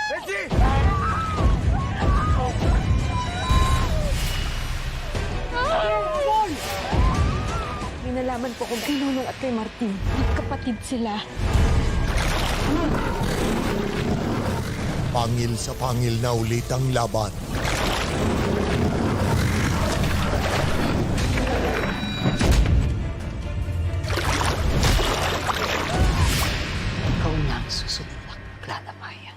May nalaman po kung kay Nonong at kay Martin. Magkapatid sila. Pangil sa pangil na ulit ang laban. Ikaw na ang susunod na maglalamayan.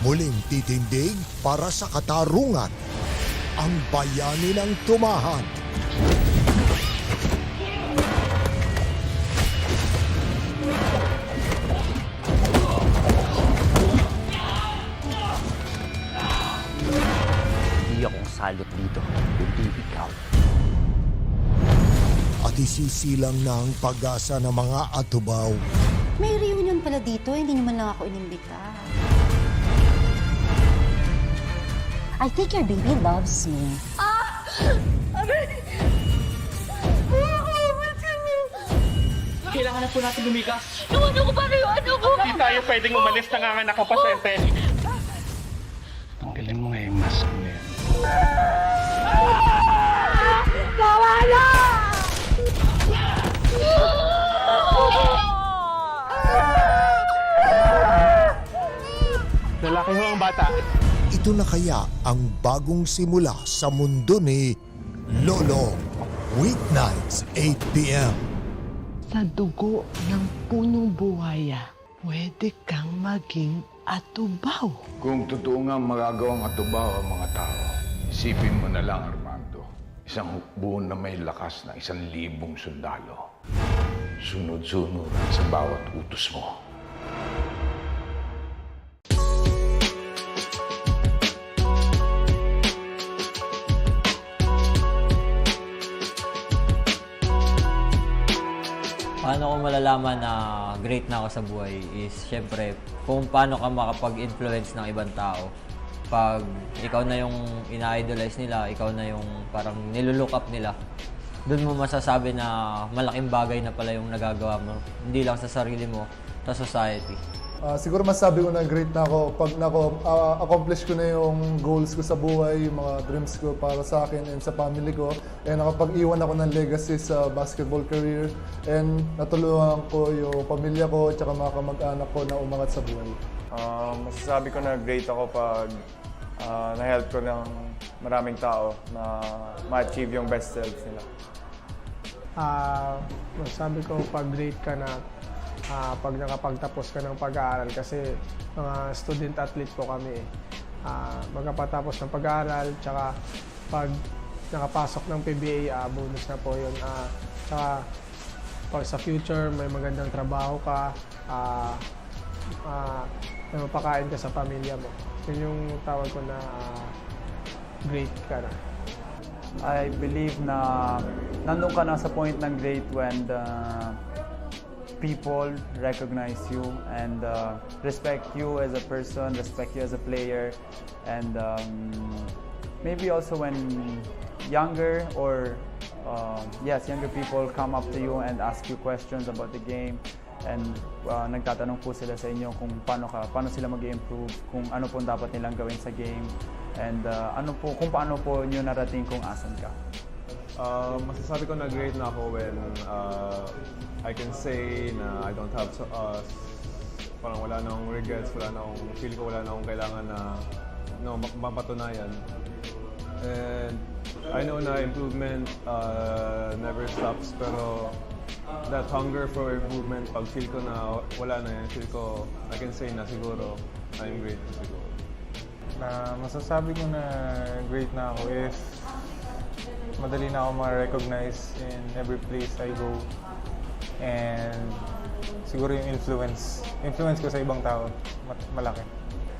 Muling titindig para sa katarungan. Ang bayani ng tumahan. Hindi akong salot dito, kundi ikaw. At isisilang na ang pag-asa ng mga atubaw. May reunion pala dito, hindi naman lang ako inimbita. I think your baby loves me. Kailangan na po natin lumikas. Ano ko ba kayo? Ano ko? Hindi tayo pwedeng umalis, nanganganak ang pasyente. Tanggalin mo nga yung mask mo yan. Nawala! Lalaki ho ang bata. Ito na kaya ang bagong simula sa mundo ni Lolo. Weeknights, 8 p.m. Sa dugo ng punong buhaya, pwede kang maging atubaw. Kung totoo nga magagawang atubaw ang mga tao, isipin mo na lang, Armando. Isang hukbo na may lakas na 1,000 sundalo. Sunod-sunod sa bawat utos mo. Paano ko malalaman na great na ako sa buhay is syempre kung paano ka makapag-influence ng ibang tao. Pag ikaw na yung ina-idolize nila, ikaw na yung parang nilulook up nila, doon mo masasabi na malaking bagay na pala yung nagagawa mo. Hindi lang sa sarili mo, sa society. Siguro masabi ko na great na ako pag accomplish ko na yung goals ko sa buhay, yung mga dreams ko para sa akin and sa family ko. And nakapag-iwan ako ng legacy sa basketball career. And natulungan ko yung pamilya ko at mga kamag-anak ko na umangat sa buhay. Masasabi ko na great ako pag na-help ko ng maraming tao na ma-achieve yung best selves nila. Masasabi ko pag great ka na pag nakapagtapos ka ng pag-aaral kasi mga student athlete po kami. Magkapatapos ng pag-aaral, tsaka pag nakapasok ng PBA, bonus na po yun. Tsaka pag sa future may magandang trabaho ka, na mapakain ka sa pamilya mo. Yun yung tawag ko na great ka na. I believe na nandun ka na sa point ng great when people recognize you and respect you as a person, respect you as a player, and maybe also when younger or younger people come up to you and ask you questions about the game and nagtatanong po sila sa inyo kung paano sila mag-improve, kung ano po dapat nilang gawin sa game, and kung paano po nyo narating kung asan ka. Masasabi ko na great na ako when I can say na I don't have parang wala na akong regrets, feel ko wala na akong kailangan na mapatunayan. And I know na improvement never stops, pero that hunger for improvement, pag feel ko na wala na yan, feel ko I can say na siguro I'm great na siguro. Masasabi ko na great na ako if madali na ako ma-recognize in every place I go. And siguro yung influence ko sa ibang tao, malaki.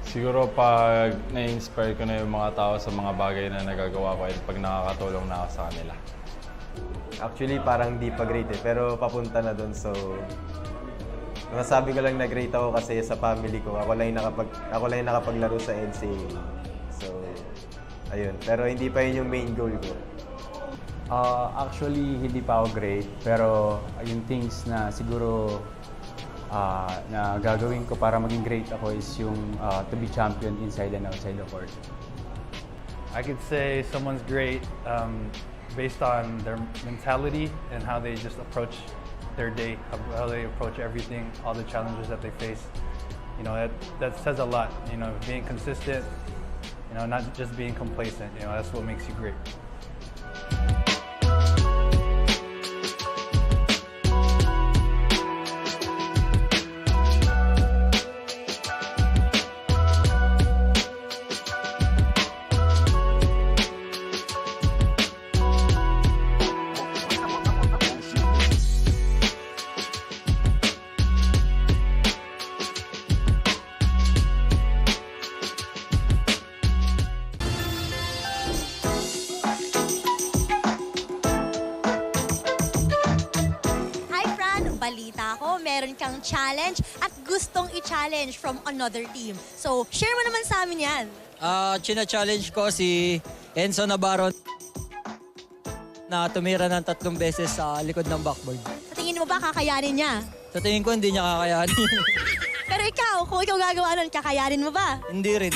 Siguro pag na-inspire ko na yung mga tao sa mga bagay na nagagawa ko at pag nakakatulong na ako sa kanila. Actually, parang di pa great pero papunta na doon. So, masasabi ko lang na great ako kasi sa family ko. Ako lang yung nakapaglaro sa NCAA. So, ayun. Pero hindi pa yun yung main goal ko. Actually, hindi pa ako great. Pero yung things na siguro na gagawin ko para maging great ako is yung to be champion inside and outside the court. I could say someone's great based on their mentality and how they just approach their day, how they approach everything, all the challenges that they face. You know, that says a lot. You know, being consistent, you know, not just being complacent. You know, that's what makes you great. Balita ko, meron kang challenge at gustong i-challenge from another team. So, share mo naman sa amin yan. China-challenge ko si Enzo Navarro na tumira ng 3 beses sa likod ng backboard. Sa tingin mo ba kakayanin niya? Sa tingin ko, hindi niya kakayanin. Pero ikaw, kung ikaw gagawa nun, kakayanin mo ba? Hindi rin.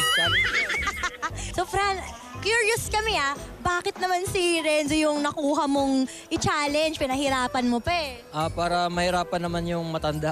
So, Fran, curious kami bakit naman si Renzo yung nakuha mong i-challenge, pinahirapan mo pa eh? Para mahirapan naman yung matanda.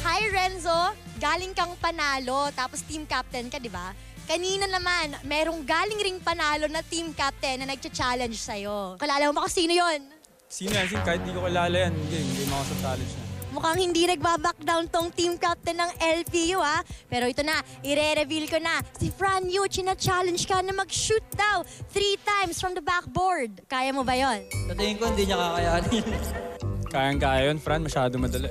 Hi Renzo, galing kang panalo, tapos team captain ka, di ba? Kanina naman, merong galing ring panalo na team captain na nagcha-challenge sa'yo. Kalala mo ba kung sino yun? Sino yan? Kahit di ko kilala yan, hindi mo ako sa challenge na. Mukhang hindi nagbaback down tong team captain ng LPU Pero ito na, ire-reveal ko na. Si Fran Yu, china-challenge ka na mag-shoot daw 3 times from the backboard. Kaya mo ba yon? Sa tingin ko, hindi niya kakayanin. Kayang-kaya yun, Fran. Masyado madali.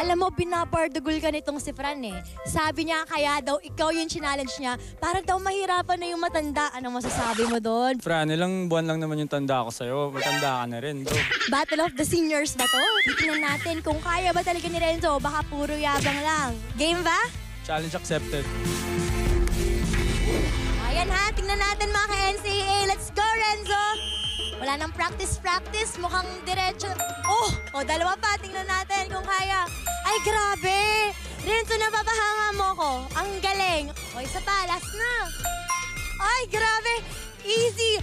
Alam mo, binabardugol ka nitong si Fran eh. Sabi niya, kaya daw ikaw yung challenge niya para daw mahirapan na yung matanda. Anong masasabi mo doon? Fran, ilang buwan lang naman yung tanda ko sa'yo. Matanda ka na rin, bro. Battle of the Seniors ba to? Titingnan natin kung kaya ba talaga ni Renzo. Baka puro yabang lang. Game ba? Challenge accepted. Ayan tingnan natin mga ka-NCAA. Let's go, Renzo! Wala nang practice, mukhang diretso. Dalawa pa. Tingnan natin kung kaya. Ay, grabe! Renzo, napapahanga mo ko. Ang galing. Isa pa, last na. Ay, grabe! Easy!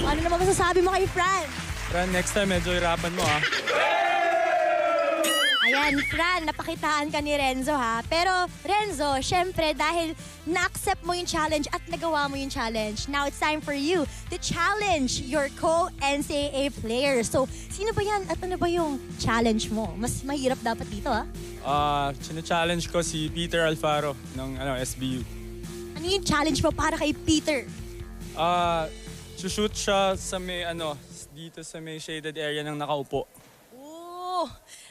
Ano naman masasabi mo kay Fran? Fran, next time medyo hirapan mo Ayan, Fran, napakitaan ka ni Renzo Pero Renzo, syempre dahil na-accept mo yung challenge at nagawa mo yung challenge, now it's time for you to challenge your co-NCAA players. So, sino ba yan at ano ba yung challenge mo? Mas mahirap dapat dito China-challenge ko si Peter Alfaro ng SBU. Ano yung challenge mo para kay Peter? Shoot siya sa may dito sa may shaded area ng nakaupo.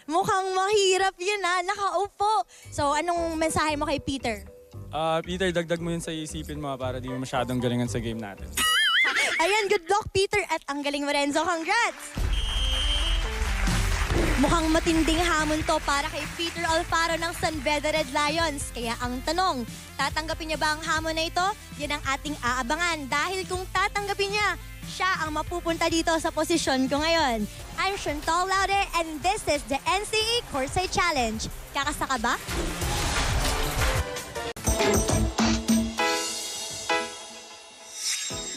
Mukhang mahirap yun nakaupo. So, anong mensahe mo kay Peter? Peter, dagdag mo yun sa isipin mo para di mo masyadong galingan sa game natin. Ayan, good luck Peter at ang galing mo Renzo. Congrats! Mukhang matinding hamon to para kay Peter Alfaro ng San Beda Red Lions. Kaya ang tanong, tatanggapin niya ba ang hamon na ito? Yan ang ating aabangan dahil kung tatanggapin niya, siya ang mapupunta dito sa posisyon ko ngayon. I'm Chantal Laude and this is the NCAA Courtside Challenge. Kakasa ka ba?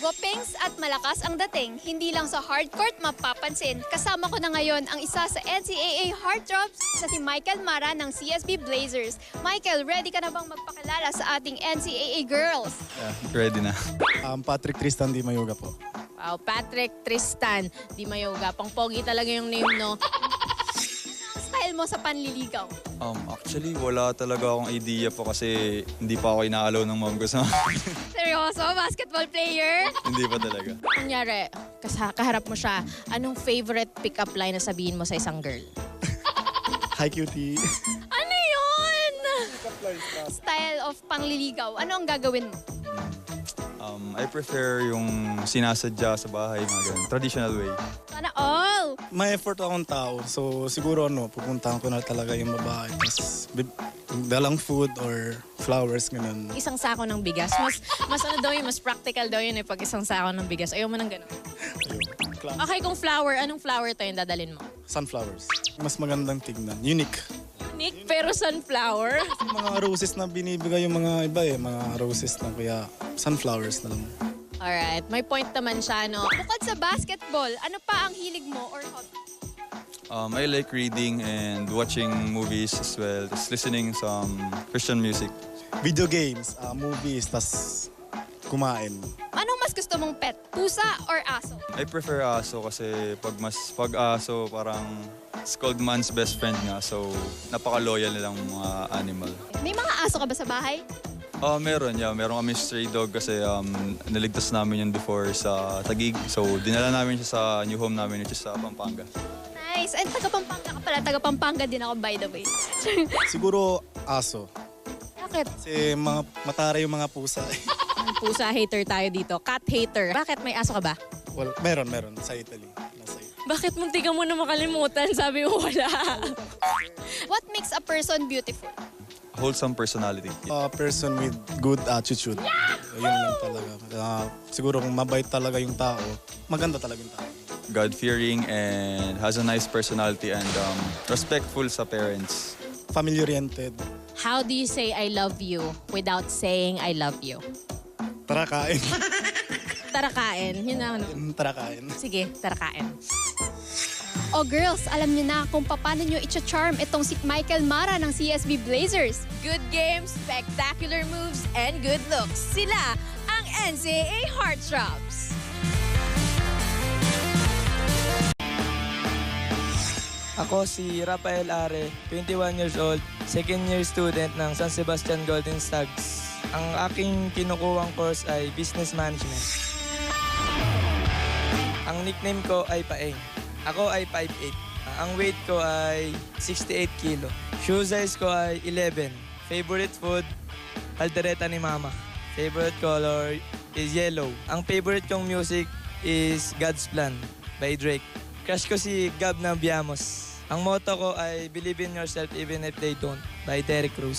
Guwapings at malakas ang dating, hindi lang sa hardcourt mapapansin. Kasama ko na ngayon ang isa sa NCAA heartthrobs na si Michael Mara ng CSB Blazers. Michael, ready ka na bang magpakilala sa ating NCAA girls? Yeah, ready na. Patrick Tristan Di Mayoga po. Wow, Patrick Tristan Di Mayoga. Pang-pogi talaga yung name, no? Style mo sa panliligaw? Actually, wala talaga akong idea po kasi hindi pa ako inaalaw ng mom ko sa... Seryoso? Basketball player? Hindi pa talaga. Kunyari, kaharap mo siya, anong favorite pick-up line na sabihin mo sa isang girl? Hi, cutie. Ano yun? Style of pangliligaw. Ano ang gagawin mo? I prefer yung sinasadya sa bahay, mga ganun. Traditional way. Sana all! May effort akong tao. So siguro pupuntahan ko na talaga yung babae. Tapos dalang food or flowers, ganun. Isang sako ng bigas. Mas ano daw yun, mas practical daw yun pag isang sako ng bigas. Ayaw mo ng ganun. Okay, kung flower, anong flower to yung dadalin mo? Sunflowers. Mas magandang tignan. Unique. Unique pero sunflower? Mga roses na binibigay yung mga iba mga roses na kaya sunflowers na lang. Alright, may point naman siya, no? Bukod sa basketball, ano pa ang hilig mo or hobby? I like reading and watching movies as well. Just listening some Christian music. Video games, movies, tas kumain. Anong mas gusto mong pet? Pusa or aso? I prefer aso kasi pag aso parang it's called man's best friend nga. So napaka-loyal nilang mga animal. May mga aso ka ba sa bahay? Meron, yeah. Meron kami stray dog kasi naligtas namin yun before sa Taguig. So dinala namin siya sa new home namin which is sa Pampanga. Nice. And taga-Pampanga ka pala. Taga-Pampanga din ako, by the way. Siguro aso. Bakit? Kasi matara yung mga pusa. Pusa hater tayo dito. Cat hater. Bakit may aso ka ba? Well, meron. Sa Italy. Bakit muntikan mo na makalimutan? Sabi mo wala. What makes a person beautiful? Wholesome personality. A person with good attitude. Yun lang talaga. Siguro kung mabait talaga yung tao, maganda talaga yung tao. God-fearing and has a nice personality and respectful sa parents. Family-oriented. How do you say I love you without saying I love you? Tara kain. Tara kain. Yun na ano. Tara kain. Sige, tara kain. Oh girls, alam niyo na kung paano niyo i-charm itong si Michael Mara ng CSB Blazers. Good games, spectacular moves, and good looks. Sila ang NCAA Heartthrobs. Ako si Rafael Are, 21 years old, second year student ng San Sebastian Golden Stags. Ang aking kinukuhang course ay Business Management. Ang nickname ko ay Paeng. Ako ay 5'8". Ang weight ko ay 68 kilo. Shoe size ko ay 11. Favorite food, kaldereta ni Mama. Favorite color is yellow. Ang favorite kong music is God's Plan by Drake. Crush ko si Gab ng Biamos. Ang motto ko ay Believe in yourself even if they don't by Derek Cruz.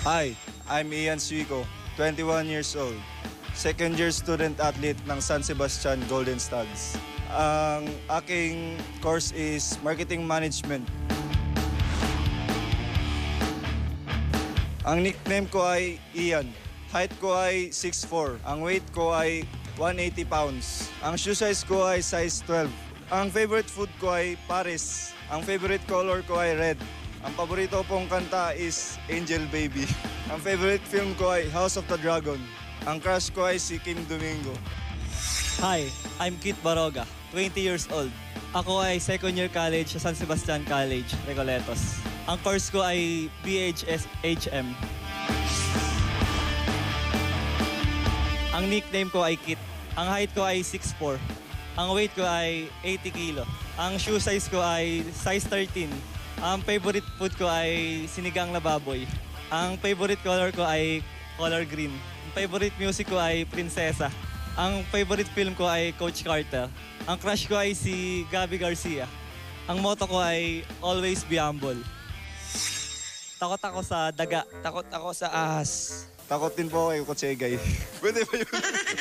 Hi, I'm Ian Suico, 21 years old. Second year student athlete ng San Sebastian Golden Stags. Ang aking course is Marketing Management. Ang nickname ko ay Ian. Height ko ay 6'4". Ang weight ko ay 180 pounds. Ang shoe size ko ay size 12. Ang favorite food ko ay Paris. Ang favorite color ko ay red. Ang paborito pong kanta is Angel Baby. Ang favorite film ko ay House of the Dragon. Ang crush ko ay si Kim Domingo. Hi, I'm Kit Baroga, 20 years old. Ako ay second year college sa San Sebastian College, Recoletos. Ang course ko ay BHS-HM. Ang nickname ko ay Kit. Ang height ko ay 6'4". Ang weight ko ay 80 kilo. Ang shoe size ko ay size 13. Ang favorite food ko ay sinigang na baboy. Ang favorite color ko ay color green. Ang favorite music ko ay Prinsesa. Ang favorite film ko ay Coach Carter. Ang crush ko ay si Gabby Garcia. Ang motto ko ay always be humble. Takot ako sa daga. Takot ako sa ahas. Takot din po ako kay Coach Egay. Pwede ba yun?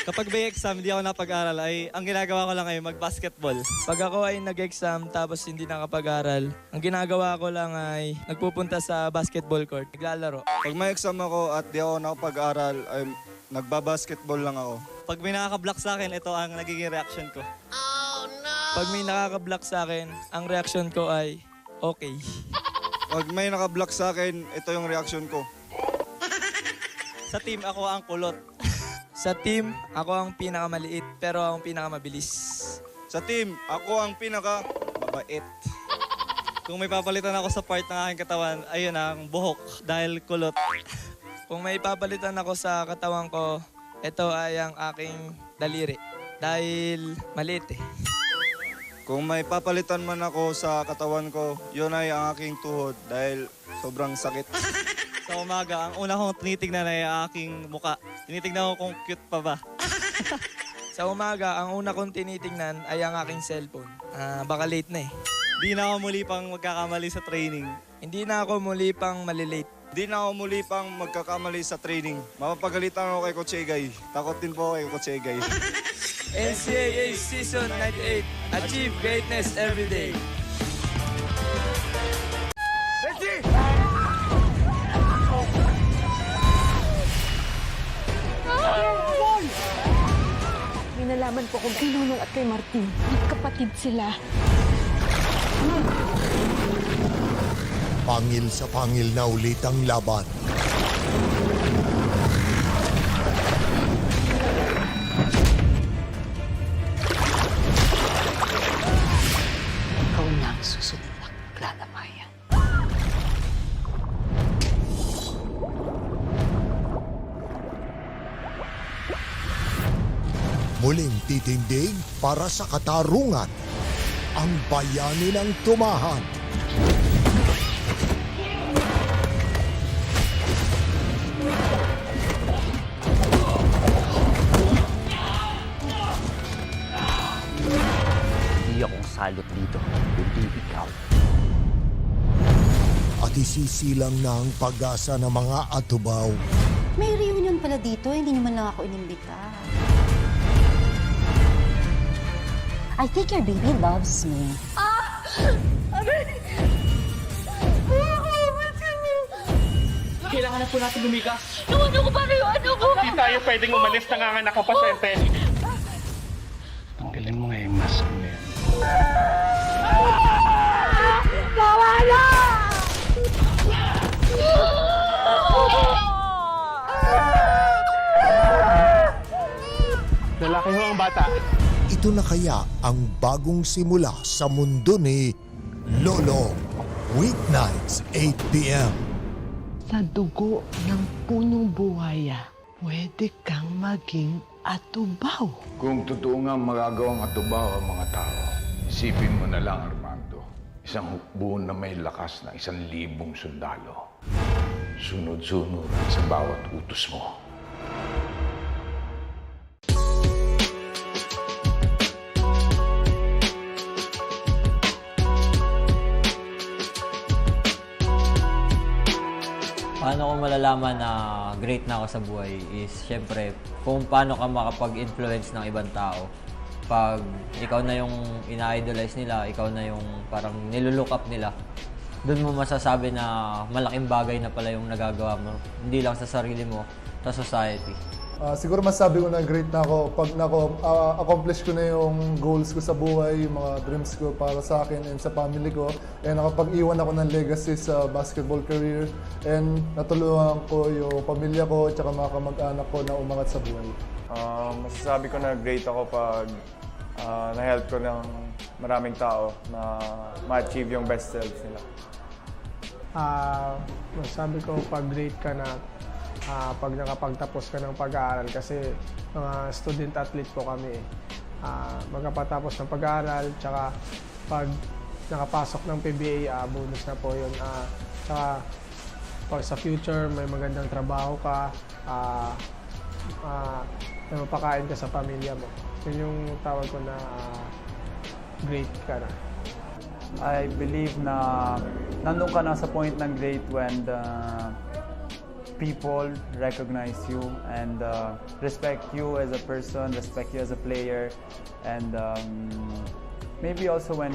Kapag may exam, hindi ako napag-aral, ay ang ginagawa ko lang ay mag-basketball. Pag ako ay nag-exam tapos hindi nakapag-aral, ang ginagawa ko lang ay nagpupunta sa basketball court, naglalaro. Pag may exam ako at di ako nakapag-aral, ay nagbabasketball lang ako. Pag may nakaka-block sa akin, ito ang nagiging reaction ko. Pag may nakaka-block sa akin, ang reaction ko ay okay. Pag may naka-block sa akin, ito yung reaction ko. Sa team, ako ang kulot. Sa team, ako ang pinakamaliit pero ang pinakamabilis. Sa team, ako ang pinakamabait. Kung may papalitan ako sa part ng aking katawan, ayun ang buhok dahil kulot. Kung may papalitan ako sa katawan ko, ito ay ang aking daliri dahil maliit eh. Kung may papalitan man ako sa katawan ko, yun ay ang aking tuhod dahil sobrang sakit. Sa umaga, ang una kong tinitignan ay ang aking muka. Tinitignan ko kung cute pa ba. Sa umaga, ang una kong tinitingnan ay ang aking cellphone. Baka late na eh. Di na ako muli pang magkakamali sa training. Hindi na ako muli pang malilate. Di na ako muli pang magkakamali sa training. Mapapagalitan ako kay Coach Egay. Takot din po ako kay Coach Egay. NCAA Season 98. Achieve greatness every day. May nalaman po kung kay Nonong at kay Martin. Magkapatid sila. Pangil sa pangil na ulit ang laban. Ikaw na ang susunod na maglalamayan. Muling titindig para sa katarungan. Ang bayani ng tumahan. Hindi akong salot dito, kundi ikaw. At isisilang na ang pag-asa ng mga atubaw. May reunion pala dito, hindi naman lang ako inimbita. I think your baby loves me. Kailangan na po natin lumigas. Ano ko ba kayo? Ano ko? Hindi tayo pwedeng umalis, nanganganak ang pasyente. Tanggalin mo nga yung mask mo yan. Nawala! Lalaki ho ang bata. Ito na kaya ang bagong simula sa mundo ni Lolo. Weeknights, 8 p.m. Sa dugo ng punong buhaya, pwede kang maging atubaw. Kung totoo nga magagawang atubaw ang mga tao, isipin mo na lang, Armando. Isang hukbo na may lakas na 1,000 sundalo. Sunod-sunod sa bawat utos mo. Paano ko malalaman na great na ako sa buhay is syempre kung paano ka makapag-influence ng ibang tao. Pag ikaw na yung ina-idolize nila, ikaw na yung parang nilulook up nila, doon mo masasabi na malaking bagay na pala yung nagagawa mo. Hindi lang sa sarili mo, sa society. Siguro masabi ko na great na ako pag accomplish ko na yung goals ko sa buhay, yung mga dreams ko para sa akin and sa family ko. And nakapag-iwan ako ng legacy sa basketball career. And natulungan ko yung pamilya ko at mga kamag-anak ko na umangat sa buhay. Masasabi ko na great ako pag na-help ko ng maraming tao na ma-achieve yung best selves nila. Masasabi ko pag great ka na pag nakapagtapos ka ng pag-aaral kasi mga student athlete po kami. Magkapatapos ng pag-aaral, tsaka pag nakapasok ng PBA, bonus na po yun. Tsaka pag sa future may magandang trabaho ka, na mapakain ka sa pamilya mo. Yun yung tawag ko na great ka na. I believe na nandun ka na sa point ng great when people recognize you and respect you as a person, respect you as a player, and maybe also when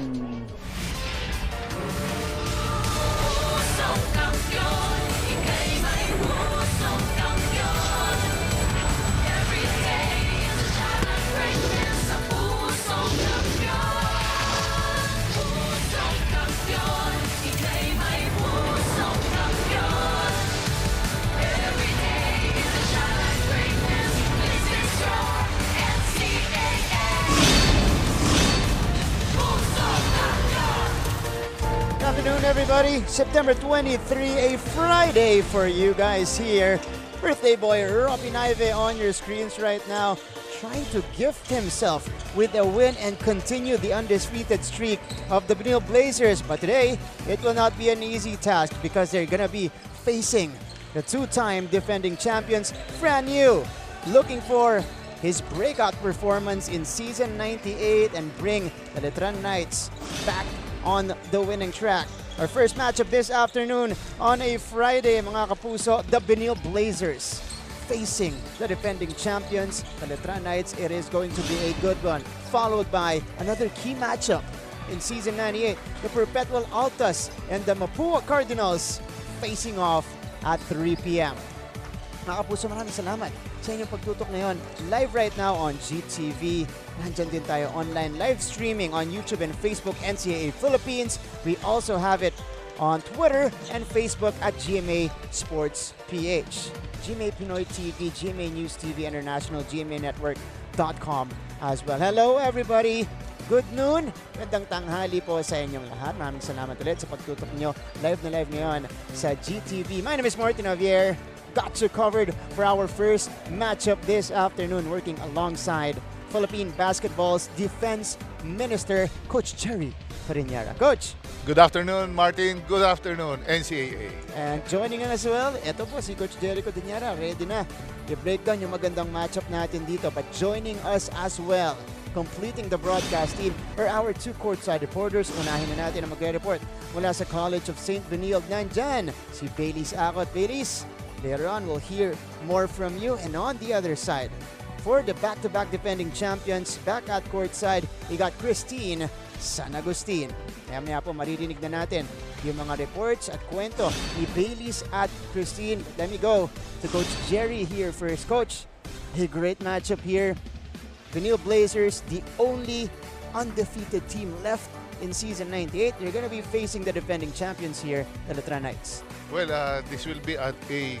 Good afternoon, everybody. September 23, a Friday for you guys here. Birthday boy Robin Ive on your screens right now, trying to gift himself with a win and continue the undisputed streak of the Benilde Blazers. But today, it will not be an easy task because they're gonna be facing the two-time defending champions, brand new, looking for his breakout performance in season 98 and bring the Letran Knights back on the winning track. Our first matchup this afternoon on a Friday, mga kapuso, the Benilde Blazers facing the defending champions, the Letran Knights. It is going to be a good one, followed by another key matchup in season 98, the Perpetual Altas and the Mapua Cardinals facing off at 3 p.m. Mga kapuso, maraming salamat sa inyong pagtutok ngayon. Live right now on GTV. Nandyan din tayo online live streaming on YouTube and Facebook, NCAA Philippines. We also have it on Twitter and Facebook at GMA Sports PH. GMA Pinoy TV, GMA News TV International, GMAnetwork.com as well. Hello everybody! Good noon! Magandang tanghali po sa inyong lahat. Maraming salamat ulit sa pagtutok nyo. Live na live ngayon sa GTV. My name is Martin Javier. Got you covered for our first matchup this afternoon, working alongside Philippine Basketball's Defense Minister, Coach Jerry Parinyara. Coach! Good afternoon, Martin. Good afternoon, NCAA. And joining us as well, ito po si Coach Jerry Parinyara. Ready na i-breakdown yung magandang matchup natin dito. But joining us as well, completing the broadcast team, are our two courtside reporters. Unahin na natin ang magre-report mula sa College of St. Benilde. Nandyan si Baileys Akot. Baileys, later on, we'll hear more from you. And on the other side, for the back-to-back defending champions, back at courtside, we got Christine San Agustin. Maya po maririnig na natin yung mga reports at kwento ni Baileys at Christine. Let me go to Coach Jerry here first. Coach, a great matchup here. Benilde Blazers, the only undefeated team left in season 98. You're going to be facing the defending champions here, the Letran Knights. Well, this will be a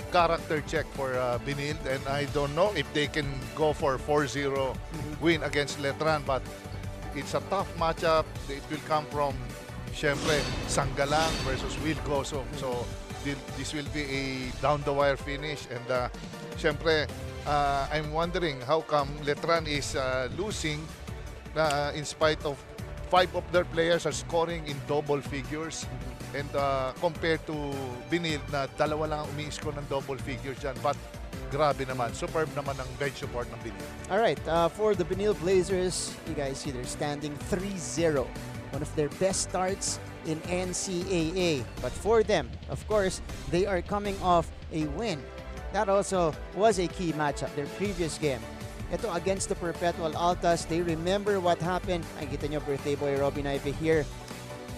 character check for Benilde, and I don't know if they can go for 4-0 win against Letran, but it's a tough matchup. It will come from, syempre, Sanggalang versus Will Goso. So, this will be a down-the-wire finish, and syempre, I'm wondering how come Letran is losing in spite of 5 of their players are scoring in double figures. And compared to Benilde na dalawa lang umi-score ng double figures dyan. But grabe naman, superb naman ang bench support ng Benilde. Alright, for the Benilde Blazers, you guys see they're standing 3-0. One of their best starts in NCAA. But for them, of course, they are coming off a win. That also was a key matchup, their previous game. Ito against the Perpetual Altas. They remember what happened. Ay, kita nyo, birthday boy Robin Ivy here.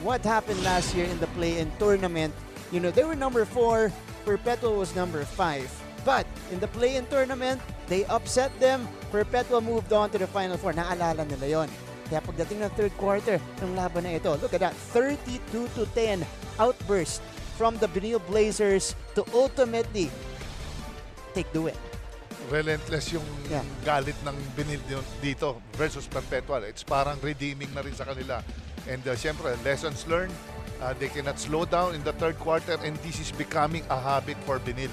What happened last year in the play-in tournament. You know, they were number 4. Perpetual was number 5. But in the play-in tournament, they upset them. Perpetual moved on to the Final Four. Naalala nila yon. Kaya pagdating ng third quarter ng laban na ito, look at that, 32-10 outburst from the Benilde Blazers to ultimately take the win. Relentless yung galit ng Benilde dito versus Perpetual. It's parang redeeming na rin sa kanila. And syempre, lessons learned. They cannot slow down in the third quarter, and this is becoming a habit for Benilde.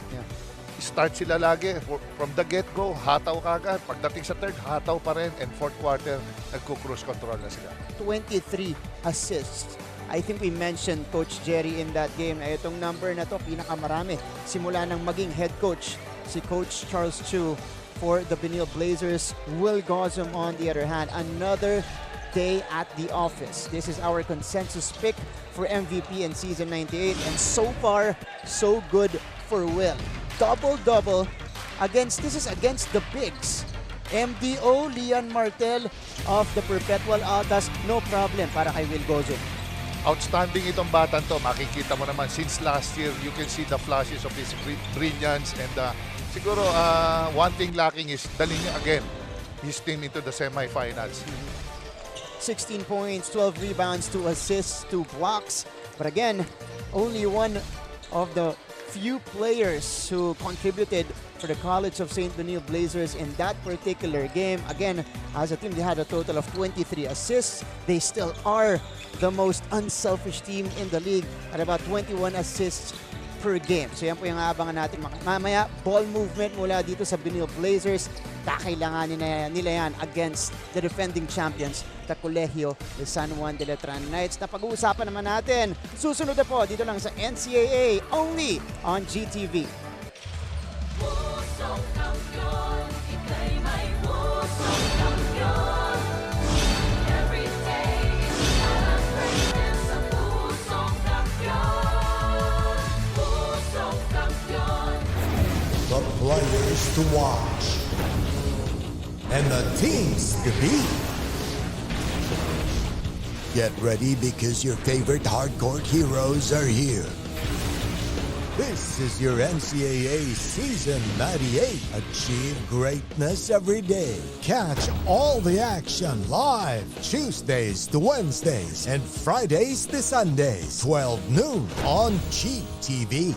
Start sila lagi from the get-go, hataw kagad. Pagdating sa third, hataw pa rin. And fourth quarter, nagko-cruise control na sila. 23 assists. I think we mentioned Coach Jerry in that game. Ay, itong number na to, pinakamarami. Simula nang maging head coach si Coach Charles Chu for the Benilde Blazers. Will Gosum, on the other hand, another day at the office. This is our consensus pick for MVP in season 98, and so far, so good for Will. Double-double against the bigs. MDO, Lian Martel of the Perpetual Altas, no problem para kay Will Gosum. Outstanding itong batang to. Makikita mo naman since last year, you can see the flashes of his brilliance, and siguro one thing lacking is dalhin niya again his team into the semifinals. 16 points, 12 rebounds, 2 assists, 2 blocks. But again, only one of the few players who contributed for the College of St. Benilde Blazers in that particular game. Again, as a team, they had a total of 23 assists. They still are the most unselfish team in the league at about 21 assists per game. So yan po yung aabangan natin mamaya. Ball movement mula dito sa Benilde Blazers. Kakailanganin nila yan against the defending champions, the Colegio de San Juan de Letran Knights. Na pag-uusapan naman natin, susunod na po dito lang sa NCAA, only on GTV. Pusong kampiyon, ika'y may puso. players to watch and the teams to beat. Get ready because your favorite hardcore heroes are here. This is your NCAA Season 98. Achieve greatness every day. Catch all the action live Tuesdays to Wednesdays and Fridays to Sundays, 12 noon on Cheap TV.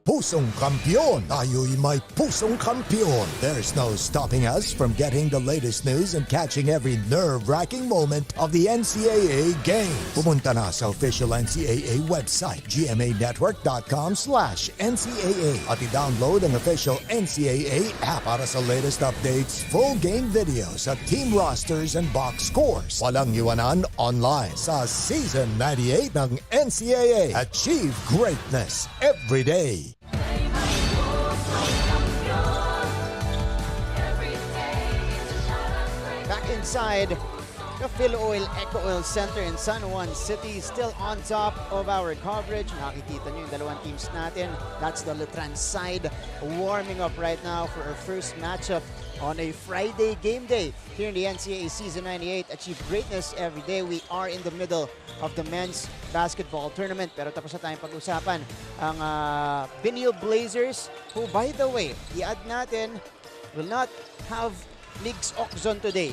Pusong kampiyon, tayo'y may pusong kampiyon. There's no stopping us from getting the latest news and catching every nerve-wracking moment of the NCAA games. Pumunta na sa official NCAA website, gmanetwork.com/NCAA at i-download ang official NCAA app para sa latest updates, full game videos at team rosters and box scores. Walang iwanan online sa Season 98 ng NCAA. Achieve greatness every day. Back inside the Phil Oil Eco Oil Center in San Juan City, still on top of our coverage. Nakikita nyo yung dalawang teams natin. That's the Letran side warming up right now for our first matchup on a Friday game day here in the NCAA Season 98. Achieve greatness every day. We are in the middle of the men's basketball tournament. Pero tapos na tayong pag-usapan ang Benilde Blazers, who by the way, i-add natin, will not have League's Auction today,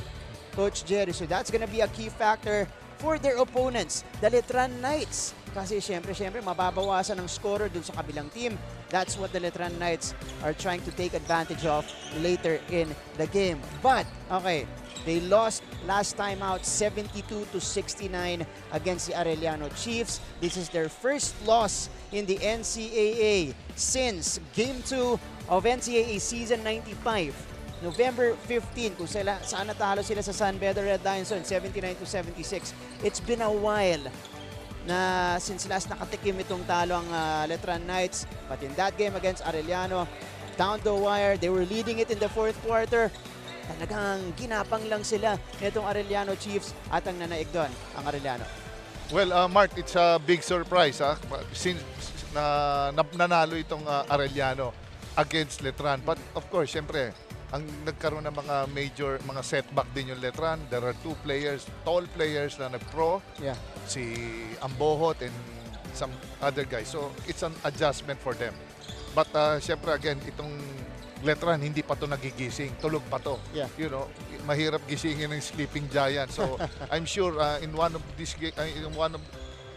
Coach Jerry. So that's gonna be a key factor for their opponents, the Letran Knights. Kasi syempre, mababawasan ng scorer dun sa kabilang team. That's what the Letran Knights are trying to take advantage of later in the game. But, okay, they lost last time out 72-69 against the Arellano Chiefs. This is their first loss in the NCAA since Game 2 of NCAA Season 95. November 15, kung saan natalo sila sa San Pedro Red Lions 79-76. It's been a while na since last nakatikim itong talo ang Letran Knights. But in that game against Arellano, down the wire, they were leading it in the fourth quarter. Talagang ginapang lang sila nitong Arellano Chiefs at ang nanaig doon, ang Arellano. Well, Mark, it's a big surprise since nanalo itong Arellano against Letran. But of course, syempre, ang nagkaroon ng mga setback din yung Letran. There are two players, tall players na nag-pro. Yeah. Si Ambohot and some other guys. So, it's an adjustment for them. But syempre again, itong Letran hindi pa to nagigising. Tulog pa to. Yeah. You know, mahirap gisingin ng sleeping giant. So, I'm sure in one of these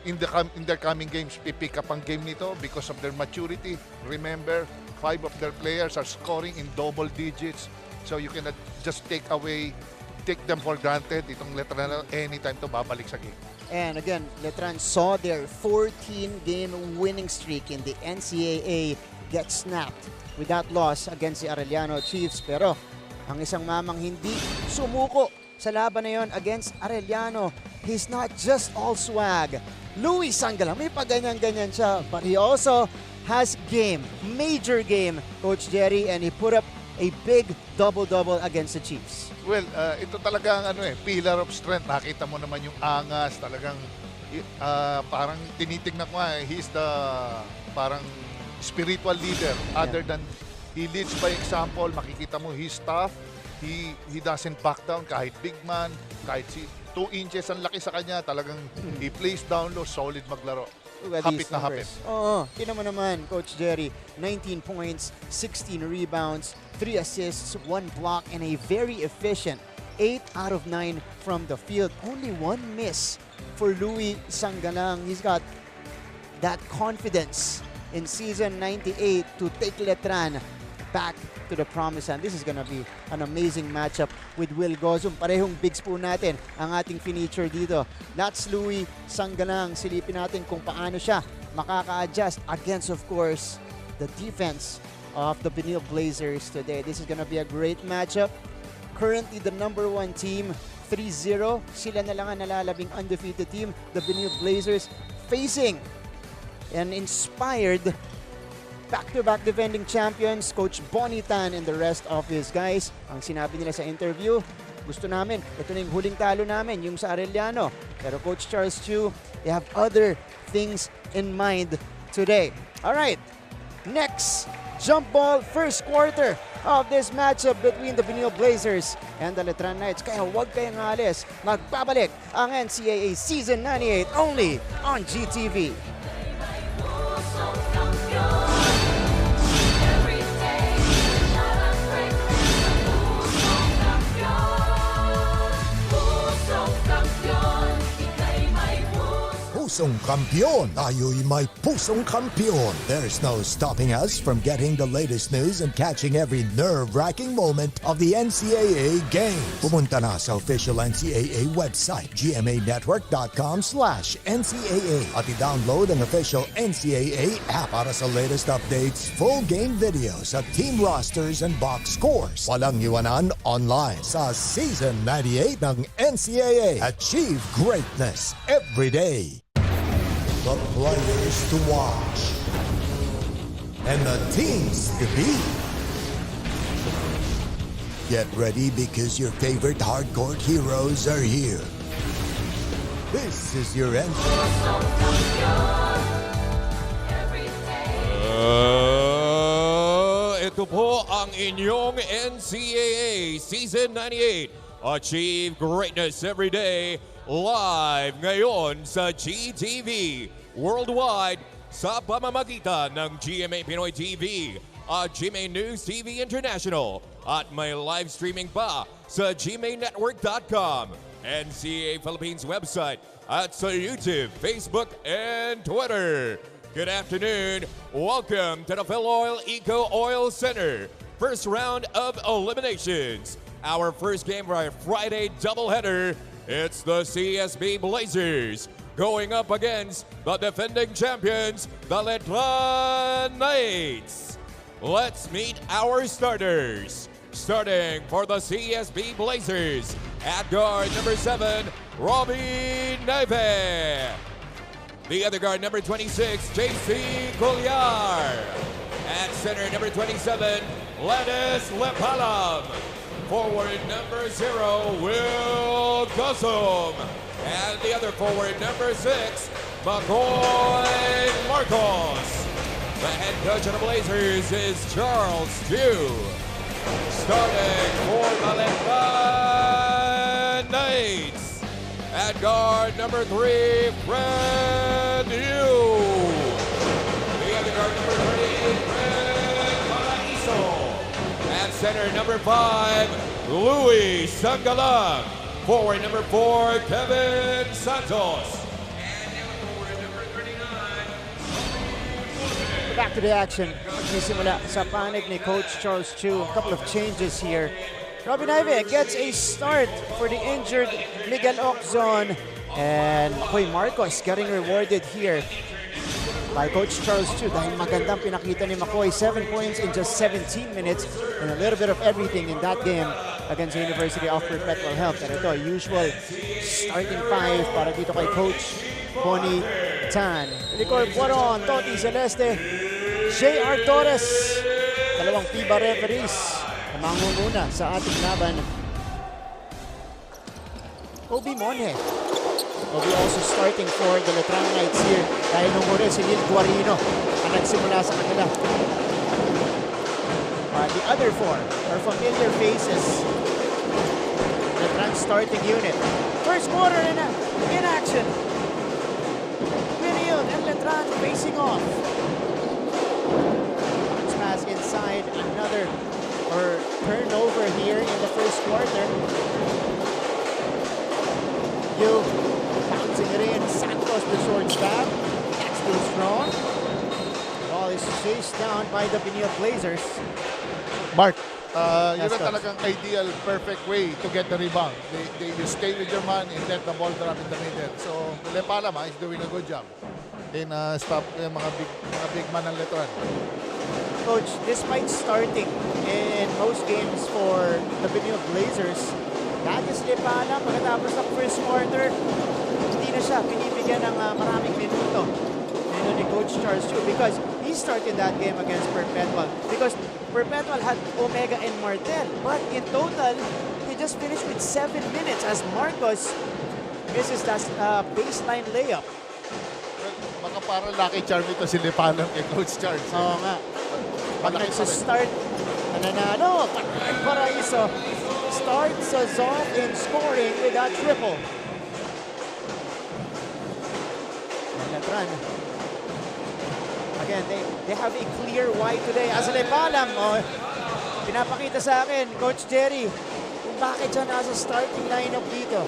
in their coming games, pipick up ang game nito because of their maturity. Remember, 5 of their players are scoring in double digits. So you cannot just take them for granted. Itong Letran anytime to babalik sa game. And again, Letran saw their 14-game winning streak in the NCAA get snapped with that loss against the Arellano Chiefs. Pero ang isang mamang hindi sumuko sa laban na yon against Arellano, he's not just all swag. Louis Sangala, may paganyan-ganyan siya, but he also has game, major game, Coach Jerry, and he put up a big double-double against the Chiefs. Well, ito talaga ang pillar of strength. Nakita mo naman yung angas, talagang parang tinitignan ko he's the parang spiritual leader. Other than he leads by example, makikita mo he's tough. He doesn't back down kahit big man, kahit 2 inches ang laki sa kanya, talagang he plays down low, solid maglaro. Hapit na hapit. Oo, tinan mo naman, Coach Jerry, 19 points, 16 rebounds, 3 assists, 1 block, and a very efficient 8 out of 9 from the field. Only 1 miss for Louis Sangalang. He's got that confidence in season 98 to take Letran back to the promised land. This is gonna be an amazing matchup with Will Gozum. Parehong bigs po natin ang ating finisher dito. That's Louis Sangalang. Silipin natin kung paano siya makaka-adjust against, of course, the defense of the Benilde Blazers today. This is gonna be a great matchup. Currently the number 1 team, 3-0. Sila na lang ang nalalabing undefeated team, the Benilde Blazers, facing an inspired back-to-back defending champions, Coach Bonnie Tan and the rest of his guys. Ang sinabi nila sa interview, gusto namin, ito na yung huling talo namin, yung sa Arellano. Pero Coach Charles Chu, they have other things in mind today. All right, next, jump ball first quarter of this matchup between the Benilde Blazers and the Letran Knights. Kaya huwag kayong alis. Magbabalik ang NCAA Season 98 only on GTV. Pusong kampiyon, tayo'y may pusong kampiyon. There's no stopping us from getting the latest news and catching every nerve-wracking moment of the NCAA games. Pumunta na sa official NCAA website, gmanetwork.com/NCAA at i-download ang official NCAA app para sa latest updates, full game videos at team rosters and box scores. Walang iwanan online sa Season 98 ng NCAA. Achieve greatness every day. The players to watch and the teams to beat. Get ready because your favorite hardcore heroes are here. This is your Ito po ang inyong NCAA Season 98. Achieve greatness every day. Live ngayon sa GTV. Worldwide sa pamamagitan ng GMA Pinoy TV at GMA News TV International at may live streaming pa sa gmanetwork.com, NCAA Philippines website at sa YouTube, Facebook, and Twitter. Good afternoon. Welcome to the Philoil Eco Oil Center. First round of eliminations. Our first game for our Friday doubleheader. It's the CSB Blazers going up against the defending champions, the Letran Knights. Let's meet our starters. Starting for the CSB Blazers, at guard number 7, Robbie Neve. The other guard number 26, JC Colliar. At center number 27, Lennis Lepalam. Forward number 0, Will Gosum. And the other forward number 6, McCoy Marcos. The head coach of the Blazers is Charles Dew. Starting for the Letran Knights. At guard number 3, Fred Yu. The other guard number 38, Fred Paraiso. At center number 5, Louis Sangalang. Forward number 4, Kevin Santos. Back to the action. Nagsisimula sa panig ni Coach Charles Chu. A couple of changes here. Robin Ive gets a start for the injured Miguel Oczon. And Koy Marcos getting rewarded here by Coach Charles Chu dahil magandang pinakita ni McCoy. 7 points in just 17 minutes and a little bit of everything in that game against the University of Perpetual Health. Pero ito, usual starting 5 para dito kay Coach Bonnie Tan. Licor Buaron, Toti Celeste, J.R. Torres. Dalawang FIBA referees na mangunguna sa ating laban. Obi Monje. Obi also starting for the Letran Knights here dahil nung muli si Neil Guarino ang nagsimula sa kanila. The other 4 are familiar faces. Letran starting unit. First quarter in action. Benilde and Letran facing off. Pass inside, another turnover here in the first quarter. Yu bouncing it in. Santos the short stab. That's too strong. Ball is chased down by the Benilde Blazers. Mark, yun ang talagang ideal, perfect way to get the rebound. You stay with your man and let the ball drop in the middle. So, Lepalama is doing a good job in stop mga big man ng Letran. Coach, despite starting in most games for the Benilde Blazers, lagi si Lepala pagkatapos ng first quarter, hindi na siya pinibigyan ng maraming minuto ni Coach Charles Chu because he started that game against Perpetual because Perpetual had Omega and Martel, but in total, he just finished with 7 minutes as Marcos misses that baseline layup. Well, baka parang lucky charm ito si Lepalam kay Coach Charles. Oo nga. Malaki pa rin. Start nananalo. Paraiso starts us off in scoring with that triple. Letran. Again, they have a clear why today. As Lepalam, pinapakita sa akin, Coach Jerry, kung bakit siya nasa starting lineup dito.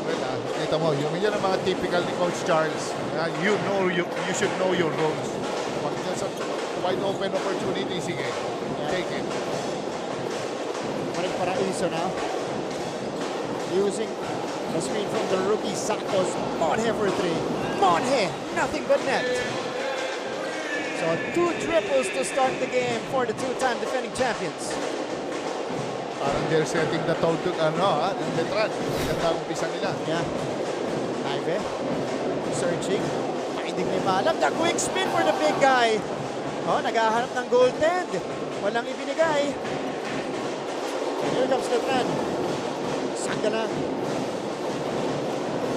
Well, kita mo, yan ang mga typical ni Coach Charles. You should know your roles. Pag sa wide open opportunity, sige, take it. Paraiso now. Using the screen from the rookie Santos. Monje for three. Monje, nothing but net. So 2 triples to start the game for the two-time defending champions. Parang they're setting the tone to, ng Letran. Ganda ang umpisa nila. Yeah. Ive, searching. Finding Lepalam. The quick spin for the big guy. Naghahanap ng goaltend. Walang ibinigay. Here comes Letran. Sangala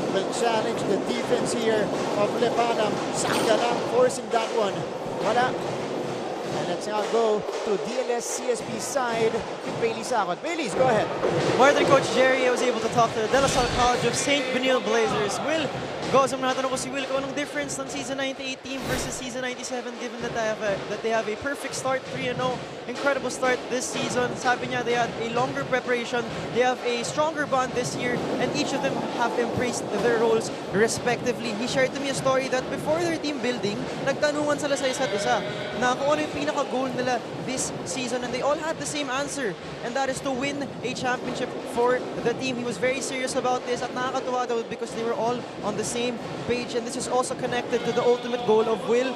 will challenge the defense here of Lepalam. Sangala forcing that one. Wala. And let's now go to DLS CSP side with Bailey Sakot. Bailey's, go ahead. Martin, Coach Jerry, I was able to talk to the De La Salle College of St. Benilde Blazers. Will, Gozam, natanong ko si Will kung anong difference ng season 98 team versus season 97 given that they have a perfect start, 3-0, incredible start this season. Sabi niya, they had a longer preparation, they have a stronger bond this year, and each of them have embraced their roles respectively. He shared to me a story that before their team building, nagtanungan sila sa isa't isa na kung ano yung pinaka-goal nila this season, and they all had the same answer, and that is to win a championship for the team. He was very serious about this, at nakakatuwa daw because they were all on the same page, and this is also connected to the ultimate goal of Will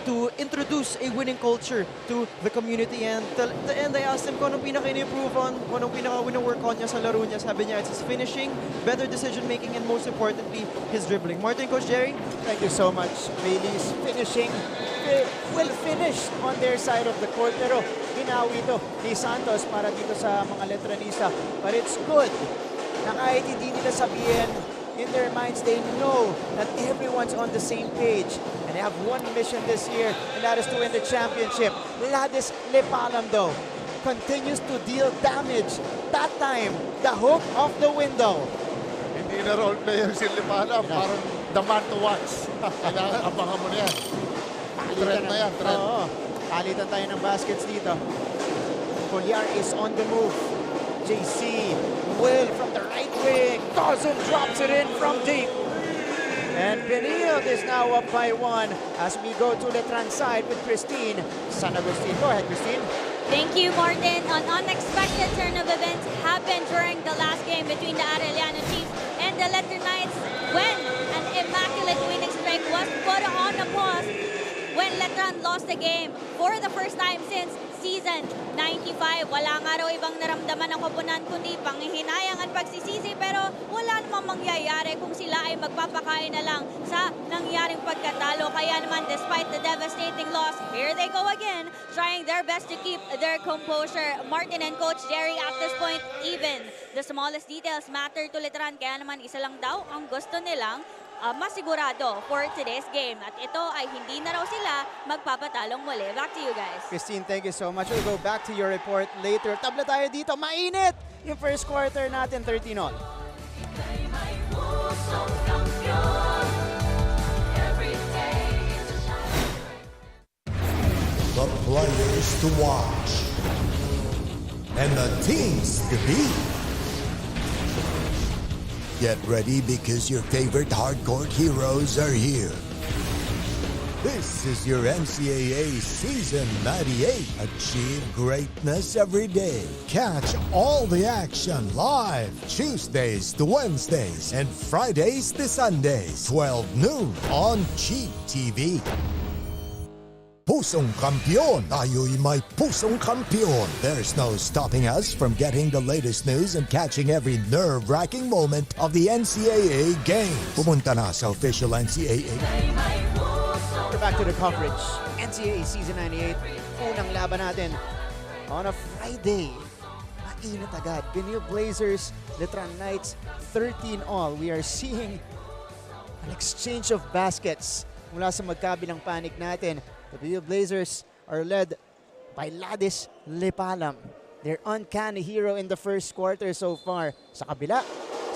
to introduce a winning culture to the community. And at the end, I asked him kung anong pinaka-improve on, kung anong pinaka-work on niya sa laro niya. Sabi niya, it's his finishing, better decision-making, and most importantly, his dribbling. Martin, Coach Jerry? Thank you so much. Bailey's finishing. Will finish on their side of the court, pero ginawi ito ni Santos para dito sa mga Letranista. But it's good na kahit hindi nila sabihin, in their minds, they know that everyone's on the same page. And they have one mission this year, and that is to win the championship. Ladis Lepalam, though, continues to deal damage. That time, the hook of the window. Hindi na role player si Lepalam. Parang the man to watch. Kailangan abangan mo na yan. Trend na yan, trend. Oo. Palitan tayo ng baskets dito. Colliar is on the move. JC, Will from the right wing. Dawson drops it in from deep. And Benilde is now up by 1 as we go to Letran side with Christine San Agustin. Go ahead, Christine. Thank you, Martin. An unexpected turn of events happened during the last game between the Arellano Chiefs and the Letran Knights when an immaculate winning streak was put on a pause when Letran lost the game for the first time since season 95. Wala nga raw ibang naramdaman ng koponan kundi panghihinayang at pagsisisi, pero wala namang mangyayari kung sila ay magpapakain na lang sa nangyaring pagkatalo. Kaya naman, despite the devastating loss, here they go again, trying their best to keep their composure. Martin and Coach Jerry, at this point, even the smallest details matter to Letran. Kaya naman, isa lang daw ang gusto nilang masigurado for today's game. At ito ay hindi na raw sila magpapatalong muli. Back to you guys. Christine, thank you so much. We'll go back to your report later. Tabla tayo dito. Mainit yung first quarter natin, 13-all. The players to watch and the teams to beat. Get ready because your favorite hardcore heroes are here. This is your NCAA Season 98. Achieve greatness every day. Catch all the action live Tuesdays to Wednesdays and Fridays to Sundays, 12 noon on Cheat TV. Pusong Kampiyon! Tayo'y may pusong kampiyon! There's no stopping us from getting the latest news and catching every nerve-wracking moment of the NCAA games. Pumunta na sa official NCAA. We're back to the coverage. NCAA Season 98. Unang laban natin on a Friday. Mainit agad. Benilde Blazers, Letran Knights, 13-all. We are seeing an exchange of baskets mula sa magkabilang panig natin. The Benilde Blazers are led by Ladis Lipalam. Their uncanny hero in the first quarter so far. Sa kabila,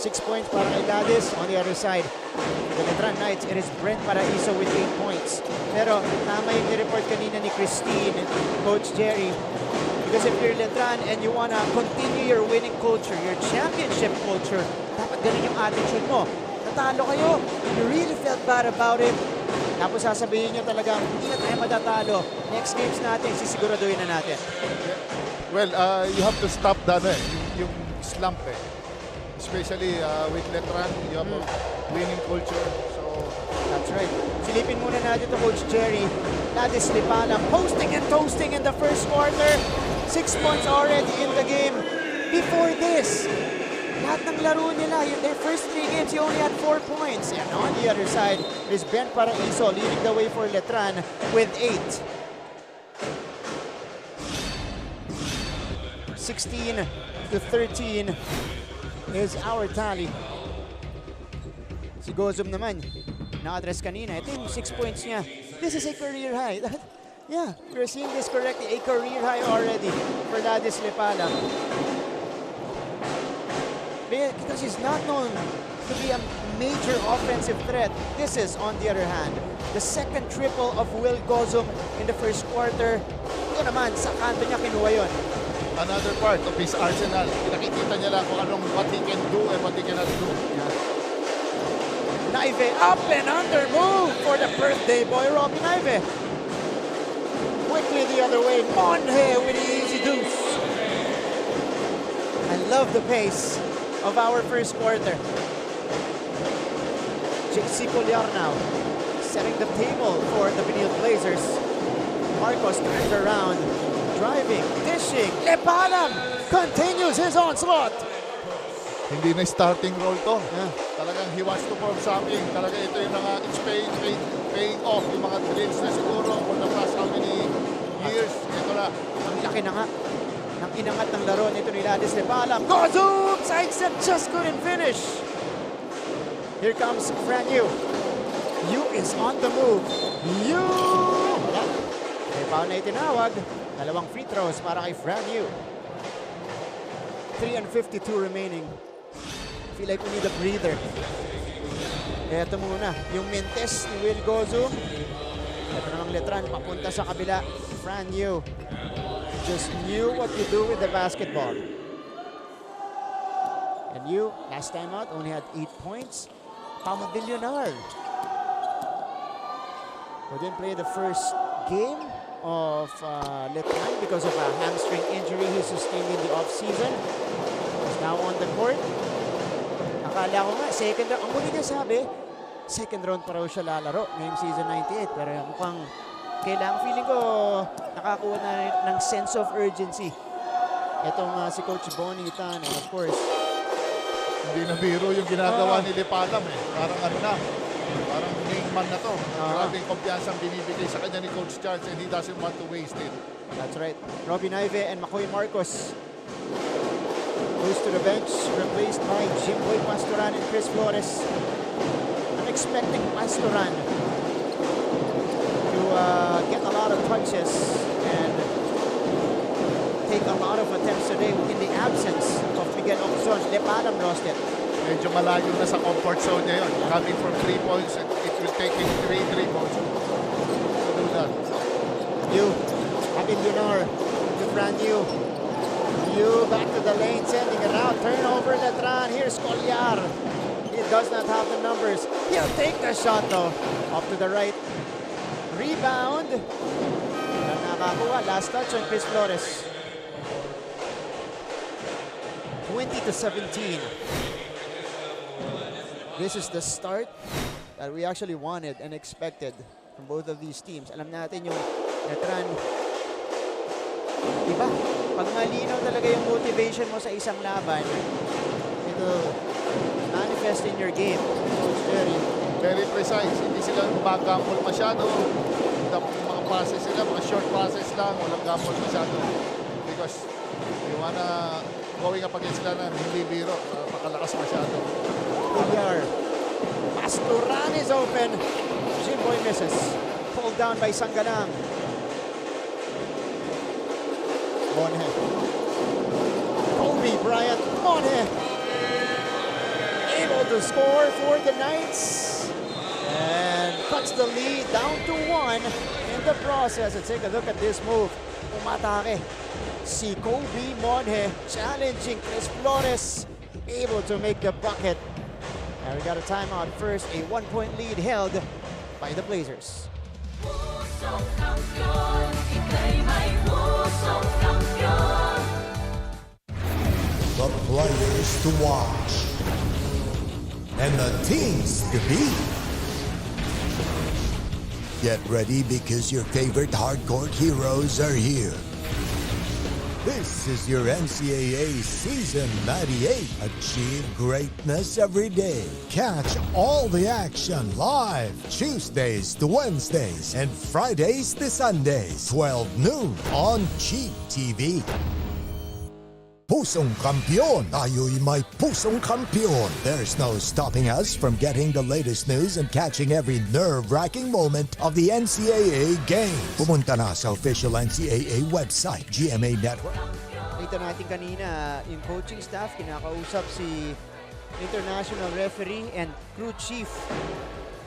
6 points para kay Ladis. On the other side, the Letran Knights, it is Brent Paraiso with 8 points. Pero tama yung ni-report kanina ni Christine, Coach Jerry. Because if you're Letran and you wanna continue your winning culture, your championship culture, dapat ganun yung attitude mo. Natalo kayo, you really felt bad about it. Tapos sasabihin nyo talagang, hindi na tayo matatalo. Next games natin, sisiguraduhin na natin. Well, you have to stop that yung slump Especially with Letran, you have a winning culture. So that's right. Silipin muna natin to Coach Jerry. Ladis Lipalam posting and toasting in the first quarter. 6 points already in the game. Before this, lahat ng laro nila, their first 3 games, you only had 4 points. And on the other side, is Ben Paraiso leading the way for Letran with 8. 16-13 is our tally. Si Gozum naman, na-address kanina. Ito yung 6 points niya. This is a career high. Yeah, we're seeing this correctly. A career high already for Ladis Lipalam. Because he's not known to be a major offensive threat. This is, on the other hand, the second triple of Will Gozum in the first quarter. Ito naman, sa kanto niya kinuha yun. Another part of his arsenal. Nakikita niya lang kung anong what he can do and what he cannot do. Yeah. Naive up and under move for the birthday boy, Robbie Naive. Quickly the other way, Monhe with the easy deuce. I love the pace of our first quarter. JC Colliar now setting the table for the Benilde Blazers. Marcos turns around, driving, dishing. Lipalam continues his onslaught. Hindi na starting role to. Talagang he wants to form something. Talaga ito yung mga it's paying off yung mga drills na siguro for the past how many years. Ito na. Ang laki na nga ng inangat ng laro nito ni Ladis Lipalam. Gozum! Sidestep just couldn't finish. Here comes Fran Yu. Yu is on the move. Yu! May foul na itinawag. Dalawang free throws para kay Fran Yu. 3:52 remaining. Feel like we need a breather. Ito muna, yung mintes ni Will Gozum. Ito namang Letran, papunta sa kabila. Fran Yu just knew what to do with the basketball. And Yu, last time out, only had 8 points. Pamadilionar. Who didn't play the first game of Letran because of a hamstring injury he sustained in the offseason. He's now on the court. Akala ko nga, second round. Ang muli niya sabi, second round pa raw siya lalaro ngayong season 98. Pero mukhang kailangan, feeling ko, nakakuha na ng sense of urgency. Itong si Coach Bonnie Tan, and of course, hindi na biro yung ginagawa ni Lipalam Parang ano na, parang main man na to. Maraming kumpiyansa ang binibigay sa kanya ni Coach Charles and he doesn't want to waste it. That's right. Robin Naive and Makoy Marcos goes to the bench, replaced by Jimboy Pastoran and Chris Flores. I'm expecting Pastoran to get a lot of touches and take a lot of attempts today in the absence of Miguel Ocson. Lipalam lost it. Medyo malayo na sa comfort zone niya yun. Coming from 3 points, and it will take him 3 points to do that. Yu, Abindunar to Fran Yu. Yu back to the lane, sending it out. Turnover, Letran. Here's Colliar. He does not have the numbers. He'll take the shot though. Off to the right. Rebound. Nakakuha. Last touch on Chris Flores. 20-17. This is the start that we actually wanted and expected from both of these teams. Alam natin yung Letran, iba. Pag malinaw talaga yung motivation mo sa isang laban, it will manifest in your game. Very precise. Hindi sila mag-gamble masyado. Mga passes sila, mga short passes lang. Walang gamble masyado. Because you wanna going up against sila na hindi biro. Makalakas masyado. Colliar. Pastoran is open. Jimboy misses. Pulled down by Sangalang. Monhe. Kobe Bryant Monhe. Able to score for the Knights. And cuts the lead down to 1 in the process. Let's take a look at this move. Umatake si Kobe Monhe, challenging Chris Flores, able to make the bucket. And we got a timeout first, a 1-point lead held by the Blazers. The players to watch and the teams to beat. Get ready because your favorite hardcore heroes are here. This is your NCAA Season 98. Achieve greatness every day. Catch all the action live Tuesdays to Wednesdays and Fridays to Sundays, 12 noon on Cheap TV. Pusong Kampiyon! Tayo'y may pusong kampiyon! There's no stopping us from getting the latest news and catching every nerve-wracking moment of the NCAA games. Pumunta na sa official NCAA website, GMA Network. Nakita natin kanina, yung coaching staff, kinakausap si international referee and crew chief,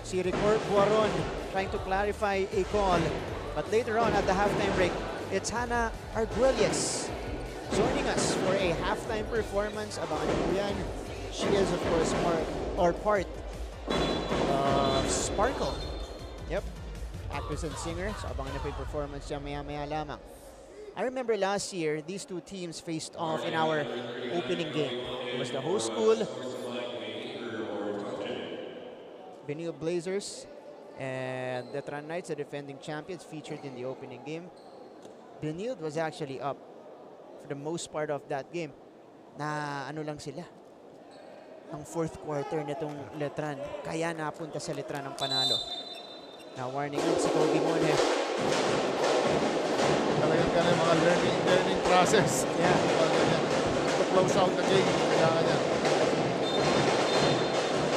si Ricord Buaron, trying to clarify a call. But later on at the halftime break, it's Hannah Arguelles joining us for a halftime performance. Abangan niyo po yan. She is, of course, part of Sparkle. Yep, actress and singer. So abangan niyo po yung performance niya maya-maya lamang. I remember last year, these two teams faced off in our opening game. It was the host school, Benilde Blazers, and Letran Knights, the defending champions, featured in the opening game. Benilde was actually up for the most part of that game. Na ano lang sila. Ang fourth quarter nitong Letran. Kaya napunta sa Letran ang panalo. Now warning on si Kobe Monhe. Talagang ka na mga learning process. Yeah. To close out the game, kailangan yan.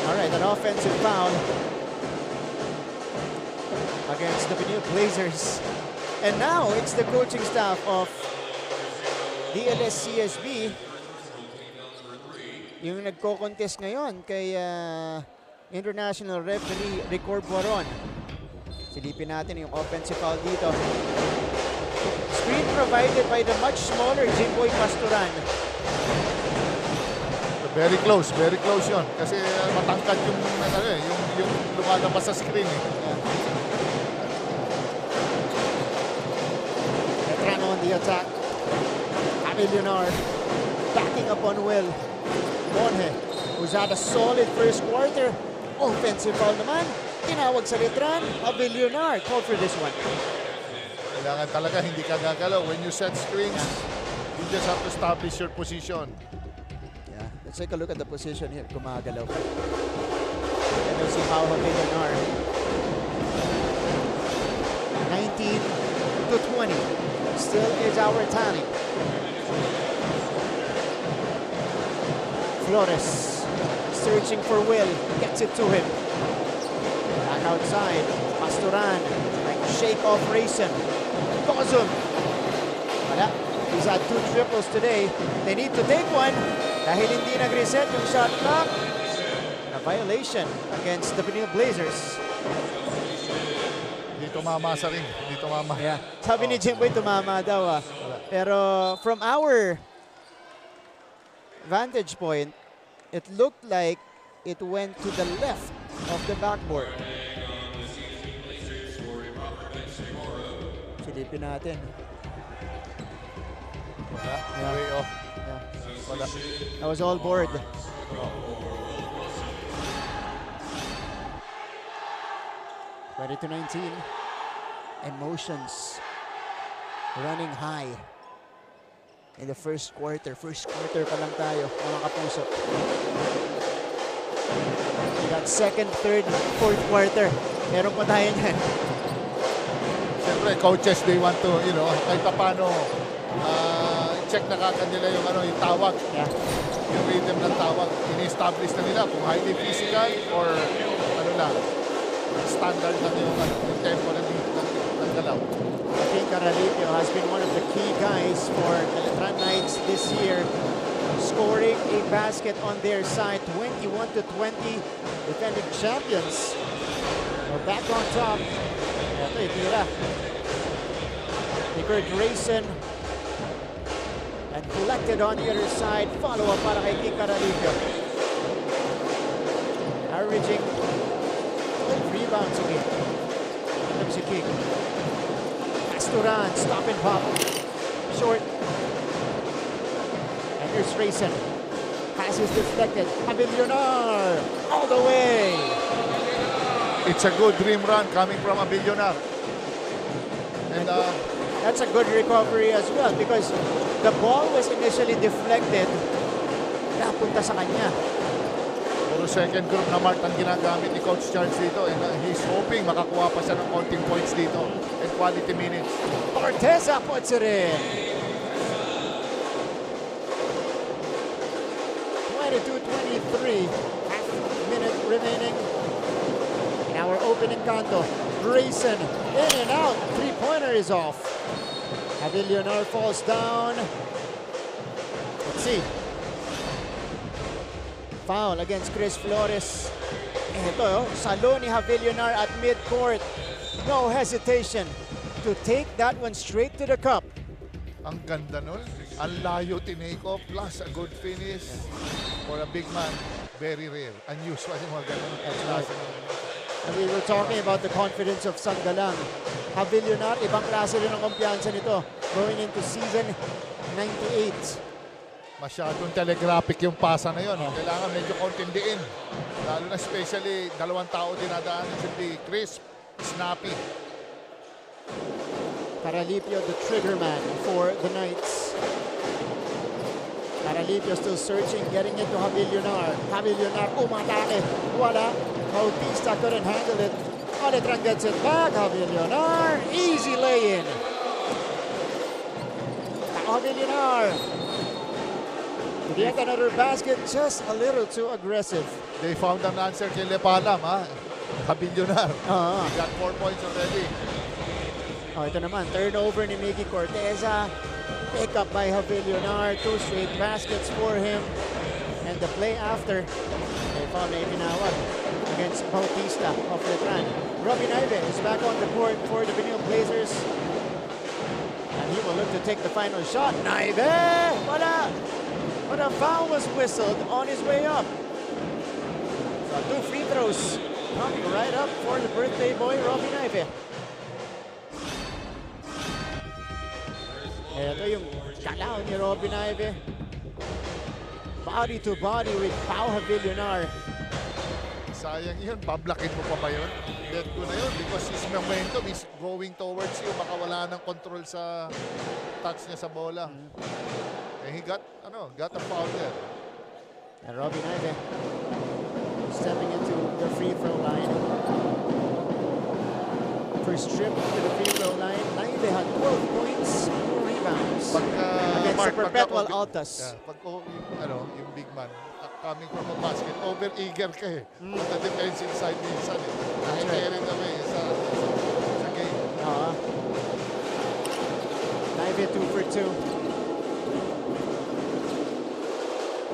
Alright, an offensive foul against the Benilde Blazers. And now it's the coaching staff of DLSCSB yung nagko-contest ngayon kay international referee Ricord Buaron. Silipin natin yung offensive foul dito. Screen provided by the much smaller Jimboy Pasturan. Very close yun. Kasi matangkad yung lumalabas sa screen. Letran on the attack. Leonard backing up on Will. Monhe, who's had a solid first quarter. Offensive foul naman. Tinawag sa Letran. Leonard called for this one. Kailangan talaga hindi ka gagalaw. When you set screens, you just have to establish your position. Yeah, let's take a look at the position here. Gumagalaw. And we'll see how Leonard. 19-20. Still is our tally. Flores searching for Will, gets it to him. Back outside, Pasturan trying to shake off Rayson. Gozum. Wala. He's had 2 triples today. They need to take one dahil hindi nag-reset yung shot clock. A violation against the Benilde Blazers. Hindi tumama sa ring. Hindi tumama. Yeah. Sabi ni Jimboy, tumama daw. Pero from our vantage point, it looked like it went to the left of the backboard. Silipin natin. Wala. Way off. Yeah. Wala. That was all board. 20-19. Emotions running high in the first quarter. First quarter pa lang tayo, mga kapuso. We got second, third, fourth quarter. Meron pa tayo yan. Siyempre, coaches, they want to, kahit pa paano, check na kagad nila yung tawag. Yeah. Yung rhythm ng tawag. Ini-establish na nila kung highly physical or standard lang yung tempo ng ng galaw. I think Caralito has been one of the key guys for the Letran Knights this year, scoring a basket on their side, 21-20, defending champions. We're back on top. Ito, itira. Nicker Drayson. And collected on the other side. Follow-up para kay King Caralito. Averaging 12 rebounds a game. Ito si King. Pasturan, stop and pop. Short. And here's Drayson. Pass is deflected. Abilionar all the way. It's a good dream run coming from Abilionar. And that's a good recovery as well because the ball was initially deflected. Napunta sa kanya. Puro second group na mark ang ginagamit ni Coach Charles dito. And he's hoping makakuha pa siya ng counting points dito and quality minutes. Orteza puts it in. 22-23. Half minute remaining. In our opening canto. Grayson in and out. Three-pointer is off. Abilionar falls down. Let's see. Foul against Chris Flores. Ito, salo ni Abilionar at midcourt. No hesitation to take that one straight to the cup. Ang ganda nun. Ang layo tinake off plus a good finish for a big man. Very rare. Unusual yung mga ganun. And we were talking about the confidence of Sangalang. Abilionar, ibang klase rin ang kumpiyansa nito going into season 98. Masyadong telegraphic yung pasa na yun. Kailangan medyo kontindiin. Lalo na especially dalawang tao dinadaan. It should be crisp, snappy. Caralipio, the trigger man for the Knights. Caralipio still searching, getting into Abilionar. Abilionar umatake. Wala. Bautista couldn't handle it. Letran gets it back. Abilionar. Easy lay-in. Abilionar. Yet another basket, just a little too aggressive. They found an answer kay Lepalam, ha? Abilionar. He got 4 points already. Ito naman, turnover ni Miggy Corteza. Pick up by Abilionar. 2 straight baskets for him. And the play after, they found na ipinawag against Bautista of Letran. Robin Ive is back on the court for the Benilde Blazers. And he will look to take the final shot. Naive! Wala! But a foul was whistled on his way up. So 2 free throws coming right up for the birthday boy, Robin Ive. Ito yung kalaw ni Robin Ive. Body to body with Pau Abilionar. Sayang yun. Bablakin mo pa ba yun? Let go na yun because his momentum is going towards you. Baka wala ng control sa touch niya sa bola. And he got a foul there. And Robin Ive stepping into the free throw line. First trip to the free throw line. Ive had 12 points, 2 rebounds. Against the Perpetual Altas. Pag yung big man, coming from a basket, over-eager ka eh. At the defensive side minsan eh. Carried away sa game. Ive 2 for 2.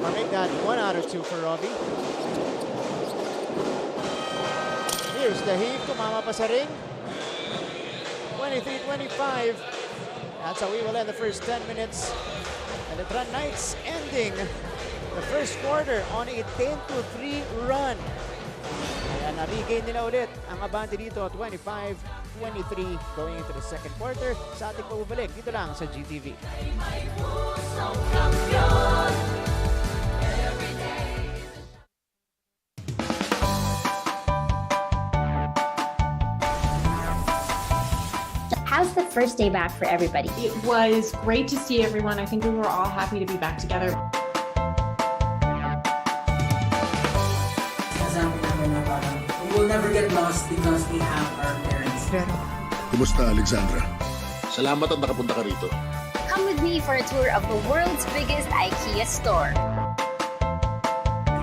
I'll make that 1 out of 2 for Robbie. Here's the heave. Tumama pa sa ring. 23-25. That's how we will end the first 10 minutes. And the Letran Knights ending the first quarter on a 10-3 run. Kaya na-regain nila ulit ang abante dito, 25-23 going into the second quarter. Sa ating pababalik dito lang sa GTV. How's the first day back for everybody? It was great to see everyone. I think we were all happy to be back together. We will never get lost because we have our parents. Kumusta, Alexandra? Salamat at nakapunta ka rito. Come with me for a tour of the world's biggest IKEA store.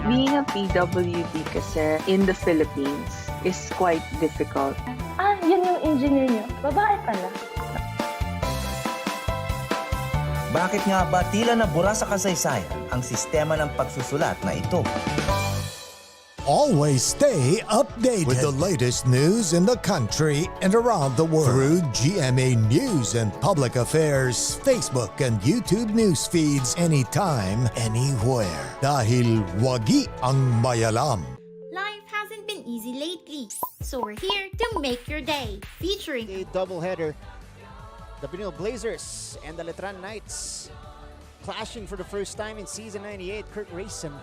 Being a PWD kasi in the Philippines is quite difficult. Yun yung engineer nyo, babae pala. Bakit nga ba tila nabura sa kasaysayan ang sistema ng pagsusulat na ito? Always stay updated with the latest news in the country and around the world through GMA News and Public Affairs, Facebook and YouTube news feeds anytime, anywhere. Dahil wagi ang mayalam. Life hasn't been easy lately, so we're here to make your day. Featuring a doubleheader, the Benilde Blazers and the Letran Knights clashing for the first time in season 98. Kurt Rayson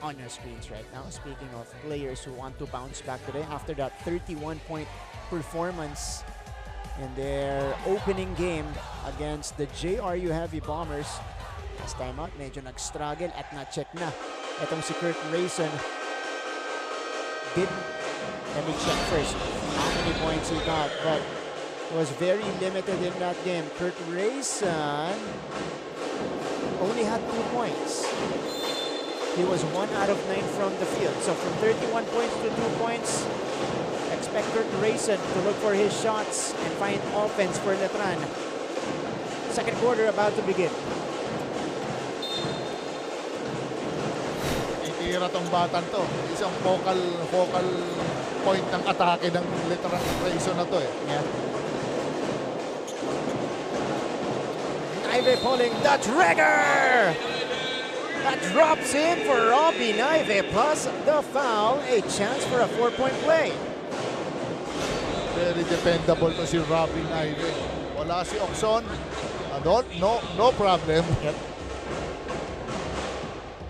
on your screens right now. Speaking of players who want to bounce back today after that 31-point performance in their opening game against the JRU Heavy Bombers. Last time out, medyo nag-struggle at na-check na. Itong si Kurt Rayson. Let me check first how many points he got, but was very limited in that game. Kurt Rayson only had 2 points. He was 1 out of 9 from the field. So from 31 points to 2 points, expect Kurt Rayson to look for his shots and find offense for Letran. Second quarter about to begin. Itira tong batang to. Isang focal point ng atake ng Letran Rayson na to eh. Yeah. Naive pulling the trigger! That drops in for Robbie Naive, plus the foul, a chance for a 4-point play. Very dependable to si Robbie Naive. Wala si Oxon. No problem. Yep.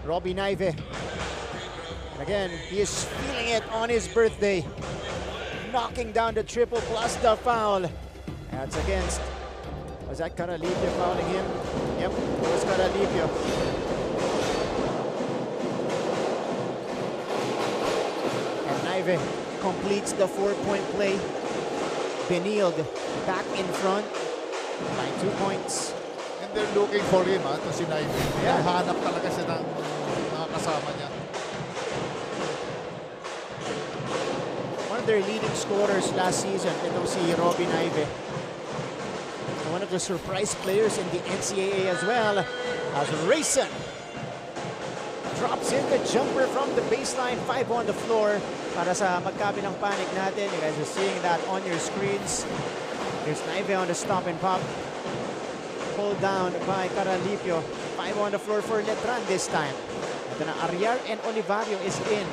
Robbie Naive. And again, he is feeling it on his birthday. Knocking down the triple plus the foul. That's against. Was that Caralipio fouling him? Yep, it was Caralipio. Completes the 4-point play. Benilde back in front by 2 points. And they're looking for him, to si Naive. Yeah. Hanap talaga siya ng mga kasama niya. One of their leading scorers last season, itong si Robbie Naive. One of the surprise players in the NCAA as well, as Rayson drops in the jumper from the baseline, 5 on the floor. Para sa magkabilang panic natin, you guys are seeing that on your screens. Here's Naive on the stop and pop. Pulled down by Caralipio. 5 on the floor for Letran this time. Ito na, Ariar and Olivario is in.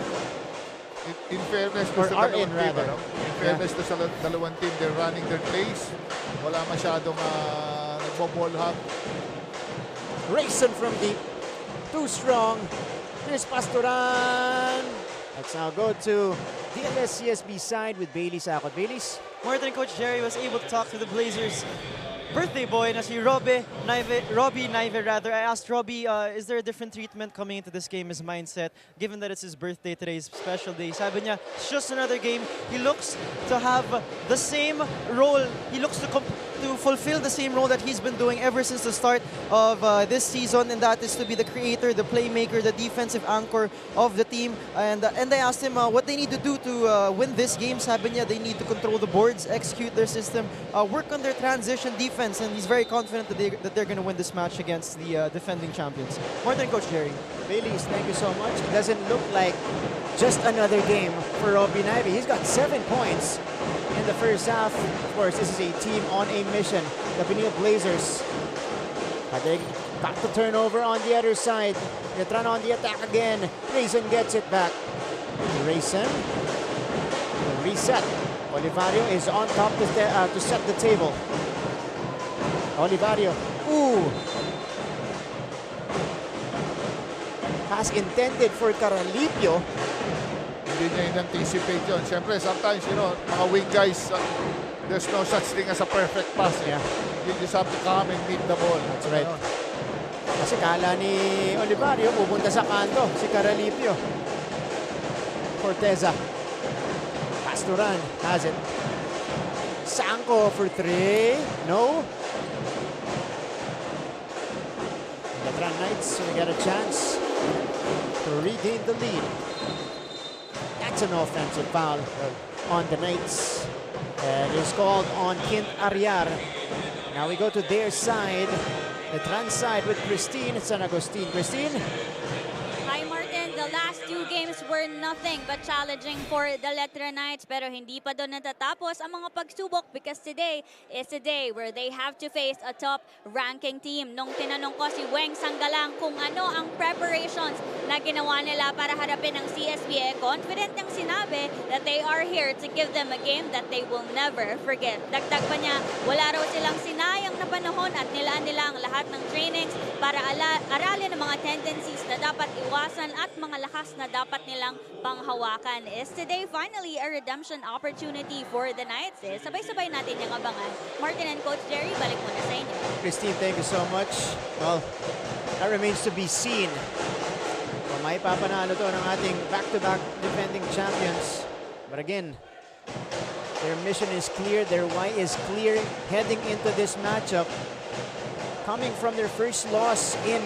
In fairness to sa dalawang team, in fairness to sa dalawang team, they're running their plays. Wala masyadong nagbo-ball hop. Rayson from deep. Too strong. Here's Pastoran. Let's now go to DLS-CSB side with Bailey Sakot. Bailey's. Martin, Coach Jerry was able to talk to the Blazers birthday boy na si Robbie Naive rather. I asked Robbie, is there a different treatment coming into this game, his mindset, given that it's his birthday today, his special day? Sabi niya, it's just another game. He looks to have the same role. He looks to fulfill the same role that he's been doing ever since the start of this season, and that is to be the creator, the playmaker, the defensive anchor of the team. And I asked him what they need to do to win this game. Sabi niya, they need to control the boards, execute their system, work on their transition defense, and he's very confident that they're going to win this match against the defending champions. More than Coach Jerry. Bailey's, thank you so much. It doesn't look like just another game for Robbie Naive. He's got 7 points in the first half. Of course, this is a team on a mission. The Benilde Blazers. They got the turnover on the other side. Letran on the attack again. Rayson gets it back. Rayson. Reset. Olivario is on top to set the table. Olivario. Ooh. Pass intended for Caralipio. Hindi niya in-anticipate yun. Siyempre, sometimes, mga wing guys, there's no such thing as a perfect pass. Yeah. You just have to come and meet the ball. That's right. Kasi kala ni Olivario, pupunta sa kanto, si Caralipio. Corteza. Pastoran has it. Sanko for 3. No. Letran Knights will get a chance to regain the lead. That's an offensive foul on the Knights. And it's called on Kint Ariar. Now we go to their side. The trans side with Christine San Agustin. Christine? Hi Martin, the last 2 games were nothing but challenging for the Letran Knights, pero hindi pa doon natatapos ang mga pagsubok because today is a day where they have to face a top ranking team. Nung tinanong ko si Weng Sanggalang kung ano ang preparations na ginawa nila para harapin ang CSBA, confident niyang sinabi that they are here to give them a game that they will never forget. Dagdag pa niya, wala raw silang sinayang na panahon at nilaan nila ang lahat ng trainings para aralin ang mga tendencies na dapat iwasan at mga lakas na dapat nilang panghawakan. Is today finally a redemption opportunity for the Knights? Sabay-sabay natin yung abangan. Martin and Coach Jerry, balik muna sa inyo. Christine, thank you so much. Well, that remains to be seen. Well, may papanalo to ng ating back-to-back defending champions. But again, their mission is clear, their why is clear heading into this matchup. Coming from their first loss in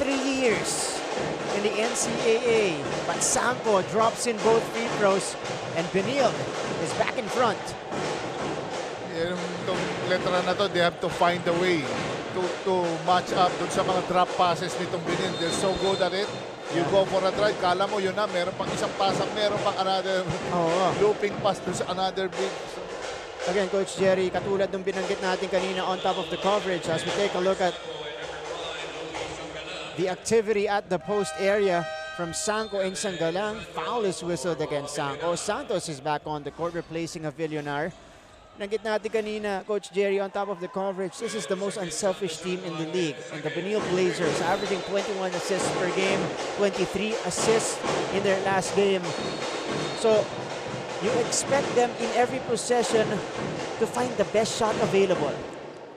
3 years in the NCAA. But Sanko drops in both free throws and Benilde is back in front. Itong Letran na to, they have to find a way to match up dun sa mga drop passes nitong Benilde. They're so good at it. You go for a drive, kala mo yun na, meron pang isang pasak, meron pang another looping pass dun sa another big. Again, Coach Jerry, katulad nung binanggit natin kanina on top of the coverage, as we take a look at the activity at the post area from Sanko and Sanggalang. Foul is whistled against Sanko. Santos is back on the court, replacing a Villonar. Binanggit natin kanina, Coach Jerry, on top of the coverage, this is the most unselfish team in the league. And the Benilde Blazers averaging 21 assists per game, 23 assists in their last game. So, you expect them in every possession to find the best shot available.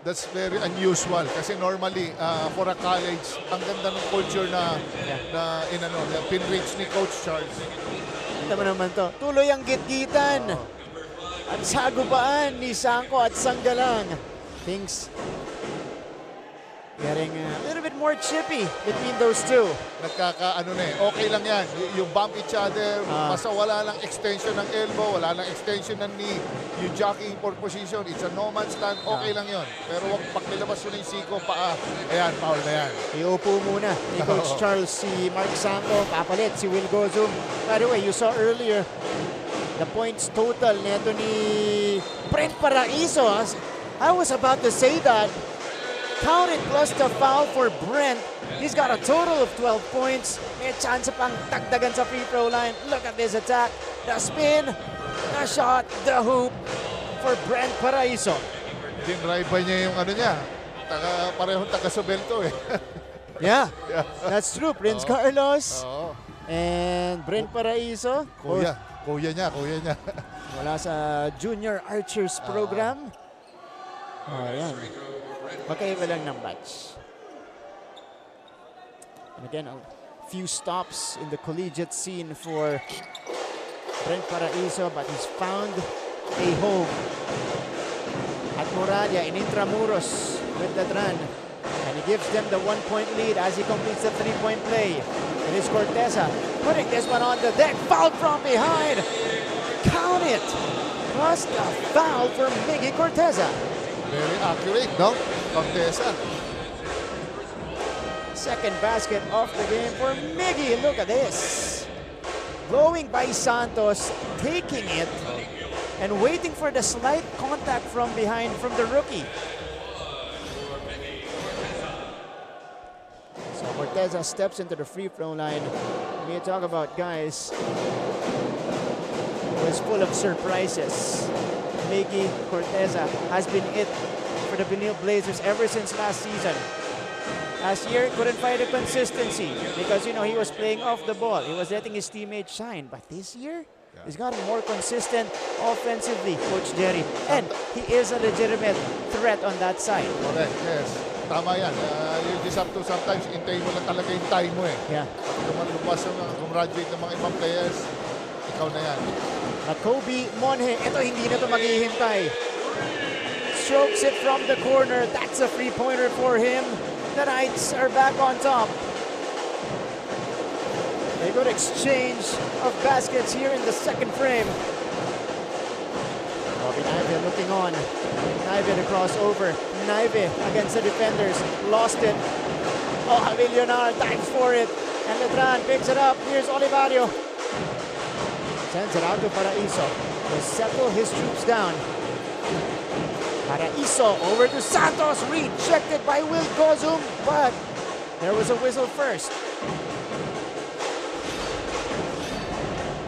That's very unusual kasi normally for a college, ang ganda ng culture na pinreach ni Coach Charles. Ito naman to. Tuloy ang gitgitan. At sagupaan ni Sanko at Sanggalang. Things getting a little bit more chippy between those two. Okay lang yan. You bump each other, basta wala lang extension ng elbow, wala lang extension ng knee, you jockeying for position, it's a no man's land, okay lang yon. Pero wag pag nilabas yun yung siko, paa, ayan, foul na yan. Iupo muna ni Coach Charles si Mark Sanko, papalit si Will Gozum. By the way, you saw earlier, the points total neto ni Brent Paraiso. I was about to say that. Count it plus the foul for Brent. He's got a total of 12 points. May chance pang tagdagan sa free throw line. Look at this attack. The spin, the shot, the hoop for Brent Paraiso. Dinrive niya yung niya. Parehong taga-Sobelto eh. Yeah, that's true. Prince Carlos and Brent Paraiso. Kuya niya. Wala sa Junior Archers program. Ayan. Magkaiba lang ng batch. And again, a few stops in the collegiate scene for Brent Paraiso, but he's found a home at Moralia in Intramuros with Letran. And he gives them the 1-point lead as he completes the 3-point play. It is Corteza putting this one on the deck. Foul from behind. Count it. Plus the foul for Miggy Corteza. Very accurate, no? Corteza. Second basket of the game for Miggy. Look at this. Going by Santos, taking it, and waiting for the slight contact from behind from the rookie. So Corteza steps into the free throw line. When you talk about guys who is full of surprises, Miggy Corteza has been it for the Benilde Blazers ever since last season. Last year, couldn't find the consistency because, he was playing off the ball. He was letting his teammates shine. But this year, he's gotten more consistent offensively, Coach Jerry. And he is a legitimate threat on that side. Correct, yes. Tama yan. You just have to sometimes intay mo lang talaga yung time mo eh. Yeah. Pag lumabas yung graduate ng mga ibang players, ikaw na yan. Kobe Monhe, ito hindi na ito maghihintay. Strokes it from the corner. That's a three-pointer for him. The Knights are back on top. A good exchange of baskets here in the second frame. Bobby Naive looking on. Naive the crossover. Naive against the defenders. Lost it. Oh, Javier Leonard dives for it. And Letran picks it up. Here's Olivario. Sends it out to Paraiso. To settle his troops down. Paraiso over to Santos. Rejected by Will Gozum. But there was a whistle first.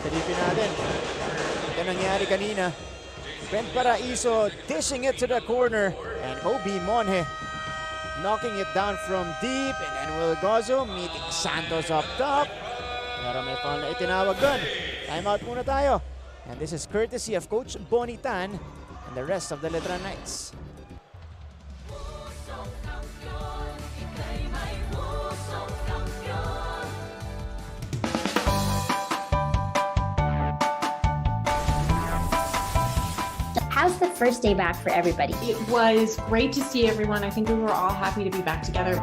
Silipin natin. Ito nangyari kanina. Ben Paraiso dishing it to the corner. And Kobe Monje knocking it down from deep. And then Will Gozum meeting Santos up top. Pero may foul na itinawag dun. Timeout muna tayo. And this is courtesy of Coach Bonitan and the rest of the Letran Knights. How's the first day back for everybody? It was great to see everyone. I think we were all happy to be back together.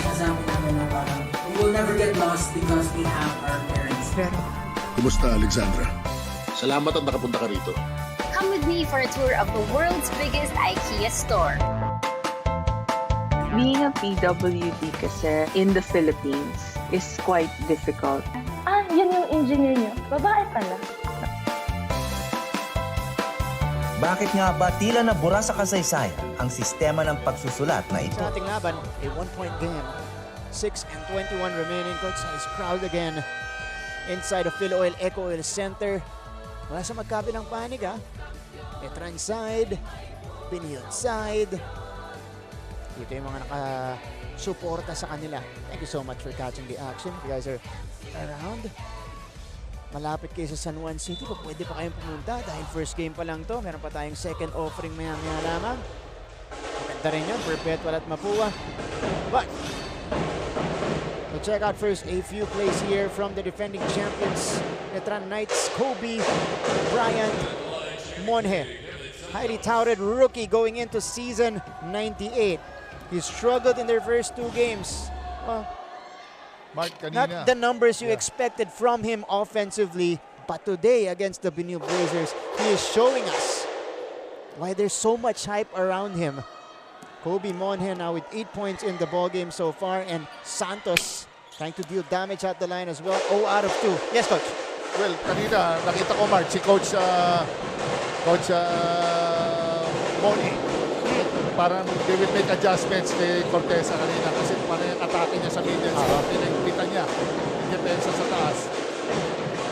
Sasabi namin na parang we will never get lost because we have our parents. Kumusta, Alexandra? Salamat at nakapunta ka rito. Come with me for a tour of the world's biggest IKEA store. Being a PWD kasi in the Philippines is quite difficult. Yun yung engineer niyo. Babae pala. Bakit nga ba tila nabura sa kasaysayan ang sistema ng pagsusulat na ito? Sa ating laban, a 1-point game. 6:21 remaining. Coach is crowd again inside of Philoil Eco Oil Center. Wala sa magkabilang panig ha. Letran side, Benilde side. Dito yung mga nakasuporta sa kanila. Thank you so much for catching the action. You guys are around. Malapit kayo sa San Juan City. Kung pwede pa kayong pumunta dahil first game pa lang to. Meron pa tayong second offering maya-maya lamang. Maganda rin yun. Perpetual at Mapua. But we'll check out first a few plays here from the defending champions. Letran Knights, Kobe Bryant Monje. Highly touted rookie going into season 98. He struggled in their first two games. Well, Mark, kanina. not the numbers you expected from him offensively, but today against the Benilde Blazers, he is showing us why there's so much hype around him. Kobe Monje now with 8 points in the ball game so far, and Santos trying to deal damage at the line as well. 0 out of 2. Yes, Coach. Well, kanina nakita ko, Mark, si Coach Monje. Parang they will make adjustments kay Corteza kanina kasi parang yung atake niya sa middle. Pinagpitan niya yung depensa sa taas.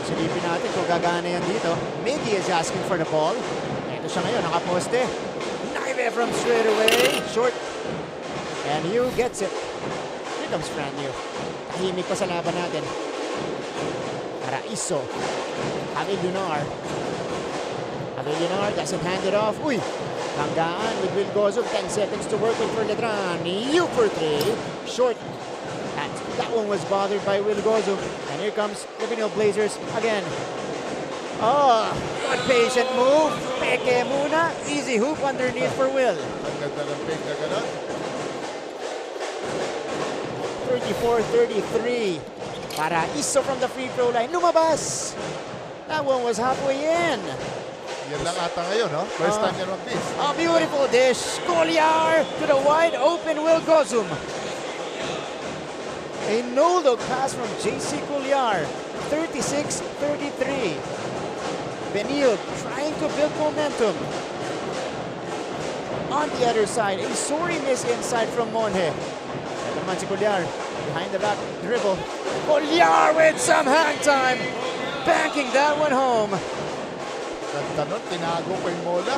Silipin natin kung gagana yan dito. Miggy is asking for the ball. Ito siya ngayon, nakaposte. Naive from straight away. Short. And Yu gets it. Here comes Fran Yu. Tahimik pa sa laban natin. Paraiso. Javier Leonard. Javier Leonard doesn't hand it off. Uy! Langgaan with Will Gozum. 10 seconds to work with for Letran. Yu for 3. Short. And that one was bothered by Will Gozum. And here comes the Benilde Blazers again. Oh, good patient move. Peke muna. Easy hoop underneath for Will. Ang ganda ng pick na gano'n. 34-33. Paraiso from the free throw line. Lumabas. That one was halfway in. Yan lang ata ngayon, no? First time yan mag-dish. A beautiful dish. Goliar to the wide open Will Gozum. A no-look pass from JC Goliar. 36-33. Benilde trying to build momentum. On the other side, a sorry miss inside from Monje. Ito naman si Goliar. Behind the back dribble. Goliar with some hang time. Banking that one home. Ganda nun, tinago ko yung mola.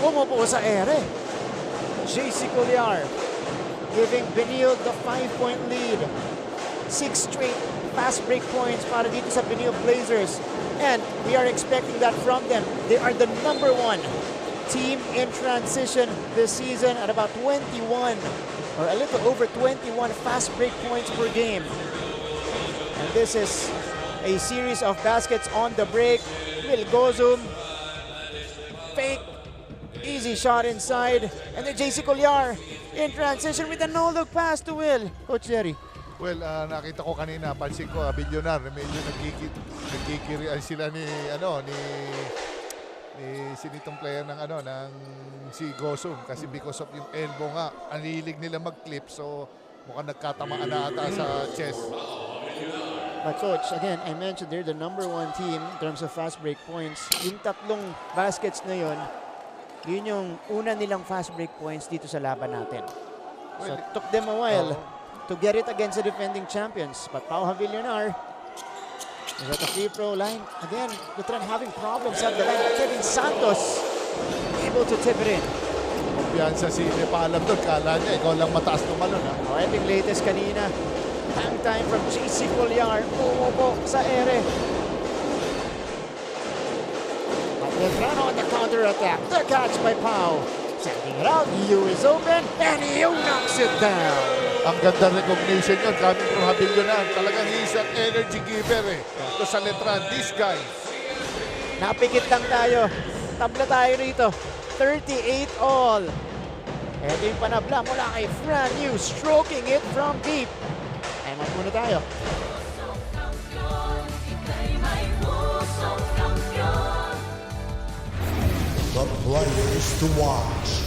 Umupo sa ere. JC Goliar giving Benilde the 5-point lead. 6 straight fast break points para dito sa Benilde Blazers. And we are expecting that from them. They are the #1 team in transition this season at about 21 or a little over 21 fast break points per game. And this is a series of baskets on the break. Will Gozum, fake, easy shot inside. And then JC Goliar in transition with a no-look pass to Will. Coach Jerry. Well, nakita ko kanina, pansin ko, Billionaire, medyo nagkikirian sila ni sinitong player ng si Gosum kasi because of yung elbow nga, ang lilig nila mag-clip, so mukhang nagkatamaan na ata sa chest. But coach, again, I mentioned they're the #1 team in terms of fast break points. Yung tatlong baskets na yun yung una nilang fast break points dito sa laban natin. So it took them a while to get it against the defending champions. But Pau Villonar is at the free throw line. Again, Letran having problems at the line. Kevin Santos able to tip it in. Kumpiyansa si Nepalam doon. Kala niya, ikaw lang mataas tumalon. Ito yung latest kanina. Hang time from JC Colliar. Umupo sa ere. But Letran on the counter-attack. The catch by Pau. Sending it out. Yu is open. And Yu knocks it down. Ang ganda recognition yun coming from Billionaire. Talagang he's an energy giver Ito sa Letran. This guy. Napikit lang tayo. Tabla tayo rito. 38 all. Ito yung panabla mula kay Fran Yu. Stroking it from deep. Time out muna tayo. The players to watch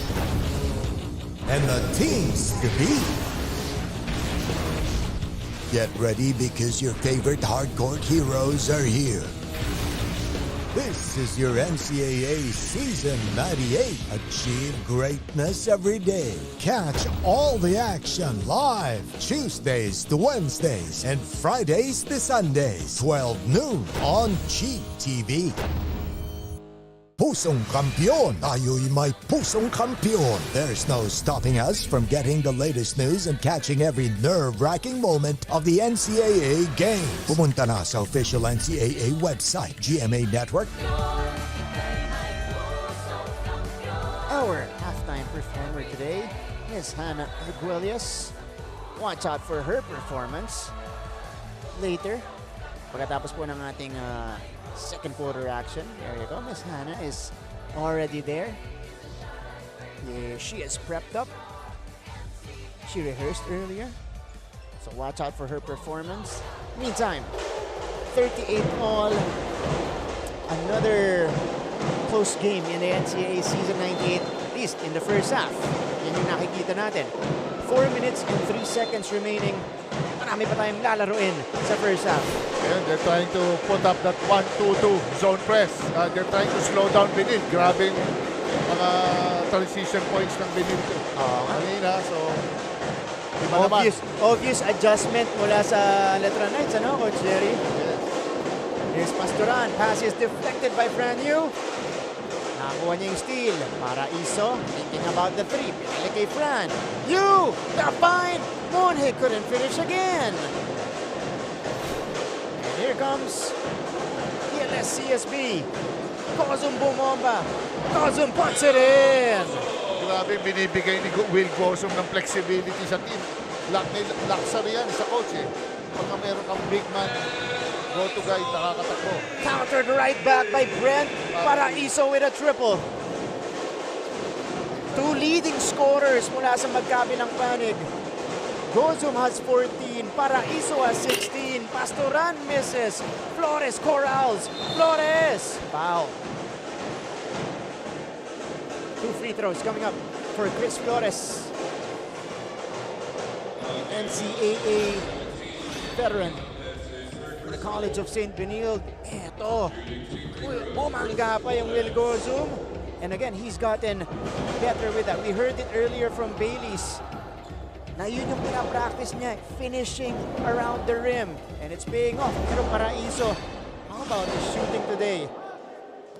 and the teams to beat. Get ready because your favorite hardcore heroes are here. This is your NCAA Season 98. Achieve greatness every day. Catch all the action live Tuesdays to Wednesdays and Fridays to Sundays, 12 noon on GTV. Pusong Kampiyon, tayo'y may pusong kampiyon. There's no stopping us from getting the latest news and catching every nerve-wracking moment of the NCAA games. Pumunta na sa official NCAA website, GMA Network. Our halftime performer today is Hannah Arguelles. Watch out for her performance later. Pagkatapos po ng ating second quarter action. There you go. Miss Hannah is already there. Yeah, she is prepped up. She rehearsed earlier. So watch out for her performance. Meantime, 38 all. Another close game in the NCAA Season 98, at least in the first half. Yan yung nakikita natin. 4 minutes and 3 seconds remaining. Marami pa tayong lalaruin sa first half. And they're trying to put up that 1-2-2 zone press. They're trying to slow down Benilde. Grabbing mga transition points ng Benilde. Kanina, so obvious adjustment mula sa Letran Knights, ano, Coach Jerry? Yes. Here's Pastoran. Pass is deflected by Fran Yu. Nakakuha niya yung steal. Para Iso, thinking about the three. Pinali kay Fran. Yu! The find! Monhe couldn't finish again. And here comes CSB. Gosum bumomba. Gosum puts it in. Grabe, binibigay ni Will Gosum ng flexibility sa team. Luxury yan sa coach Pagka meron kang big man, go-to guy, nakakatakbo. Countered right back by Brent. Paraiso with a triple. Two leading scorers mula sa magkabilang panig. Gosum has 14, Paraiso has 16, Pastoran misses, Flores corrals, Flores! Foul. 2 free throws coming up for Chris Flores. NCAA veteran from the College of St. Benilde. Eto, bumangga pa yung Will Gosum. And again, he's gotten better with that. We heard it earlier from Bailey's. Na yun yung pinapractice niya, finishing around the rim. And it's paying off. Pero Paraiso, how about his shooting today?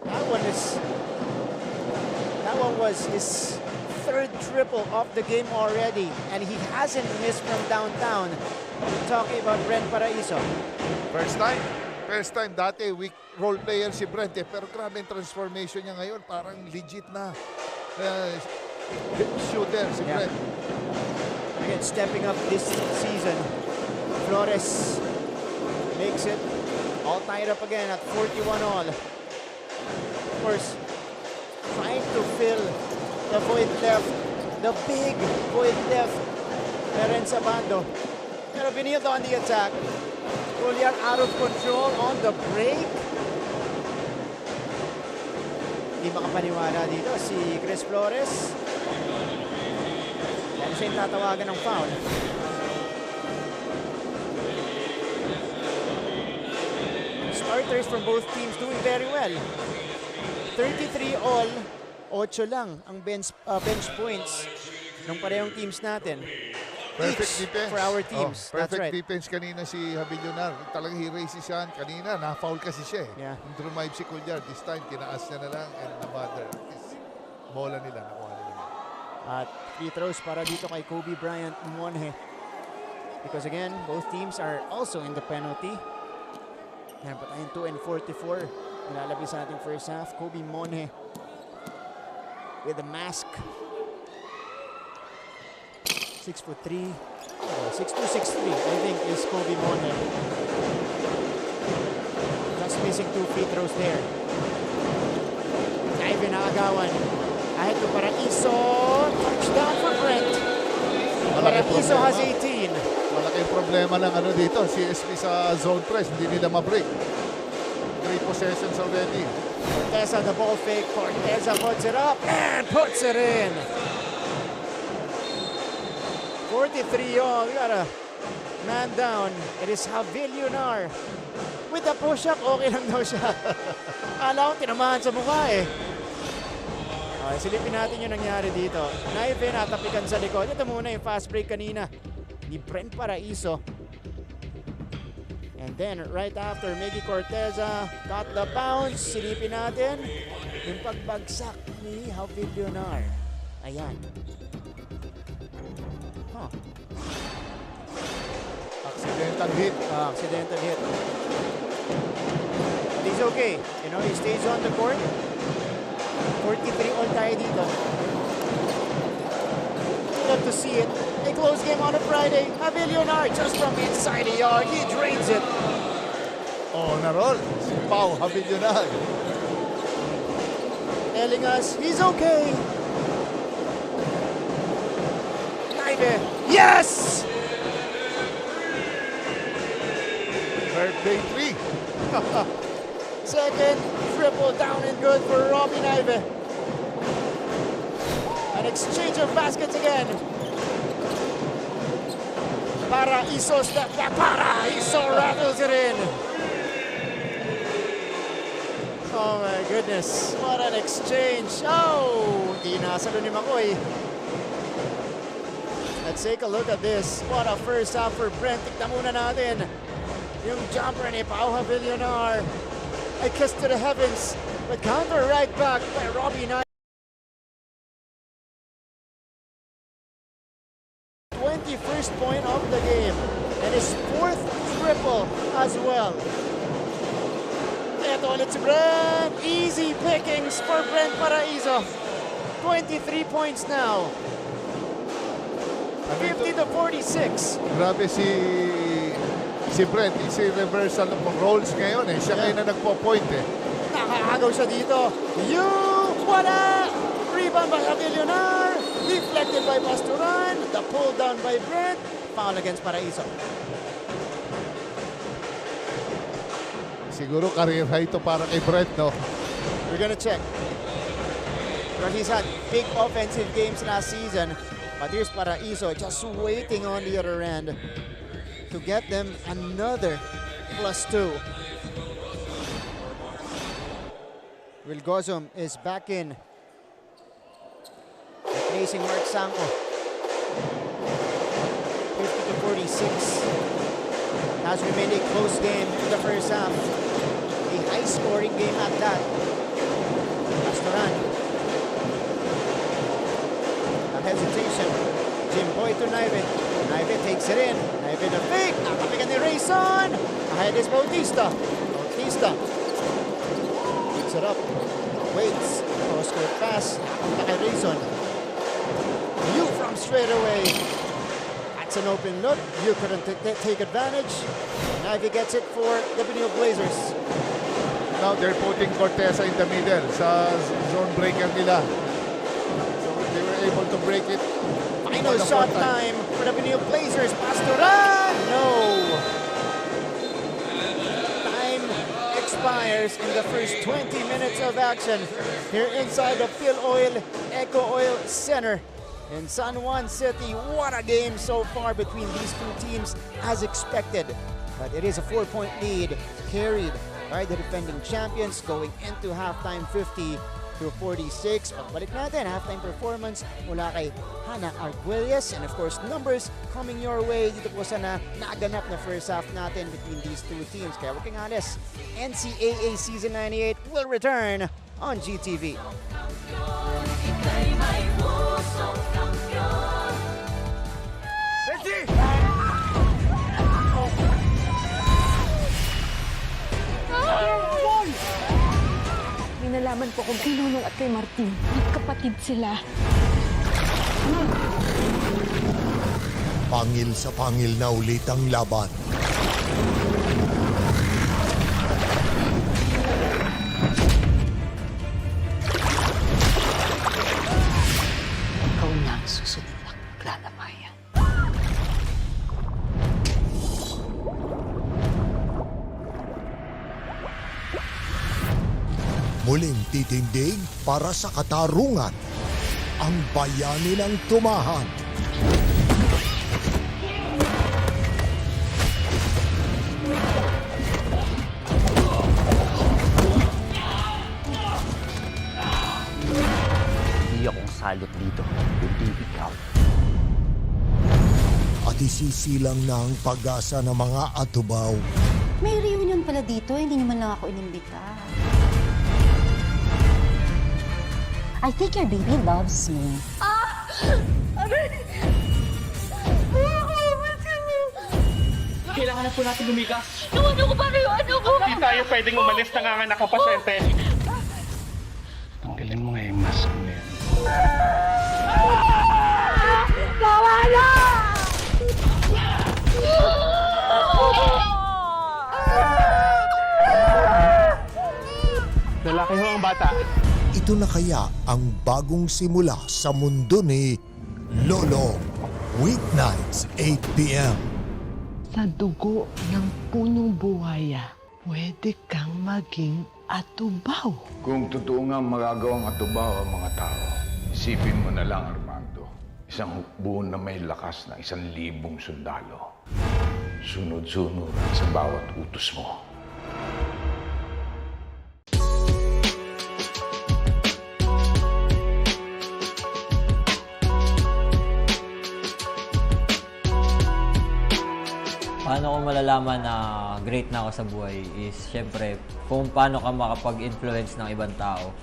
That one was his third triple of the game already. And he hasn't missed from downtown. We're talking about Brent Paraiso. First time. Dati, weak role player si Brent pero grabe yung transformation niya ngayon. Parang legit na shooter si Brent. Again, stepping up this season. Flores makes it all tied up again at 41 all. Of course, trying to fill the void left, the big void left. Pero sa bando, Pero Benilde on the attack. Julian out of control on the break. Hindi makapaniwala dito si Chris Flores. Yan siya yung tatawagan ng foul. Starters from both teams doing very well. 33 all, 8 lang ang bench points ng parehong teams natin. Perfect Each defense. for our teams. That's Perfect right. defense kanina si Havillonar. Talagang he-raises yan. Kanina, na-foul kasi siya eh. Yeah. Drumive si Cuellar. This time, kinaas niya na lang and na-bother. Bola nila, nakuha nila. At free throws para dito kay Kobe Bryant Monhe. Because again, both teams are also in the penalty. Meron pa tayong 2 and 44. Nilalabis sa ating first half. Kobe Monhe with a mask. 6'3". 6'2", 6'3", I think, is Kobe Monhe. Just missing 2 free throws there. Ivan naagawan. Ahead to Paraiso. Touchdown for Brent. Paraiso has 18. Malaking problema ng ano dito, CSP sa zone press. Hindi nila ma-break. 3 possessions already. Corteza the ball fake. Corteza puts it up and puts it in. 43 young. We got a man down. It is Havillonar. With the push-up, okay lang daw siya. Alam ko, tinamahan sa mukha eh. Okay, silipin natin yung nangyari dito. Naive natapikan sa likod. Ito muna yung fast break kanina ni Brent Paraiso. And then right after, Miggy Corteza got the bounce. Silipin natin yung pagbagsak ni Havillonar. Ayan. Accidental hit. Accidental hit. But he's okay. You know, he stays on the court. 43 all tayo dito. Love to see it. A close game on a Friday. Havillonar just from inside the yard. He drains it. Oh, na-roll. Si Pau Havillonar. Telling us he's okay. Naive. Yes! Birthday 3. Second triple down and good for Robbie Naive. An exchange of baskets again. Paraiso step back. Paraiso rattles it in. Oh my goodness. What an exchange. Oh, di nasalo ni Makoy. Let's take a look at this. What a first half for Brent. Tignan muna natin yung jumper ni Pau Havillonar. A kiss to the heavens, but counter right back by Robbie Knight. 21st point of the game, and his 4th triple as well. Ito ulit si Brent. Easy pickings for Brent Paraiso. 23 points now. 50 to 46. Grabe si Brent, si reversal ng roles ngayon eh. Siya ngayon na nagpo-point eh. Nakakagaw siya dito. Wala! Rebound by Havillonar. Deflected by Pastoran. The pull down by Brent. Foul against Paraiso. Siguro career high to para kay Brent, no? We're gonna check. But he's had big offensive games last season. But here's Paraiso just waiting on the other end to get them another +2. Will Gozum is back in, replacing Mark Sanko. 50 to 46. Has remained a close game in the first half. A high-scoring game at that. Pastoran. A hesitation. Jim Boy to Naive. Naive takes it in. Naive the fake. Nakapigan ni Rayson. Ahead is Bautista. Bautista picks it up. Waits. Cross-court pass. Napunta kay Rayson. You from straight away. That's an open look. You couldn't take advantage. Naive gets it for the Benilde Blazers. Now they're putting Corteza in the middle sa zone breaker nila. So they were able to break it. Final shot time for the Benilde Blazers. Pastoran! no. Time expires in the first 20 minutes of action here inside the Phil Oil Eco Oil Center in San Juan City. What a game so far between these two teams as expected. But it is a 4-point lead carried by the defending champions going into halftime 50-46. Pagbalik natin, halftime performance mula kay Hannah Arguelles. And of course, numbers coming your way dito po sa naganap na first half natin between these two teams. Kaya huwag kang alis. NCAA Season 98 will return on GTV. May nalaman po kung kay Nonong at kay Martin. Magkapatid sila. Pangil sa pangil na ulit ang laban. Ikaw na ang susunod na maglalamayan. Muling titindig para sa katarungan. Ang bayani ng tumahan. Hindi akong salot dito, kundi ikaw. At isisilang na ang pag-asa ng mga atubaw. May reunion pala dito, hindi naman lang ako inimbita. I think your baby loves me. Kailangan na po natin lumigas. Ano ko paano yung ano ko? Hindi tayo pwedeng umalis, nanganganak ang pasyente. Tanggalin mo nga yung mask mo yan. Nawala! Lalaki ho ang bata. Ito na kaya ang bagong simula sa mundo ni Lolo. Weeknights, 8 p.m. Sa dugo ng punong buhaya, pwede kang maging atubaw. Kung totoo nga magagawang atubaw ang mga tao, isipin mo na lang, Armando. Isang hukbo na may lakas ng 1,000 sundalo. Sunod-sunuran sa bawat utos mo. Paano ko malalaman na great na ako sa buhay is syempre kung paano ka makapag-influence ng ibang tao.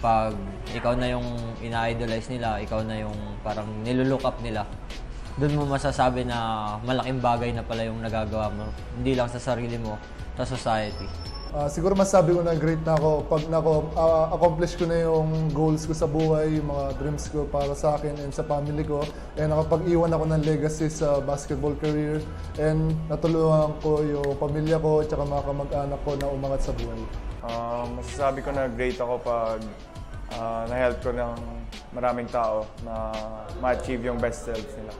Pag ikaw na yung ina-idolize nila, ikaw na yung parang nilulook up nila, doon mo masasabi na malaking bagay na pala yung nagagawa mo. Hindi lang sa sarili mo, sa society. Siguro masabi ko na great na ako pag accomplish ko na yung goals ko sa buhay, yung mga dreams ko para sa akin and sa family ko. And nakapag-iwan ako ng legacy sa basketball career. And natulungan ko yung pamilya ko at mga kamag-anak ko na umangat sa buhay. Masasabi ko na great ako pag na-help ko ng maraming tao na ma-achieve yung best selves nila.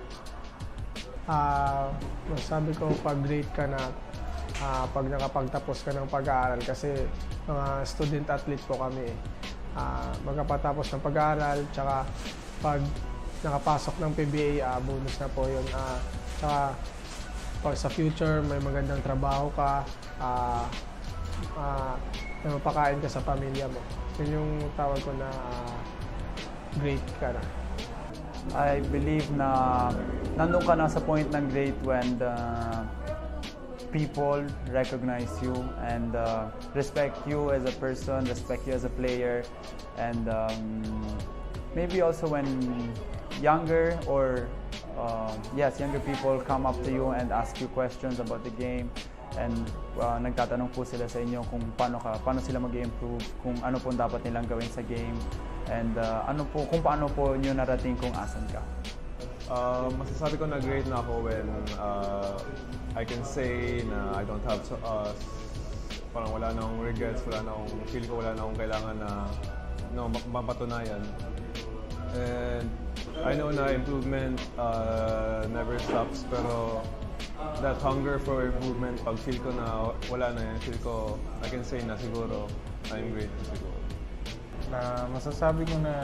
Masasabi ko pag great ka na pag nakapagtapos ka ng pag-aaral kasi mga student athlete po kami. Magkapatapos ng pag-aaral, tsaka pag nakapasok ng PBA, bonus na po yun. Tsaka pag sa future may magandang trabaho ka, na mapakain ka sa pamilya mo. Yun yung tawag ko na great ka na. I believe na nandun ka na sa point ng great when the people recognize you and respect you as a person, respect you as a player, and maybe also when younger or younger people come up to you and ask you questions about the game and nagtatanong po sila sa inyo kung paano sila mag-improve, kung ano po dapat nilang gawin sa game, and kung paano po nyo narating kung asan ka. Masasabi ko na great na ako when I can say na I don't have parang wala na akong regrets, feel ko wala na akong kailangan na mapatunayan. And I know na improvement never stops, pero that hunger for improvement, pag feel ko na wala na yan, feel ko, I can say na siguro, I'm great na siguro. Masasabi ko na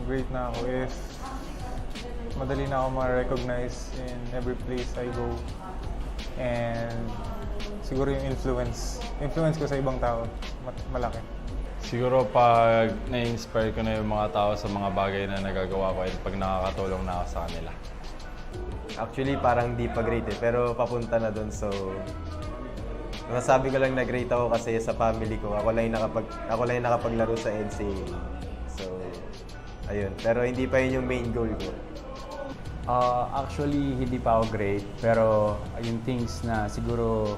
great na ako if madali na ako ma-recognize in every place I go. And siguro yung influence ko sa ibang tao, malaki. Siguro pag na-inspire ko na yung mga tao sa mga bagay na nagagawa ko at pag nakakatulong na ako sa kanila. Actually, parang di pa great pero papunta na doon. So, masasabi ko lang na great ako kasi sa family ko, ako lang yung nakapaglaro sa NCAA. So, ayun. Pero hindi pa yun yung main goal ko. Actually, hindi pa ako great. Pero yung things na siguro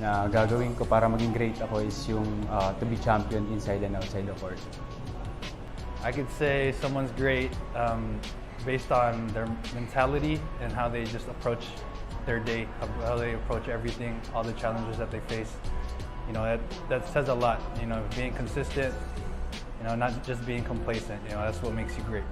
na gagawin ko para maging great ako is yung to be champion inside and outside the court. I could say someone's great based on their mentality and how they just approach their day, how they approach everything, all the challenges that they face. You know, that says a lot. You know, being consistent, you know, not just being complacent. You know, that's what makes you great.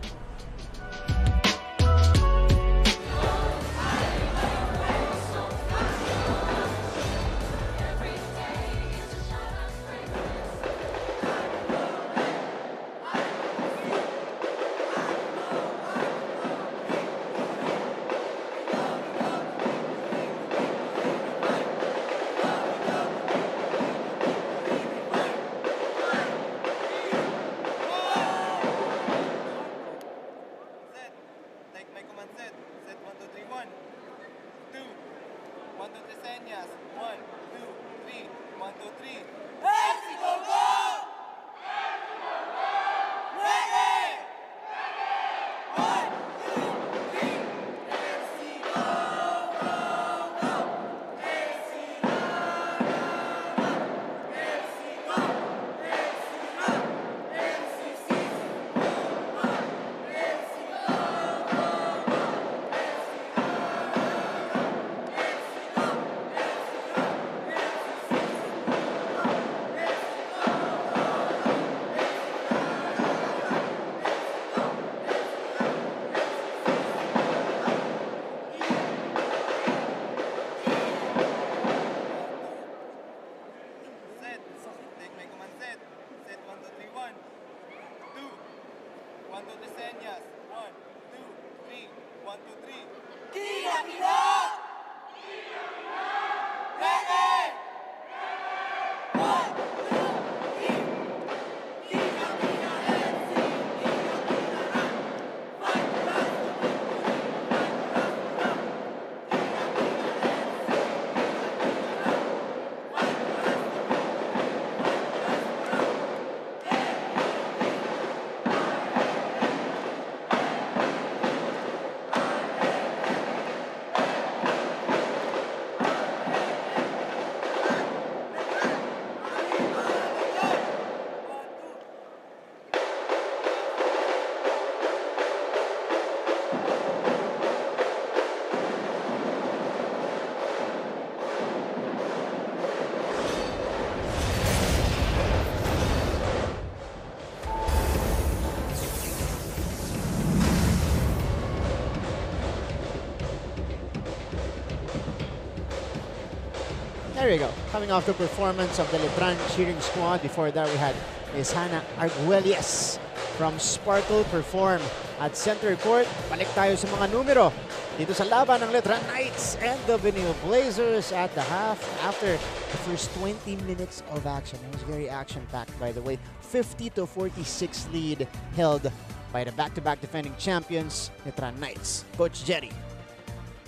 There we go. Coming off the performance of the Letran cheering squad. Before that, we had Miss Hannah Arguelles from Sparkle perform at center court. Balik tayo sa mga numero dito sa laban ng Letran Knights and the Benilde Blazers at the half after the first 20 minutes of action. It was very action-packed, by the way. 50-46 lead held by the back-to-back defending champions, Letran Knights. Coach Jerry.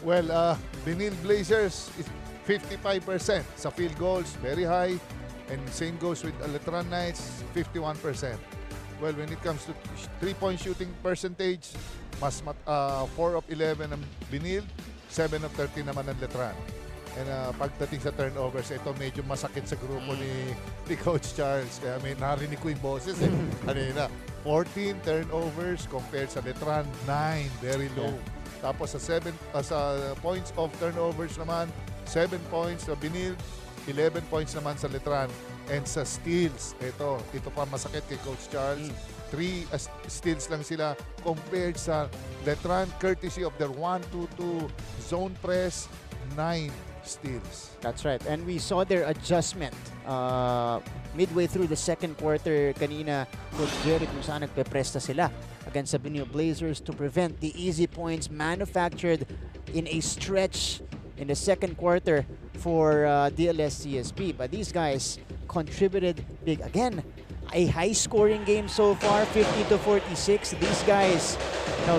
Well, Benilde Blazers is 55% sa field goals, very high. And same goes with Letran Knights, 51%. Well, when it comes to three-point shooting percentage, mas 4 of 11 ng Benilde, 7 of 13 naman ng Letran. And pagdating sa turnovers, ito medyo masakit sa grupo ni Coach Charles. Kaya may narinig ko yung boses kanina. 14 turnovers compared sa Letran, 9, very low. Tapos sa points of turnovers naman, 7 points sa Benilde, 11 points naman sa Letran. And sa steals, ito pa masakit kay Coach Charles. 3 steals lang sila compared sa Letran, courtesy of their 1-2-2 zone press. 9 steals. That's right. And we saw their adjustment midway through the second quarter kanina, Coach Jerry, kung saan nagpe-presta sila against the Benilde Blazers to prevent the easy points manufactured in a stretch in the second quarter for DLS CSP. But these guys contributed big. Again, a high-scoring game so far, 50-46. These guys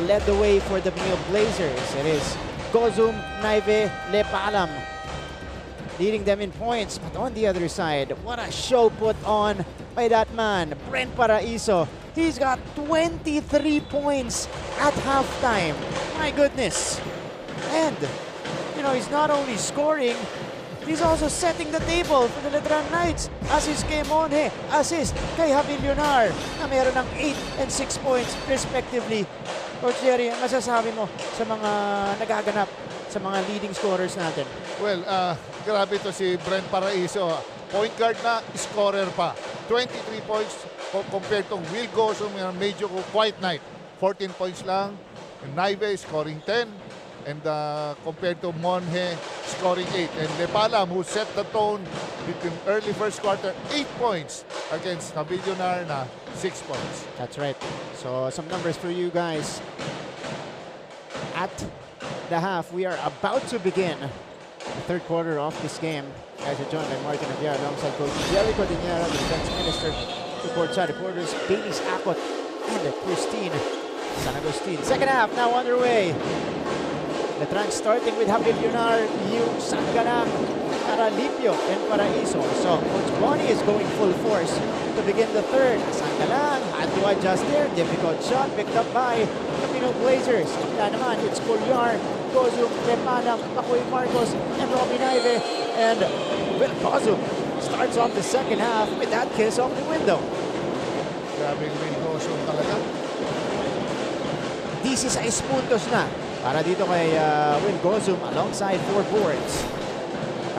led the way for the Benilde Blazers. It is Gozum, Naive, Lepalam leading them in points. But on the other side, what a show put on by that man, Brent Paraiso. He's got 23 points at halftime. My goodness. And, he's not only scoring, he's also setting the table for the Letran Knights. Assist kay Monhe, assist kay Havillonar na meron ng 8 and 6 points respectively. Coach Jerry, masasabi mo sa mga nagaganap sa mga leading scorers natin? Well, grabe to si Brent Paraiso. Point guard na, scorer pa. 23 points compared to Will Gosum, medyo quiet night. 14 points lang. Naive scoring 10. And compared to Monhe, scoring 8. And Lepalam, who set the tone between early first quarter, 8 points against Havillonar na 6 points. That's right. So some numbers for you guys. At the half, we are about to begin the third quarter of this game. Guys are joined by Martin Aviar alongside Coach Jerry Cordillera, the defense minister, to courtside reporters Bailey's Akot and Christine San Agustin. Second half now underway. Letran starting with Havillonar, Yu, Sangalang, Aralipio, and Paraiso. So Coach Bonnie is going full force to begin the third. Sangalang had to adjust there. Difficult shot picked up by the Benilde Blazers. Wala naman, it's Colliar, Gozum, Lepalam, Makoy Marcos, and Robin Ive. And Will Gozum starts off the second half with that kiss off the window. Grabe Will Gozum talaga. 16 puntos na para dito kay Will Gozum alongside 4 boards.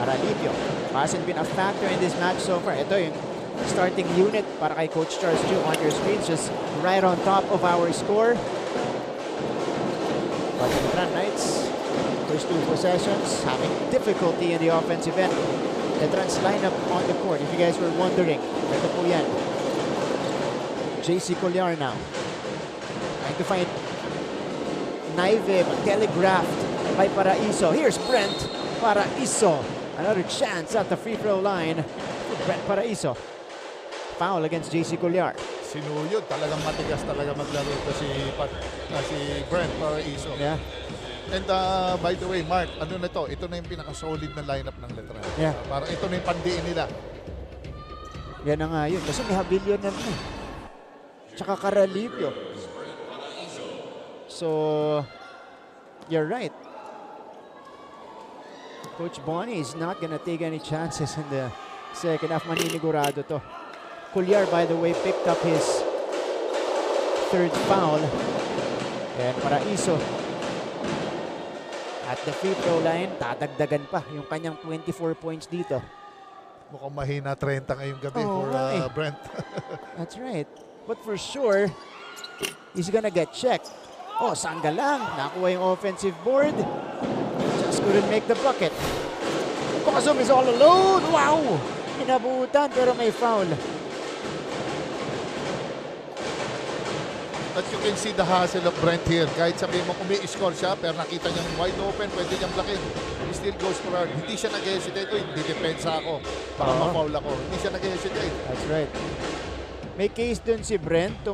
Aralipio hasn't been a factor in this match so far. Ito yung starting unit para kay Coach Charles Chu on your screens, just right on top of our score. But the Letran Knights, first 2 possessions, having difficulty in the offensive end. Letran's lineup on the court, if you guys were wondering. Ito po yan. JC Colliar now. Trying to find Naive, but telegraphed by Paraiso. Here's Brent Paraiso. Another chance at the free throw line for Brent Paraiso. Foul against JC Colliar. Sinuyod, talagang matigas talaga maglaro ito si Brent Paraiso. Yeah. And by the way, Mark, ano na to? Ito na yung pinaka-solid na lineup ng Letran. Yeah. Parang ito na yung pandiin nila. Yan na nga yun. Kasi may Havillonar na. Tsaka Caralipio. So, you're right. Coach Bonnie is not gonna take any chances in the second half. Maninigurado to. Colliar, by the way, picked up his 3rd foul. And Paraiso at the free throw line, dadagdagan pa yung kanyang 24 points dito. Mukhang mahina 30 ngayong gabi for Brent. That's right. But for sure, he's gonna get checked. Oh, Sangalang, nakuha yung offensive board. Just couldn't make the bucket. Gozum is all alone. Wow! Inabutan pero may foul. But you can see the hustle of Brent here. Kahit sabihin mo kung may score siya, pero nakita niyang wide open, pwede niyang blakin. He still goes for it. Hindi siya nag-hesitate. Uy, hindi depensa ako. Baka ma-foul ako. Hindi siya nag-hesitate. That's right. May case dun si Brent.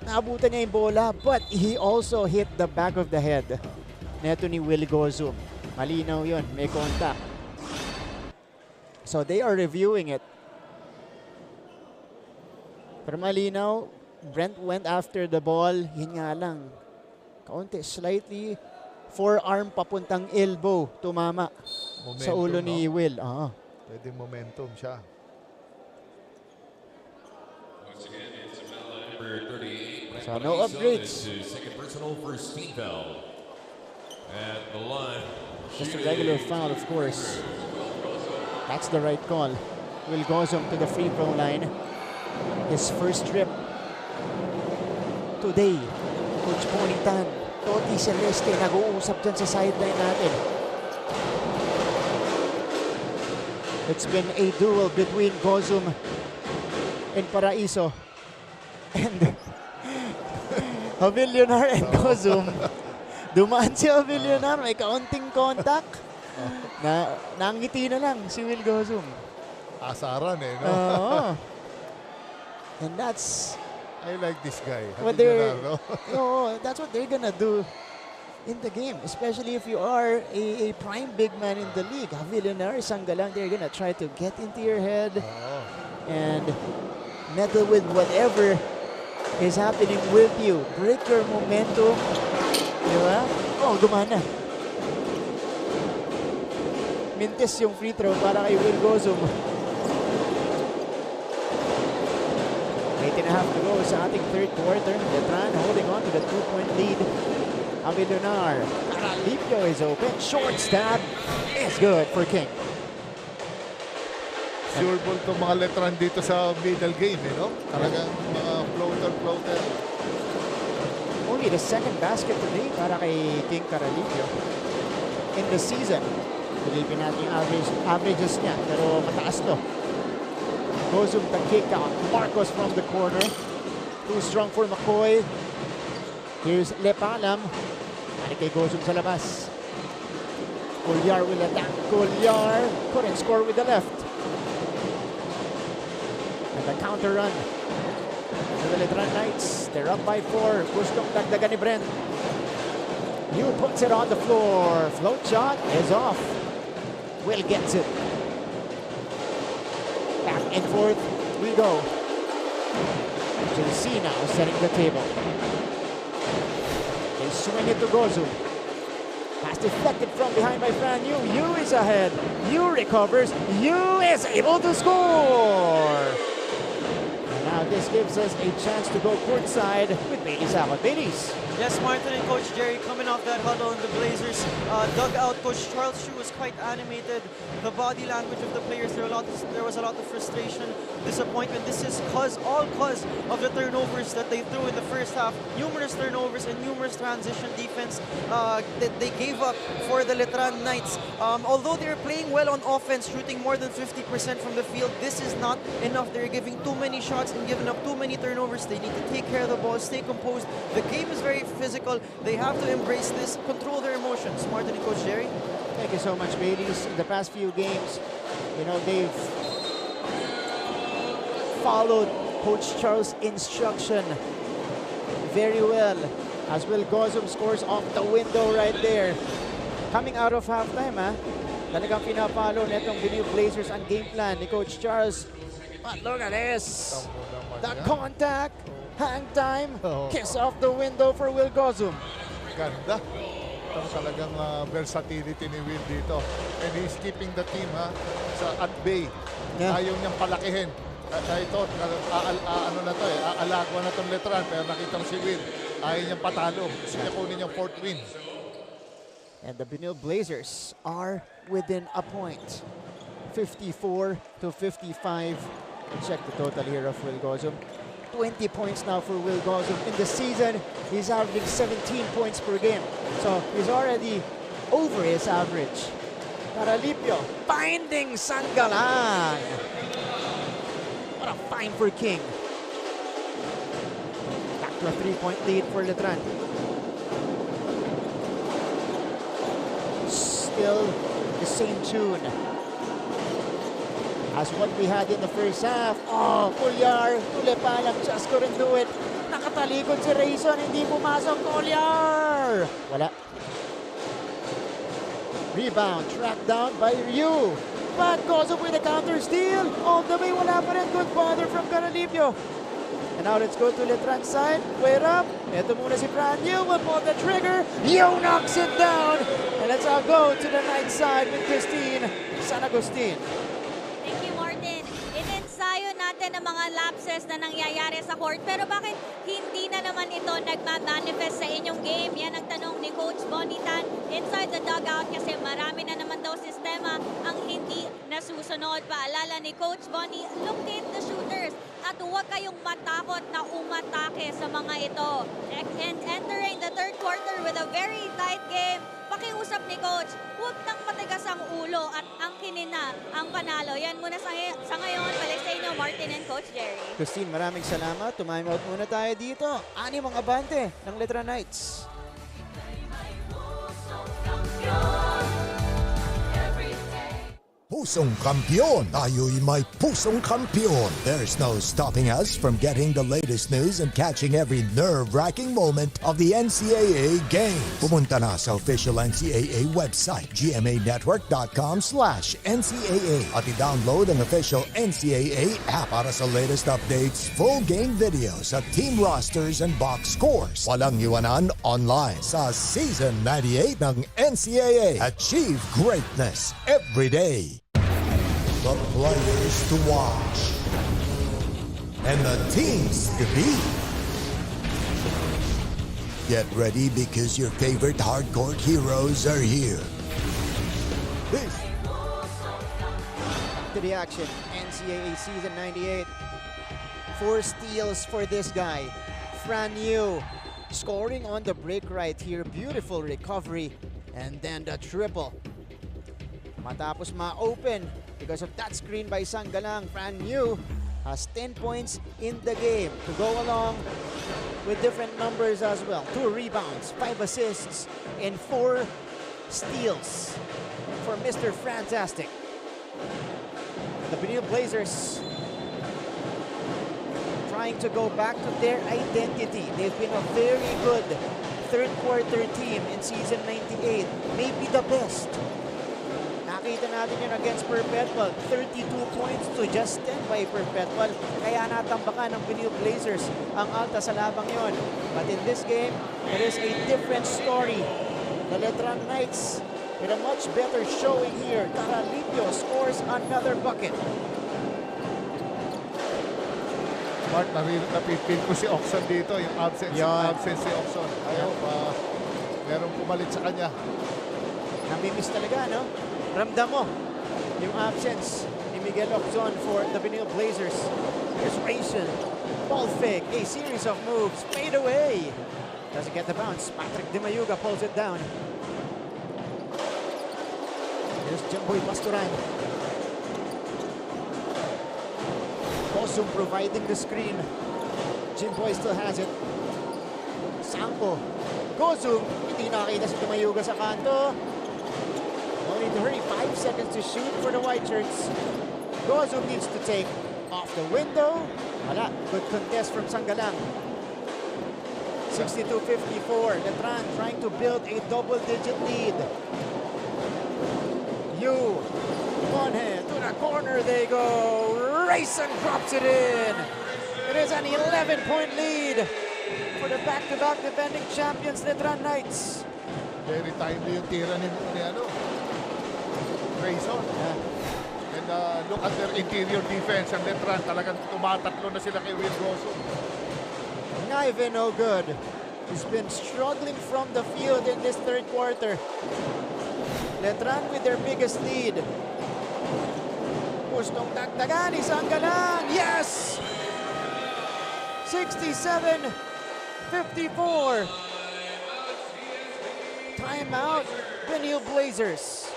Naabutan niya yung bola, but he also hit the back of the head. Neto ni Will Gozum. Malinaw yun. May contact. So they are reviewing it. Pero malinaw, Brent went after the ball. Yun nga lang. Kaunti, slightly forearm papuntang elbow. Tumama momentum, sa ulo ni Will. Pwede momentum siya. So no upgrades. Second personal for Steve Bell. At the line. Just a regular foul, of course. That's the right call. Will Gozum to the free throw line. His first trip today. Coach Ponitan, Toti Celeste, nag-uusap dyan sa sideline natin. It's been a duel between Gozum and Paraiso. And Avillionar and Gozum. Dumaan si Avillionar, may kaunting contact. Nangiti na lang si Will Gozum. Asaran eh, no? Oo. And that's I like this guy. what they're, that's what they're gonna do in the game, especially if you are a prime big man in the league. Avillionar, Sanggalang, they're gonna try to get into your head and meddle with whatever is happening with you. Break your momentum. Diba? Oh, gumana. Mintis yung free throw para kay Will Gozum. 8.5 to go sa ating third quarter. Letran holding on to the 2-point lead. Avillionar. Caralipio is open. Short stab is good for King. Sure ball itong mga Letran dito sa middle game, no? Talagang mga floater. Only the second basket today para kay King Caralipio in the season. Pilipin natin yung averages niya, pero mataas to. Gozum the kick out. Marcos from the corner. Too strong for McCoy. Here's Lepalam. Balik kay Gozum sa labas. Cuellar will attack. Cuellar couldn't score with the left. And the counter run. The Letran Knights, they're up by 4. Gustong dagdagan ni Brent. Yu puts it on the floor. Float shot is off. Will gets it. Back and forth we go. JC now setting the table. They swing it to Gozum. Pass deflected from behind by Fran Yu. Yu is ahead. Yu recovers. Yu is able to score. And now this gives us a chance to go courtside with Baileys out. Baileys. Yes, Martin and Coach Jerry coming off that huddle in the Blazers dugout. Coach Charles Shu was quite animated. The body language of the players, there was a lot of frustration, disappointment. This is all cause of the turnovers that they threw in the first half. Numerous turnovers and numerous transition defense that they gave up for the Letran Knights. Although they're playing well on offense, shooting more than 50% from the field, this is not enough. They're giving too many shots and giving up too many turnovers. They need to take care of the ball, stay composed. The game is very physical. They have to embrace this, control their emotions. Martin and Coach Jerry. Thank you so much, Baileys. In the past few games, they've followed Coach Charles' instruction very well. As Will Gozum scores off the window right there. Coming out of halftime, talagang pinapalo netong Benilde Blazers ang game plan ni Coach Charles. But look at this. The contact. Hang time. Kiss off the window for Will Gozum. Ganda. Itong talagang versatility ni Will dito. And he's keeping the team at bay. Yeah. Ayaw niyang palakihin. Kaya ito, aalagwa na itong Letran. Pero nakita mo si Will, ayaw niyang patalo. Gusto niya kunin yung 4th win. And the Benilde Blazers are within a point. 54 to 55. Check the total here of Will Gozum. 20 points now for Will Gozum. In the season, he's averaging 17 points per game. So he's already over his average. Caralipio finding Sanggalang. What a find for King. Back to a 3-point lead for Letran. Still the same tune as what we had in the first half. Oh, Cuellar, Tulepalam just couldn't do it. Nakatalikod si Rayson, hindi pumasok. Cuellar! Wala. Rebound, tracked down by Ryu. But Gozum with a counter steal. All the way, wala pa rin. Good bother from Caralipio. And now let's go to Letran side. Wait up. Ito muna si Fran Yu will pull the trigger. Yu knocks it down. And let's all go to the night side with Christine San Agustin. Inensayo natin ang mga lapses na nangyayari sa court, pero bakit hindi na naman ito nagma-manifest sa inyong game? Yan ang tanong ni Coach Bonitan inside the dugout kasi marami na naman daw sistema ang hindi nasusunod. Paalala ni Coach Bonnie, locate the shooters at huwag kayong matakot na umatake sa mga ito. And entering the third quarter with a very tight game, pakiusap ni Coach, huwag nang matigas ang ulo at angkinin na ang panalo. Yan muna sa ngayon. Balik sa inyo, Martin and Coach Jerry. Christine, maraming salamat. Tumime out muna tayo dito. 6 ang abante ng Letran Knights. Pusong kampiyon! Tayo'y may pusong kampiyon! There's no stopping us from getting the latest news and catching every nerve-wracking moment of the NCAA games. Pumunta na sa official NCAA website, gmanetwork.com/NCAA at i-download ang official NCAA app para sa latest updates, full game videos at team rosters and box scores. Walang iwanan online sa Season 98 ng NCAA. Achieve greatness every day. The players to watch and the teams to beat. Get ready because your favorite hardcore heroes are here. This To the action, NCAA Season 98. 4 steals for this guy, Fran Yu. Scoring on the break right here. Beautiful recovery. And then the triple. Matapos ma-open because of that screen by Sanggalang, Fran Yu has 10 points in the game to go along with different numbers as well. 2 rebounds, 5 assists, and 4 steals for Mr. Fantastic. The Benilde Blazers trying to go back to their identity. They've been a very good third quarter team in Season 98, maybe the best. Nakita natin yun against Perpetual. 32 points to just 10 by Perpetual. Kaya natambakan ng Benilde Blazers ang alta sa labang yon. But in this game, it is a different story. The Letran Knights with a much better showing here. Caralipio scores another bucket. Mark, napipil ko si Oxon dito. Yung absence si Oxon. Ayaw, merong pumalit sa kanya. Namimiss talaga, no? Ramdam mo yung absence ni Miguel Oxon for the Benilde Blazers. Here's Rayson. Ball fake. A series of moves. Fade away. Doesn't get the bounce. Patrick Di Mayuga pulls it down. Here's Jamboy Pastoran. Bosum providing the screen. Jimboy still has it. Sampo. Gozum. Hindi nakita si Di Mayuga sa kanto. No need to hurry. 5 seconds to shoot for the white shirts. Gozum needs to take off the window. Wala. Good contest from Sanggalang. 62-54. Letran trying to build a double-digit lead. Yu. One hand to the corner they go. Rayson drops it in. It is an 11-point lead for the back-to-back defending champions, Letran Knights. Very timely yung tira ni Rayson. And look at their interior defense. Ang Letran talagang tumatatlo na sila kay Will Gozum. Naive no good. He's been struggling from the field in this third quarter. Letran with their biggest lead. Gustong dagdagan ni Sanggalang. Yes! 67-54. Timeout, Benilde Blazers.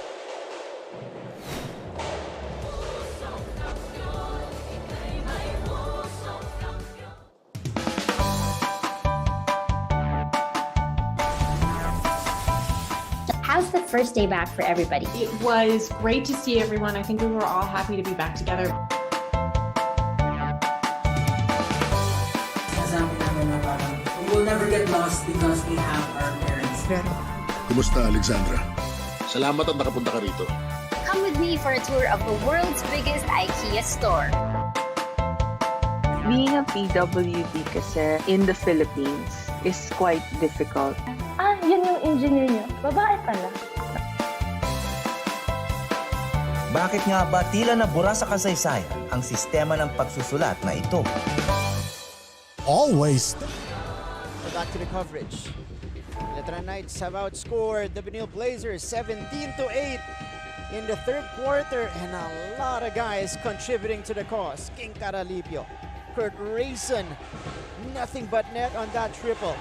How's the first day back for everybody? It was great to see everyone. I think we were all happy to be back together. We will never get lost because we have our parents. Kumusta, Alexandra? Salamat at nakapunta ka rito. Come with me for a tour of the world's biggest IKEA store. Being a PWD kasi in the Philippines is quite difficult. Yun yung engineer niyo. Babae pala. Bakit nga ba tila nabura sa kasaysayan ang sistema ng pagsusulat na ito? Always. Back to the coverage. Letran Knights have outscored the Benilde Blazers 17-8 in the third quarter, and a lot of guys contributing to the cause. King Caralipio, Kurt Rayson, nothing but net on that triple.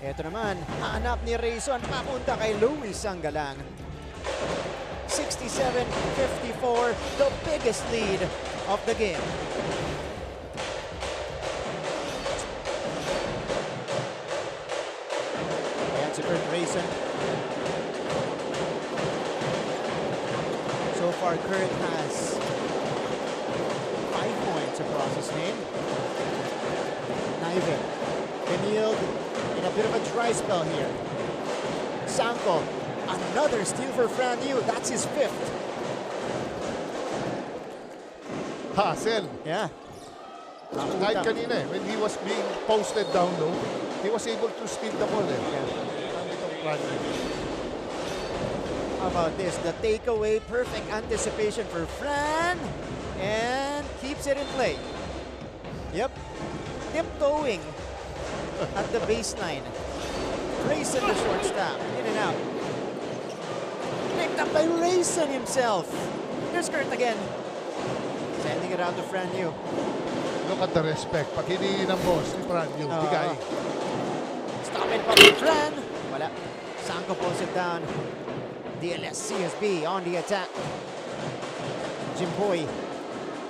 Ito naman, hanap ni Rayson, papunta kay Luis ang galang. 67-54, the biggest lead of the game. Ayan si Kurt Rayson. So far, Kurt has 5 points across his name. Benilde. Benilde in a bit of a dry spell here. Sanko, another steal for Fran Yu. That's his 5th. Hassel. Yeah. Kahit kanina when he was being posted down low, he was able to steal the ball How about this? The takeaway, perfect anticipation for Fran, and keeps it in play. Yep. Tiptoeing at the baseline. Rayson, the shortstop, in and out. Picked up by Rayson himself. Here's Kurt again. Sending it out to Fran Yu. Look at the respect. Pag hindi ng boss ni Fran Yu, bigay. Stop it from Fran. Wala. Sanko pulls it down. DLS CSB on the attack. Jimboy.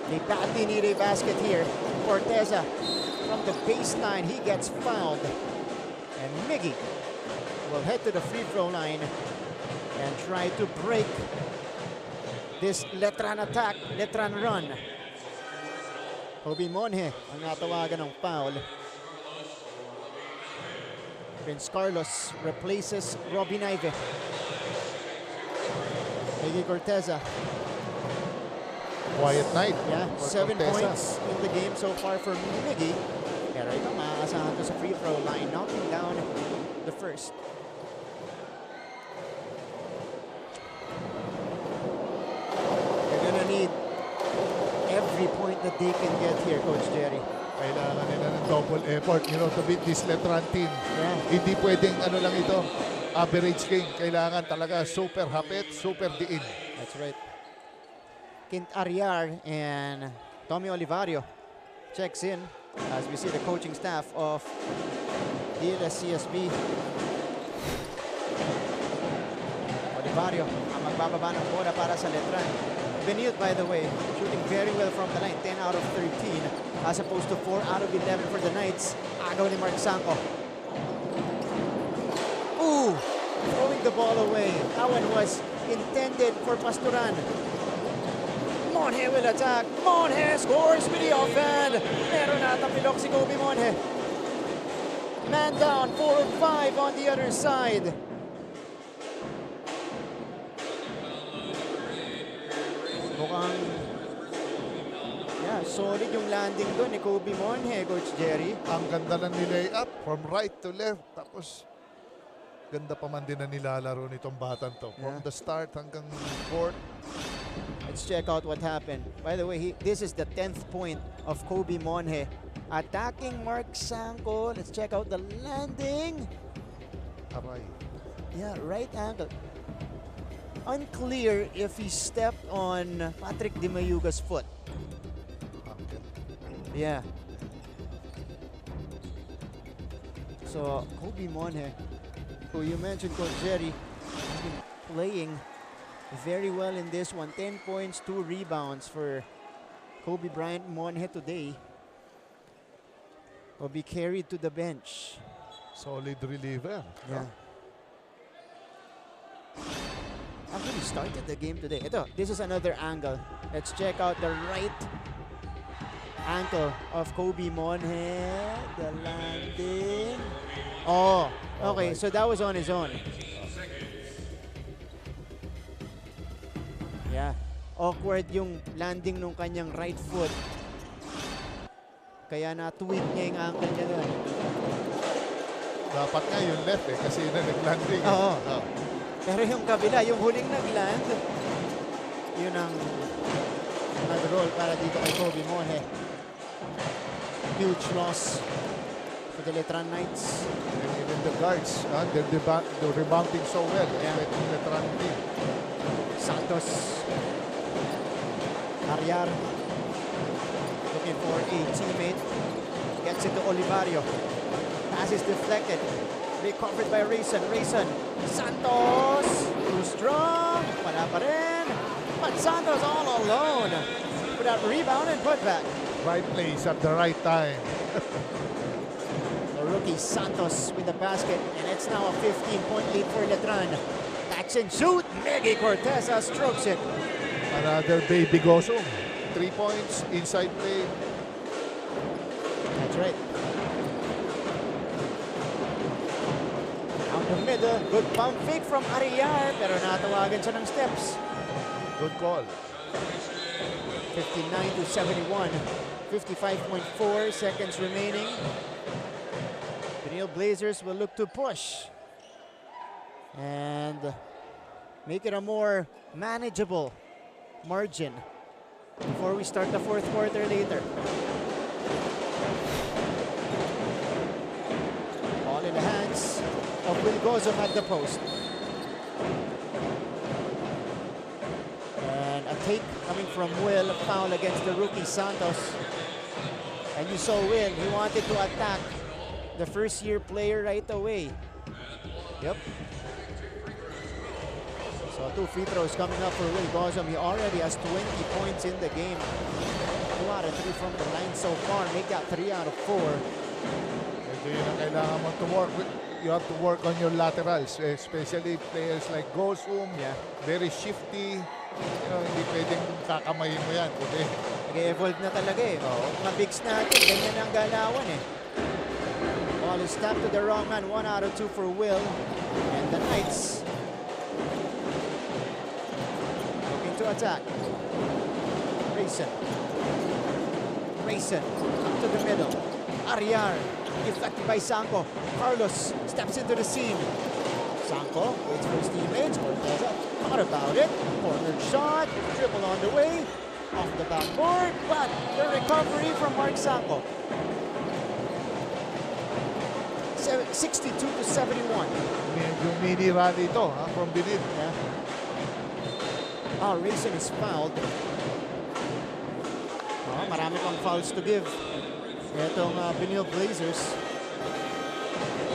They badly need a basket here. Corteza from the baseline. He gets fouled. And Miggy will head to the free throw line and try to break this Letran attack, Letran run. Kobe Monje ang natawagan ng foul. Prince Carlos replaces Robbie Naive. Miggy Corteza. Quiet night. Yeah, 7 Corteza. points in the game so far for Miggy. Pero ito, makakasahan to sa free throw line, knocking down the first. They're gonna need every point that they can get here, Coach Jerry. Kailangan nila ng double effort, to beat this Letran team. Yeah. Hindi pwedeng lang ito, average game. Kailangan talaga super hapit, super diin. That's right. Kint Ariar and Tommy Olivario checks in as we see the coaching staff of DLS-CSB. Olivario ang magbababa ng bola para sa Letran. Benilde, by the way, shooting very well from the line, 10 out of 13 as opposed to 4 out of 11 for the Knights. Agaw ni Mark Sanko. Ooh! Throwing the ball away. That one was intended for Pasturan. Monje will attack. Monje scores with the offhand. Meron na tapilok si Kobe Monje. Man down, 4 and 5 on the other side. Mukhang solid yung landing doon ni Kobe Monje, Coach Jerry. Ang ganda ng nilay-up from right to left. Tapos ganda pa man din na nilalaro nitong batang to. From the start hanggang fourth. Let's check out what happened. By the way, this is the 10th point of Kobe Monje. Attacking Mark Sanko. Let's check out the landing. Aray. Yeah, right angle. Unclear if he stepped on Patrick Di Mayuga's foot. Yeah. So, Kobe Monje, who you mentioned, Coach Jerry, has been playing very well in this one. 10 points, 2 rebounds for Kobe Bryant Monje today. Will be carried to the bench. Solid reliever. Yeah. Actually started the game today. Ito, this is another angle. Let's check out the right ankle of Kobe Monje. The landing. Oh, okay. So that was on his own. Yeah. Awkward yung landing nung kanyang right foot. Kaya na-tweak niya yung ankle niya doon. Dapat nga yung left kasi na nag-landing. Oo. Pero yung kabila, yung huling nag-land, yun ang nag-roll para dito kay Kobe Monje. Huge loss for the Letran Knights. And even the guards, they're rebounding so well. Yeah. The Letran team. Santos. Ariar. Looking for a teammate. Gets it to Olivario. Pass is deflected. Recovered by Rayson. Santos. Too strong. Wala pa rin. But Santos all alone. With that rebound and putback. Right place at the right time. The rookie Santos with the basket. And it's now a 15-point lead for Letran. Catch and shoot. Miggy Corteza strokes it. Another baby Gosum. 3 points, inside play. That's right. Out the middle, good pump fake from Ariar, pero natawagan siya ng steps. Good call. 59 to 71. 55.4 seconds remaining. Benilde Blazers will look to push and make it a more manageable margin before we start the fourth quarter later. Ball in the hands of Will Gozum at the post. And a take coming from Will, a foul against the rookie Santos. And you saw Will, he wanted to attack the first-year player right away. Yep. So 2 free throws coming up for Will Gozum. He already has 20 points in the game. 2 out of 3 from the line so far. Make that 3 out of 4. Ito yun ang kailangan mo to work with. You have to work on your laterals, especially players like Gosum. Yeah. Very shifty. You know, hindi pwedeng kakamayin mo yan. Kundi. Nag-evolve na talaga eh. Mga bigs natin, ganyan ang galawan eh. Ball is tapped to the wrong man. 1 out of 2 for Will. And the Knights looking to attack. Rayson up to the middle. Ariar, deflected by Sanko. Carlos steps into the scene. Sanko waits for his teammates. Corteza thought about it. Corner shot, dribble on the way. Off the backboard, but the recovery from Mark Sanko. 62 to 71. Medyo mini rally ito from Benilde. Yeah. Rayson is fouled. Marami pang fouls to give. Itong Benilde Blazers.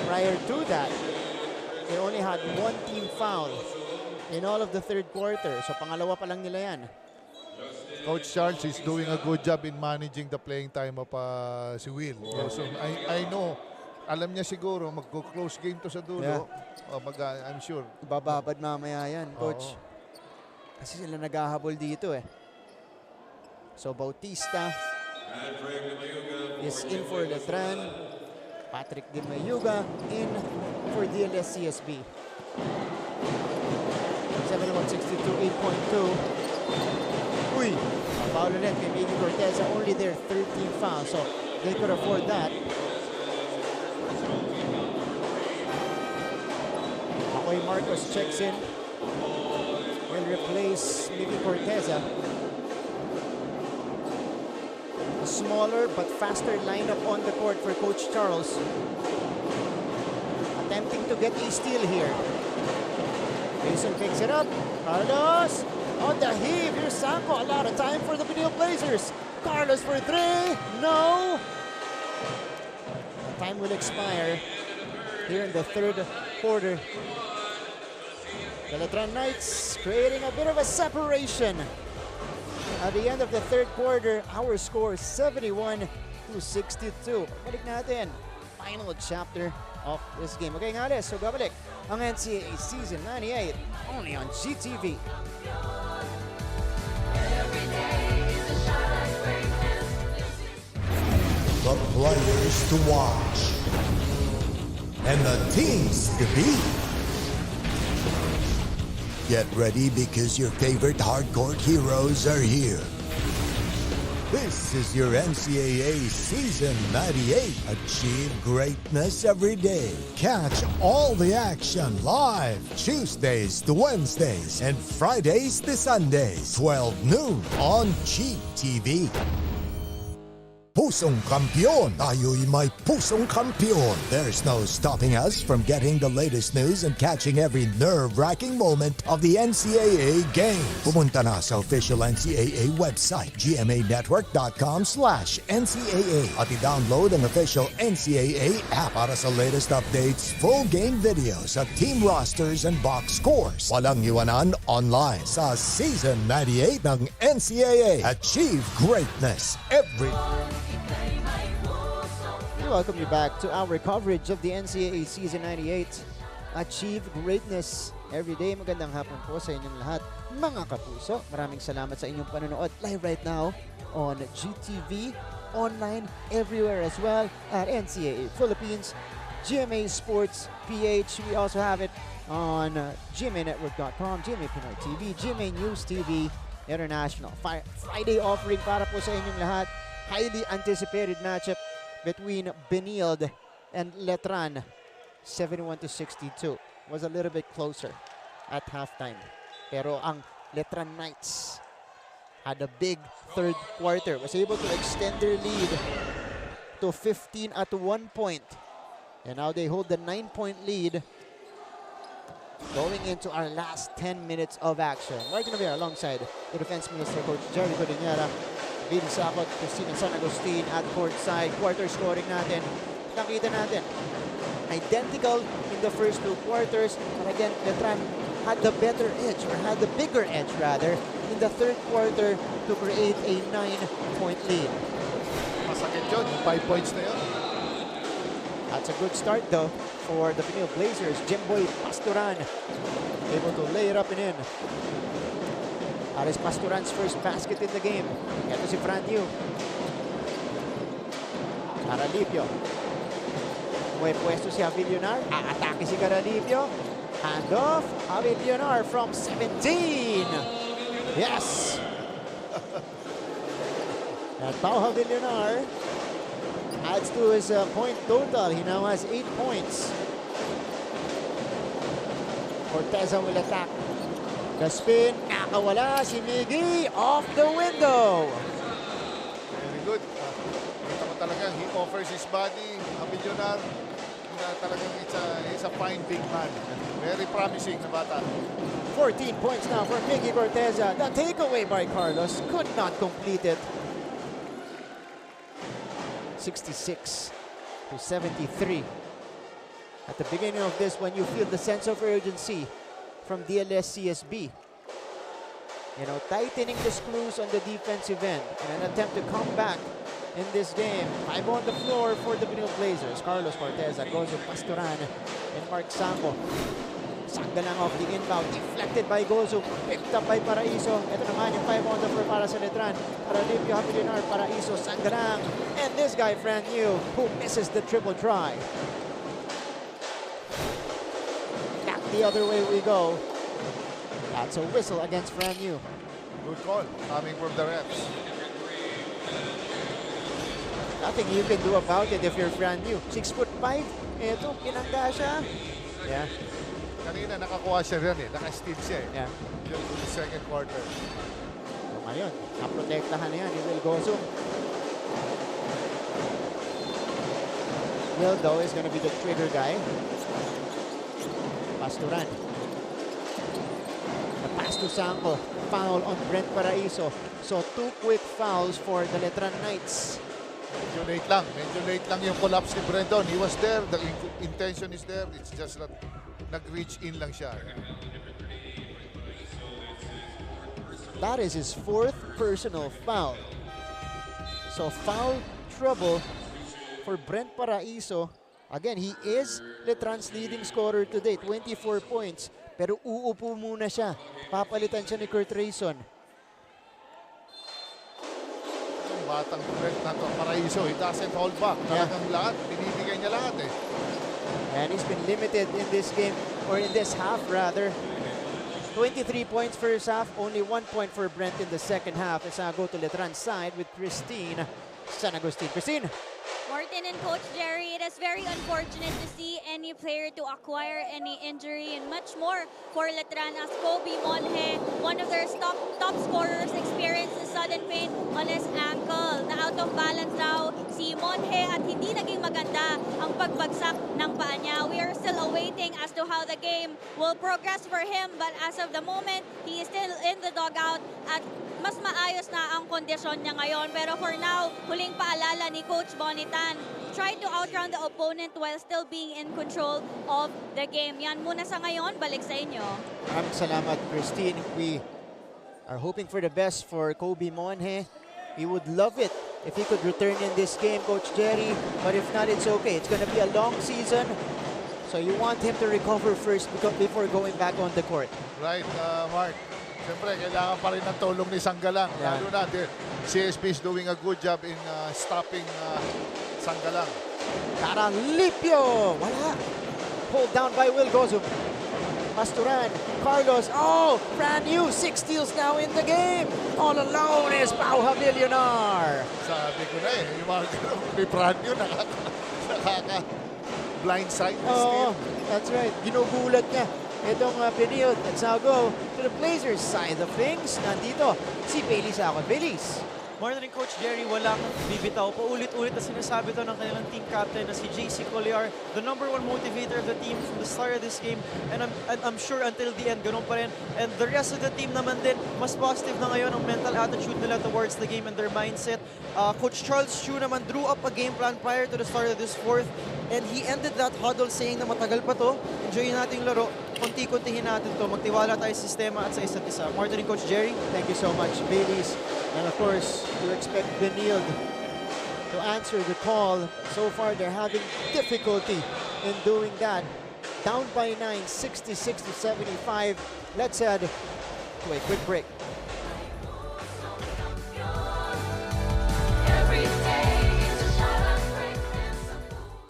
Prior to that, they only had 1 team foul in all of the third quarter. So pangalawa pa lang nila yan. Coach Charles is doing a good job in managing the playing time of si Will. Yeah. So I know, alam niya siguro mag-close game to sa dulo. Yeah. I'm sure. Bababad mamaya yan, Coach. Kasi sila naghahabol dito eh. So Bautista is in for Letran. Patrick Di Mayuga in for DLS-CSB. 71-62, 8.2. Uy, foul ulit kay Miggy Corteza. Only their 13th foul, so they could afford that. Akoy Marcos checks in. Will replace Miggy Corteza. A smaller but faster lineup on the court for Coach Charles. Attempting to get a steal here. Mason picks it up. Carlos on the heave. Here's Sanko. A lot of time for the Benilde Blazers. Carlos for 3. No. The time will expire here in the third quarter. The Letran Knights creating a bit of a separation. At the end of the third quarter, our score 71 to 62. Balik natin. Final chapter of this game. Okay nga so gabalik ang NCAA Season 98 only on GTV. The players to watch and the teams to beat. Get ready because your favorite hardcore heroes are here. This is your NCAA Season 98. Achieve greatness every day. Catch all the action live Tuesdays to Wednesdays and Fridays to Sundays, 12 noon on GTV. pusong kampiyon. Tayo'y may pusong kampiyon. There's no stopping us from getting the latest news and catching every nerve-wracking moment of the NCAA games. Pumunta na sa official NCAA website, gmanetwork.com/NCAA at i-download ang official NCAA app para sa latest updates, full game videos at team rosters and box scores. Walang iwanan online sa Season 98 ng NCAA. Achieve greatness every We welcome you back to our coverage of the NCAA Season 98. Achieve greatness every day. Magandang hapon po sa inyong lahat, mga kapuso. Maraming salamat sa inyong panonood live right now on GTV, online, everywhere as well at NCAA Philippines, GMA Sports PH. We also have it on gmanetwork.com, GMA Pinoy TV, GMA News TV International. Friday offering para po sa inyong lahat. Highly anticipated matchup between Benilde and Letran. 71-62. Was a little bit closer at halftime. Pero ang Letran Knights had a big third quarter. Was able to extend their lead to 15 at 1 point. And now they hold the 9-point lead going into our last 10 minutes of action. Martin Navarre alongside the Defense Minister, Coach Jerry Codinera, Vin Sakot, Christina San Agustin at courtside. Quarter scoring natin. Nakita natin, identical in the first two quarters. But again, Letran had the better edge, or had the bigger edge rather, in the third quarter to create a 9-point lead. Masakit yun, 5 points na yun. That's a good start though for the Benilde Blazers. Jimboy Pasturan able to lay it up and in. That is Pasturan's first basket in the game. Ito si Fran Yu. Caralipio. May pwesto si Avillonar. Aatake si Caralipio. Hand off. Avillonar from 17. Yes! And Pau Avillonar adds to his point total. He now has 8 points. Corteza will attack. The spin, nakawala si Miggy off the window. Very good. Kita mo talagang he offers his body. Avillonar, talagang it's a fine big man. Very promising na bata. 14 points now for Miggy Corteza. The takeaway by Carlos could not complete it. 66-73. At the beginning of this, when you feel the sense of urgency from DLS-CSB, you know, tightening the screws on the defensive end in an attempt to come back in this game. 5 on the floor for the Benilde Blazers. Carlos Corteza, Gozo Pasturan, and Mark Sambo. Sanggalang off the inbound, deflected by Gozo, picked up by Paraiso. Ito naman yung 5 on the floor para sa Letran. Caralipio, Avillonar, Paraiso, Sanggalang. And this guy, Fran Yu, who misses the triple try. Back the other way we go. That's a whistle against Fran Yu. Good call coming from the refs. Nothing you can do about it if you're Fran Yu. 6'5". Ito, pinangga siya. Yeah. Kanina nakakuha siya rin eh. Naka-steal siya eh. Yeah. Yung second quarter. So ngayon, naprotektahan niya ni Will Gozo. Will, though, is gonna be the trigger guy. Pasturan. The pass to Sambo. Foul on Brent Paraiso. So 2 quick fouls for the Letran Knights. Medyo late lang yung collapse ni Brendon. He was there, the intention is there. It's just that nag-reach in lang siya. That is his 4th personal foul. So foul trouble for Brent Paraiso. Again, he is Letran's leading scorer today, 24 points. Pero uupo muna siya. Papalitan siya ni Kurt Rayson. Batang Brent na to, Paraiso, he doesn't hold back. Talagang lahat, binibigay niya lahat eh. And he's been limited in this game, or in this half rather. 23 points first half, only 1 point for Brent in the second half. As I go to Letran's side with Christine San Agustin. Christine. Martin and Coach Jerry, it is very unfortunate to see any player to acquire any injury and much more for Letran as Kobe Monhe, one of their top scorers, experienced sudden pain on his ankle. The out of balance now at hindi naging maganda ang pagbagsak ng paa niya. We are still awaiting as to how the game will progress for him, but as of the moment, he is still in the dugout at mas maayos na ang kondisyon niya ngayon. Pero for now, huling paalala ni Coach Bonitan, try to outrun the opponent while still being in control of the game. Yan muna sa ngayon, balik sa inyo. Maraming salamat, Christine. We are hoping for the best for Kobe Monhe. He would love it if he could return in this game, Coach Jerry. But if not, it's okay. It's going to be a long season. So you want him to recover first before going back on the court. Right, Mark. Siyempre, kailangan pa rin ng tulong ni Sanggalang. Yeah. Lalo na, CSP is doing a good job in stopping Sanggalang. Caralipio! Wala. Pulled down by Will Gozum. Masturan, Carlos, oh! Brand new, 6 steals now in the game. All alone is Pau Havillonar. Sabi ko na yung mga ni brand new, nakaka blindside Oh, steal. that's right. Ginugulat niya. Itong Benilde. Let's now go to the Blazers side of things. Nandito si Bailey Sakot. Baileys. More than Coach Jerry, walang bibitaw. Paulit-ulit na sinasabi to ng kanilang team captain na si JC Collier, the #1 motivator of the team from the start of this game. And I'm sure until the end, ganun pa rin. And the rest of the team naman din, mas positive na ngayon ang mental attitude nila towards the game and their mindset. Coach Charles Chu naman drew up a game plan prior to the start of this fourth. And he ended that huddle saying na matagal pa to, enjoyin natin laro, konti-kontihin natin to, magtiwala tayo sa sistema at sa isa't isa. More than Coach Jerry. Thank you so much, Baileys. And of course, you expect Benilde to answer the call. So far, they're having difficulty in doing that. Down by 9, 66-75. Let's head to a quick break.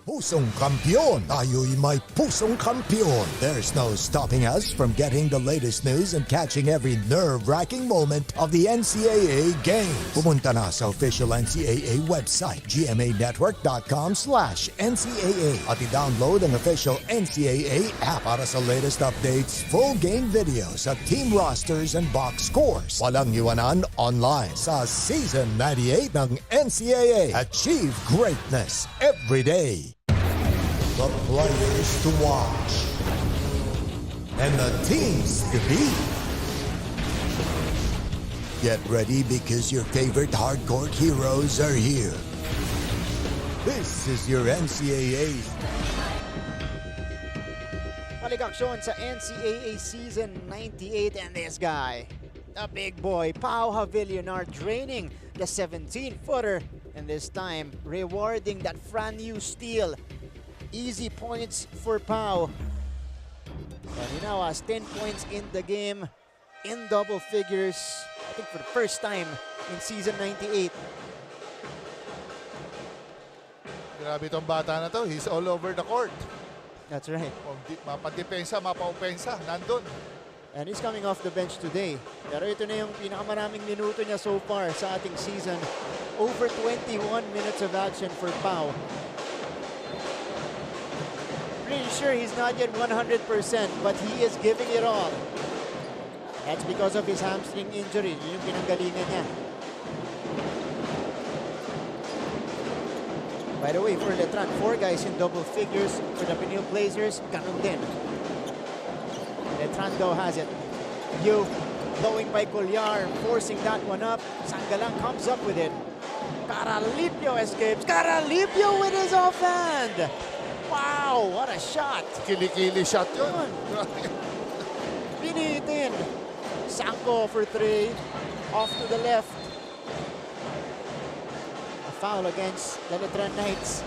Pusong kampiyon! Tayo'y may pusong kampiyon! There's no stopping us from getting the latest news and catching every nerve-wracking moment of the NCAA games. Pumunta na sa official NCAA website, gmanetwork.com/NCAA at i-download ang official NCAA app para sa latest updates, full game videos at team rosters and box scores. Walang iwanan online sa Season 98 ng NCAA. Achieve greatness every day. The players to watch and the teams to beat. Get ready because your favorite hardcore heroes are here. This is your NCAA. Balik-aksyon sa NCAA Season 98 and this guy, the big boy, Pau Havillonar, draining the 17-footer and this time rewarding that brand new steal. Easy points for Pau. And he now has 10 points in the game in double figures, I think for the first time in Season 98. Grabe itong bata na to. He's all over the court. That's right. Mapadepensa, mapa-opensa. Nandun. And he's coming off the bench today. Pero ito na yung pinakamaraming minuto niya so far sa ating season. Over 21 minutes of action for Pau. Pretty sure he's not yet 100%, but he is giving it all. That's because of his hamstring injury. Yun yung pinanggalingan niya. By the way, for Letran, 4 guys in double figures. For the Benilde Blazers, ganun din. Letran though has it. You blowing by Collier, forcing that one up. Sanggalang comes up with it. Caralipio escapes. Caralipio with his offhand. Wow, what a shot. Kili-kili shot yun. Pinitin. Sanko for 3. Off to the left. A foul against the Letran Knights.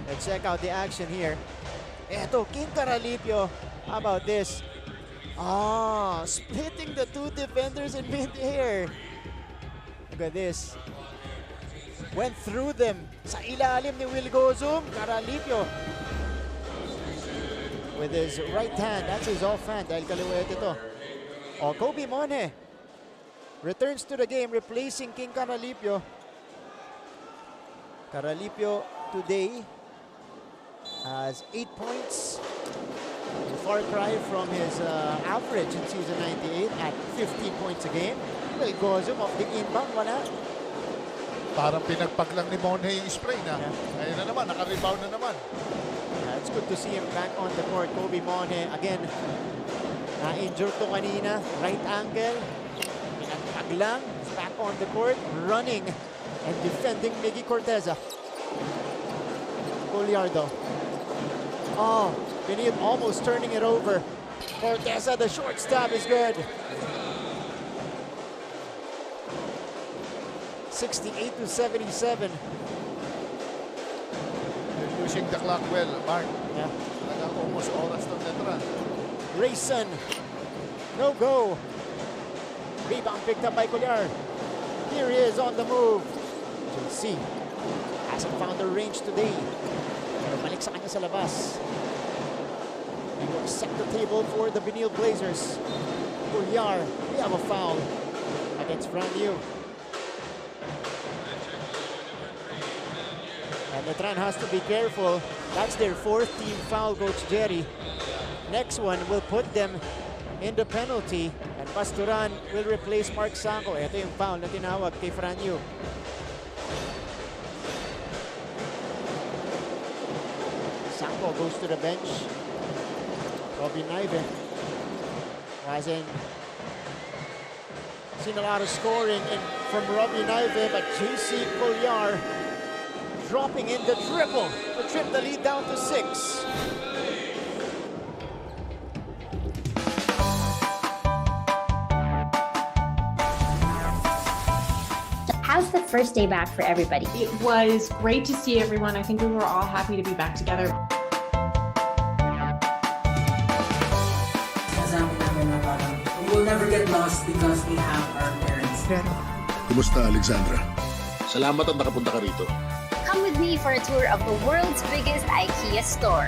Let's check out the action here. Eto, King Caralipio. How about this? Splitting the 2 defenders in mid-air. Look at this. Went through them. Sa ilalim ni Will Gozum, Caralipio. With his right hand, that's his offhand dahil kaliwet ito. Kobe Monhe returns to the game, replacing King Caralipio. Caralipio today has 8 points. A far cry from his average in Season 98 at 15 points a game. Will Gozum off the inbound, wala. Parang pinagpag lang ni Monhe yung spray na. Ayun na naman, naka-rebound na naman. Yeah, it's good to see him back on the court. Kobe Monhe, again, na-injured to kanina. Right angle, pinagpag lang. He's back on the court, running and defending Miggy Corteza. Goliardo. Oh, Benilde almost turning it over. Corteza, the short stab is good. 68-77. They're using the clock well, Mark. Yeah. Talagang almost oras ng Letran. Grayson. No go. Rebound picked up by Collier. Here he is on the move. JC hasn't found the range today. Pero balik sa kanya sa labas. He will set the table for the Benilde Blazers. Collier, we have a foul against Franyu. And Letran has to be careful. That's their 4th team foul, Coach Jerry. Next one will put them in the penalty. And Pasturan will replace Mark Sanko. Ito yung foul na tinawag kay Franyu. Sanko goes to the bench. Robbie Naive hasn't seen a lot of scoring from Robbie Naive, but JC Collier dropping in the triple to trim the lead down to 6. How's the first day back for everybody? It was great to see everyone. I think we were all happy to be back together. Sinasabi namin na parang we will never get lost because we have our parents. Kumusta, Alexandra? Salamat at nakapunta ka rito. Come with me for a tour of the world's biggest IKEA store.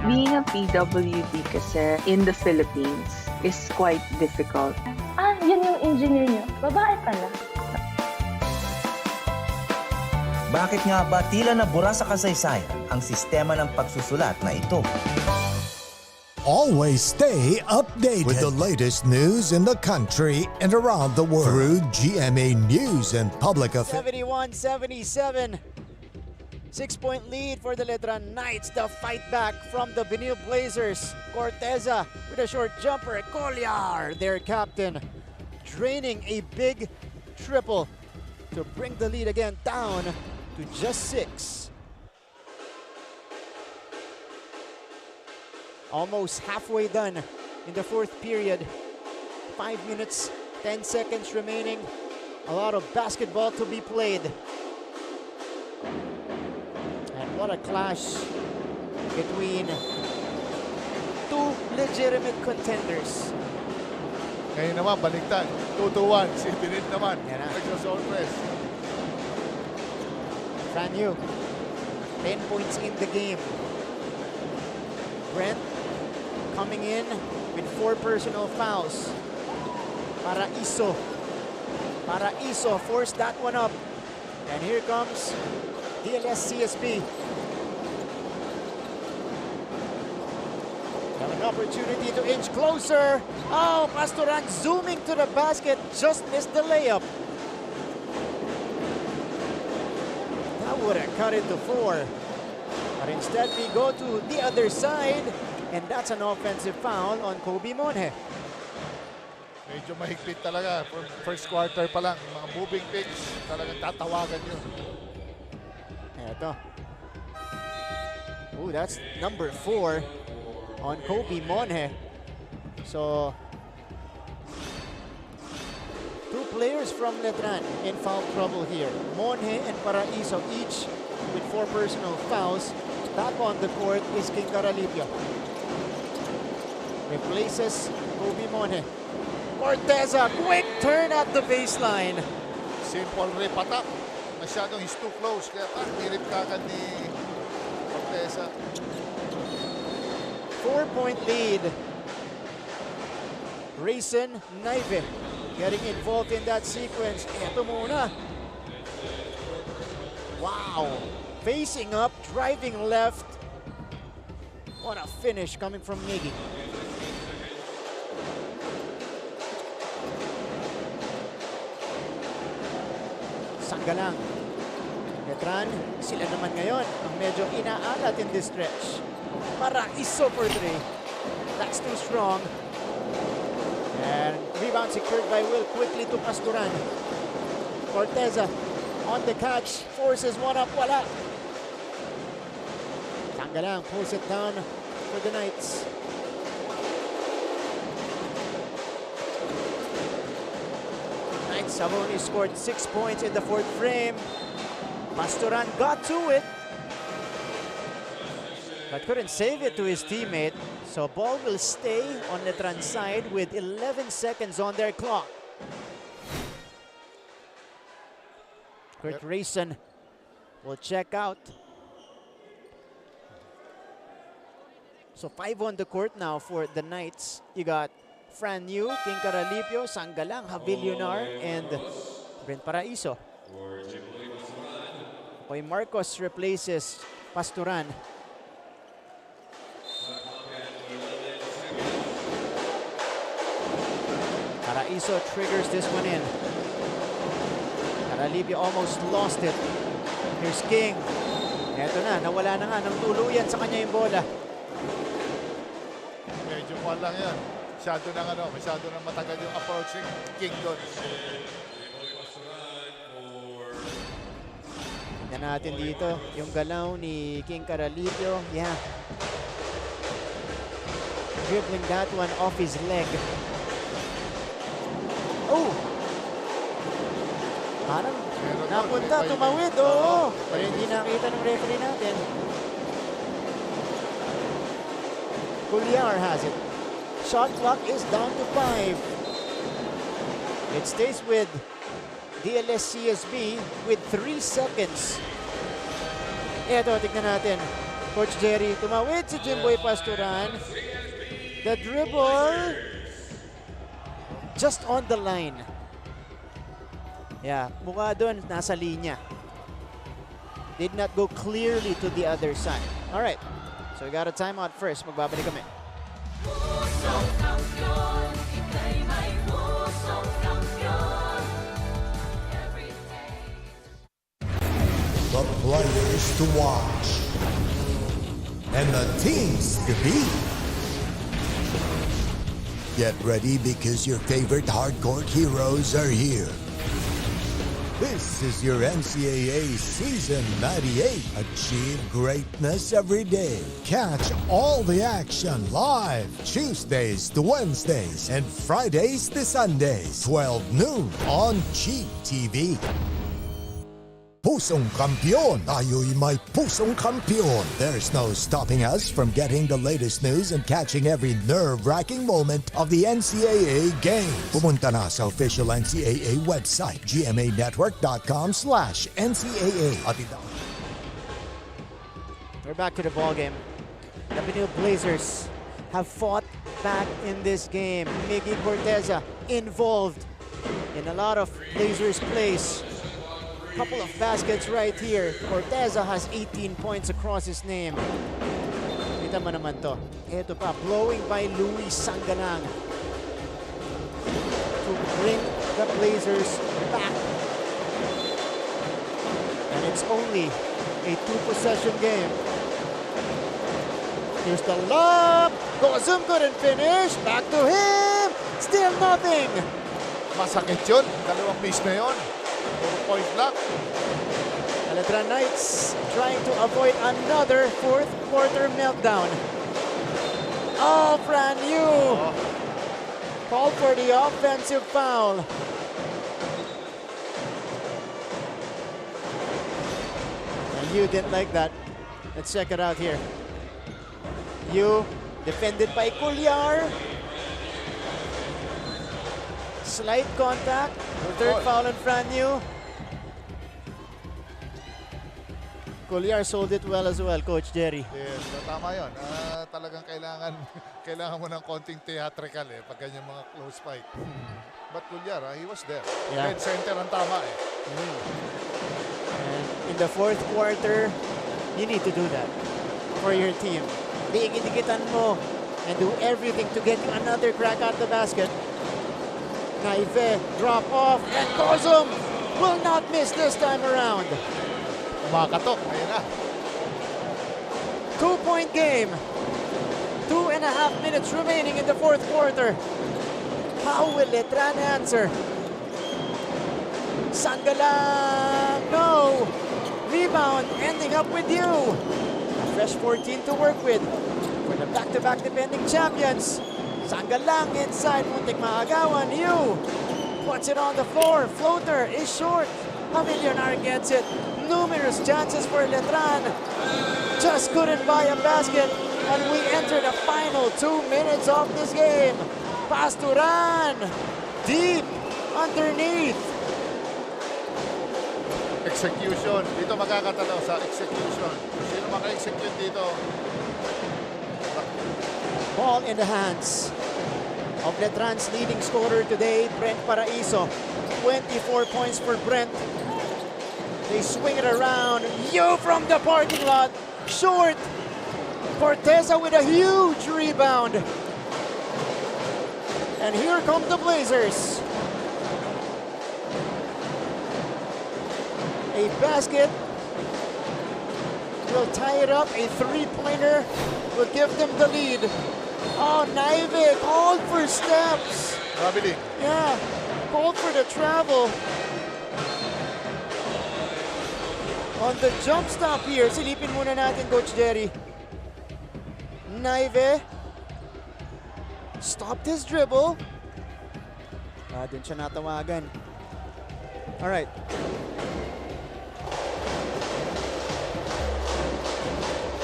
Being a PWD kasi in the Philippines is quite difficult. Ah, yun yung engineer niyo. Babae pala. Bakit nga ba tila nabura sa kasaysayan ang sistema ng pagsusulat na ito? Always stay updated with the latest news in the country and around the world through GMA News and Public Affairs. 71-77. 6-point lead for the Letran Knights. The fight back from the Benilde Blazers. Corteza with a short jumper. Collier, their captain, draining a big triple to bring the lead again down to just 6. Almost halfway done in the 4th period. 5 minutes, 10 seconds remaining. A lot of basketball to be played. And what a clash between two legitimate contenders. Ngayon naman, baliktad. 2-1. Si Benilde naman. Nag-zone press. Franyu, 10 points in the game. Brent coming in with 4 personal fouls. Paraiso forced that one up. And here comes DLS CSP. Have an opportunity to inch closer. Oh, Pasturan zooming to the basket, just missed the layup. That would have cut it to 4. But instead we go to the other side, and that's an offensive foul on Kobe Monhe. Medyo mahigpit talaga. First quarter pa lang, mga moving picks, talagang tatawagan yun. Eto. Ooh, that's number 4 on Kobe Monhe. So, 2 players from Letran in foul trouble here. Monhe and Paraiso, each with 4 personal fouls. Back on the court is King Caralipio. Replaces Kobe Monhe. Corteza, quick turn at the baseline. Simple rip atap. Masyadong he's too close. Kaya nirip kagad ni Corteza. 4-point lead. Grayson Naive getting involved in that sequence. Ito muna. Wow. Facing up, driving left. What a finish coming from Miggy. Sanggalang. Letran, sila naman ngayon ang medyo inaalat in this stretch. Paraiso for 3. That's too strong. And rebound secured by Will quickly to Pasturan. Corteza on the catch, forces one up, wala. Sanggalang pulls it down for the Knights. Knights have only scored 6 points in the 4th frame. Pasturan got to it, but couldn't save it to his teammate. So ball will stay on Letran side with 11 seconds on their clock. Kurt Rayson will check out. So 5 on the court now for the Knights. You got Fran Yu, King Caralipio, Sanggalang, Javillonar, and Brent Paraiso. Koy Marcos replaces Pasturan. Paraiso triggers this one in. Caralipio almost lost it. Here's King. Eto na, nawala na nga ng tuluyan sa kanya yung bola. Medyo kuwan lang yan. Masyado nang matagal yung approaching King doon. Tingnan natin dito yung galaw ni King Caralipio. Yeah. Dribbling that one off his leg. Oh! Parang napunta, tumawid. Oo. Pero hindi nakita ng referee natin. Cuellar has it. Shot clock is down to 5. It stays with DLS-CSB with 3 seconds. Eto, tignan natin. Coach Jerry, tumawid si Jimboy Pasturan. The dribble just on the line. Yeah, mukha doon nasa linya. Did not go clearly to the other side. All right, so we got a timeout first. Magbabalik kami. The players to watch and the teams to beat. Get ready because your favorite hardcore heroes are here. This is your NCAA Season 98. Achieve greatness every day. Catch all the action live Tuesdays to Wednesdays and Fridays to Sundays, 12 noon on GTV. Pusong Kampiyon! Tayo'y may Pusong Kampiyon! There's no stopping us from getting the latest news and catching every nerve-wracking moment of the NCAA games. Pumunta na sa official NCAA website, gmanetwork.com/NCAA. We're back to the ball game. The Benilde Blazers have fought back in this game. Miggy Corteza involved in a lot of Blazers plays. Couple of baskets right here. Corteza has 18 points across his name. Kita mo naman to. Ito pa, blowing by Luis Sanggalang to bring the Blazers back. And it's only a 2-possession game. Here's the lob. Gozum couldn't finish. Back to him. Still nothing. Masakit yun. Dalawang miss na yun. Point block. Letran Knights trying to avoid another 4th quarter meltdown. Oh, brand new. Call for the offensive foul. And you didn't like that. Let's check it out here. You defended by Cuellar. Slight contact. Third foul on Franyu. Cuellar sold it well as well, Coach Jerry. Yes, tama yun. Talagang kailangan mo ng konting theatrical pag ganyan mga close fight. But Cuellar, he was there. Yeah. Dead center ang tama And in the 4th quarter, you need to do that for your team. Diigidigitan mo and do everything to get you another crack at the basket. Naive, drop off, and Gozum will not miss this time around. Kumakatok. Ayun na. 2-point game. 2.5 minutes remaining in the fourth quarter. How will Letran answer? Sangalang, no. Rebound ending up with you. A fresh 14 to work with for the back-to-back defending champions. Sangalang inside, muntik maagawan. You puts it on the floor. Floater is short. Millionaire gets it. Numerous chances for Letran. Just couldn't buy a basket. And we enter the final 2 minutes of this game. Pasturan, deep underneath. Execution. Dito makakatanaw sa execution. Sino maka-execute dito? Ball in the hands of Letran's leading scorer today, Brent Paraiso. 24 points for Brent. They swing it around. You from the parking lot. Short. Corteza with a huge rebound. And here come the Blazers. A basket will tie it up. A three-pointer will give them the lead. Oh, Naive called for steps. Traveling. Yeah, called for the travel. On the jump stop here, silipin muna natin, Coach Jerry. Naive stopped his dribble. Dun siya natawagan. All right.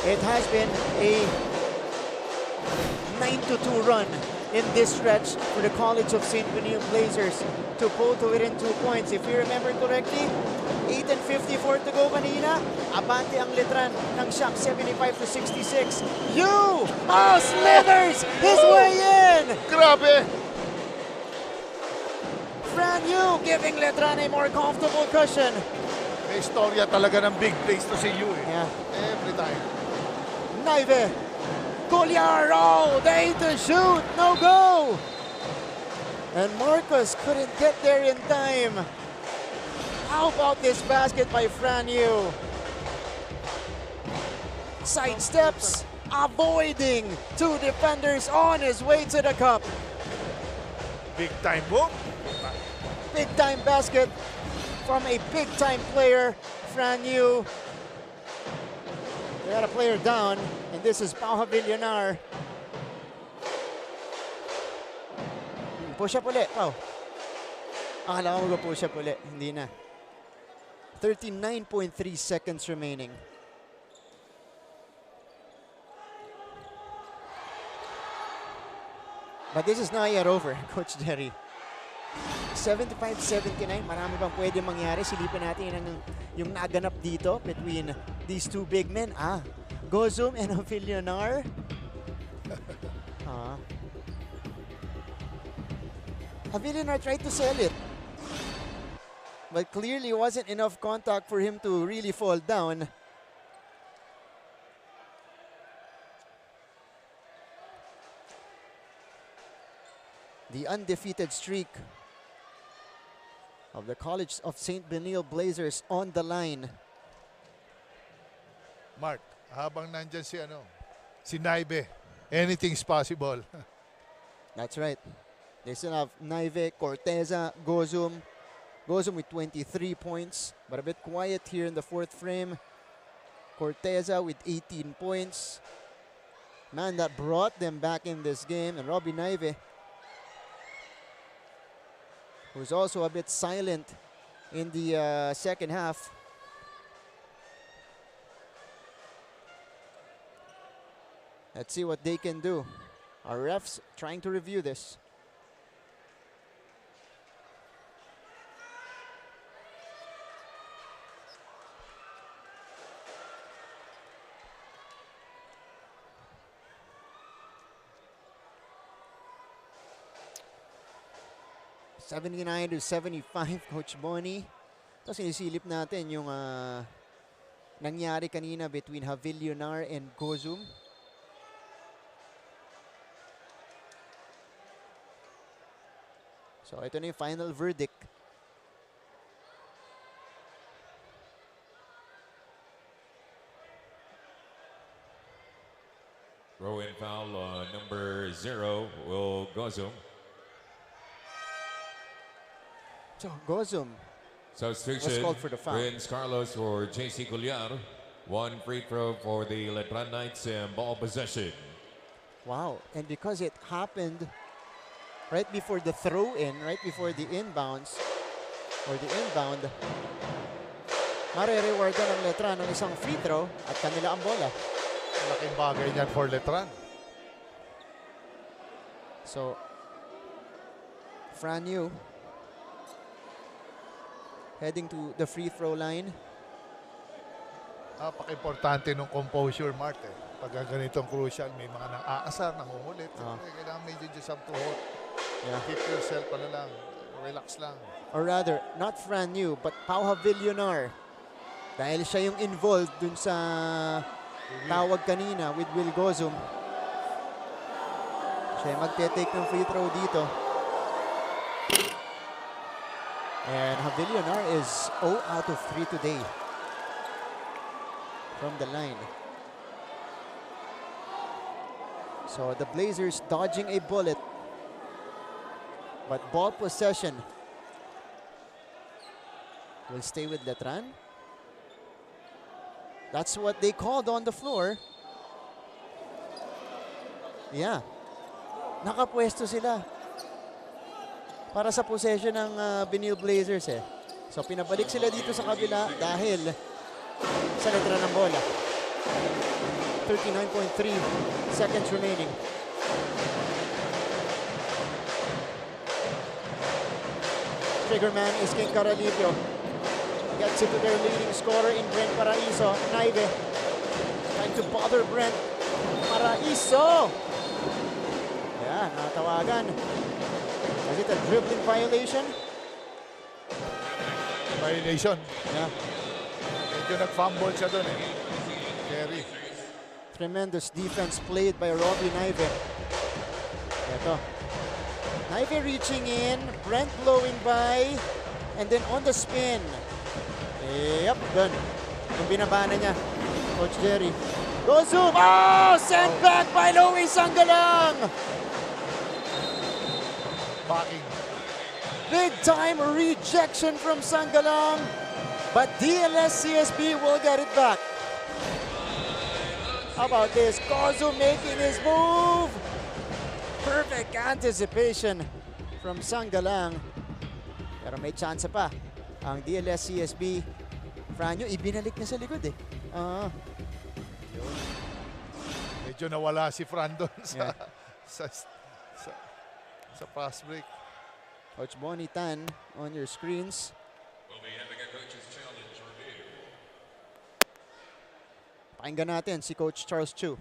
It has been a 9-2 run in this stretch for the College of St. Benilde Blazers to pull to within 2 points. If you remember correctly, 8:54 to go kanina. Abante ang Letran ng shot 75-66. You! Oh, slithers his way in! Grabe! Fran Yu giving Letran a more comfortable cushion. May istorya talaga ng big plays to see you. Yeah. Every time. Naive. Goliar, oh, they to shoot, no go. And Marcus couldn't get there in time. How about this basket by Fran Yu? Sidesteps, avoiding two defenders on his way to the cup. Big time move. Big time basket from a big time player, Fran Yu. They got a player down, and this is Pau Villonar. Push up ulit, Pau. Akala ko mag-push up ulit, hindi na. 39.3 seconds remaining. But this is not yet over, Coach Jerry. 75-79, marami pang pwede mangyari. Silipin natin yung naganap dito between these two big men. Gozum and Villonar. Villonar tried to sell it. But clearly wasn't enough contact for him to really fall down. The undefeated streak of the College of St. Benilde Blazers on the line. Mark, habang nandyan si Naive, anything's possible. That's right. They still have Naive, Corteza, Gozum. Gozum with 23 points, but a bit quiet here in the fourth frame. Corteza with 18 points. Man that brought them back in this game. And Robbie Naive, who's also a bit silent in the second half. Let's see what they can do. Our refs trying to review this. (79-75), Coach Bonnie. Tapos sinisilip natin yung nangyari kanina between Villonar and Gozum. So ito na yung final verdict. Throw-in foul on number 0, Will Gozum. So, Gozum Substitution, was called for the foul. Vince Carlos for JC Gulliar. 1 free throw for the Letran Knights and ball possession. Wow, and because it happened right before the throw-in, right before the inbounds, or the inbound, mare-rewardan ng Letran ng isang free throw at kanila ang bola. Malaking bagay niyan for Letran. So, Franyu heading to the free throw line. Napaka-importante ng composure, Mart. Pag ganitong crucial, may mga nang-aasar, nangungulit. Kailangan medyo just have to hold. Yeah. Keep yourself, lang, relax lang. Or rather, not Franyu, but Pauha Villonar. Dahil siya yung involved dun sa tawag kanina with Will Gozum. Siya magte-take ng free throw dito. And Villonar is 0 out of 3 today from the line. So the Blazers dodging a bullet. But ball possession will stay with Letran. That's what they called on the floor. Yeah. Nakapwesto sila para sa possession ng Benilde Blazers eh. So pinabalik sila dito sa kabila dahil sa Letran ng bola. 39.3 seconds remaining. Triggerman is King Caralibio. Gets it to their leading scorer in Brent Paraiso. Naive trying to bother Brent Paraiso. Yeah, natawagan. Is it a dribbling violation? Violation. Yeah. Medyo nag-fumble siya doon eh. Kerry. Tremendous defense played by Robbie Naive. Ito. Naive reaching in, Brent blowing by, and then on the spin. Yep, done. Yung binabana niya, Coach Jerry. Gozum! Oh! Sent back by Louis Sangalang! Backing. Big time rejection from Sangalang, but DLS-CSB will get it back. How about this? Gozum making his move. Perfect anticipation from Sangalang. Pero may chance pa ang DLS-CSB. Franyo, ibinalik na sa likod eh. Medyo nawala si Fran doon sa, sa pass break. Coach Bonnie Tan on your screens. We'll be having a coach's challenge review. Pakinggan natin si Coach Charles Chu.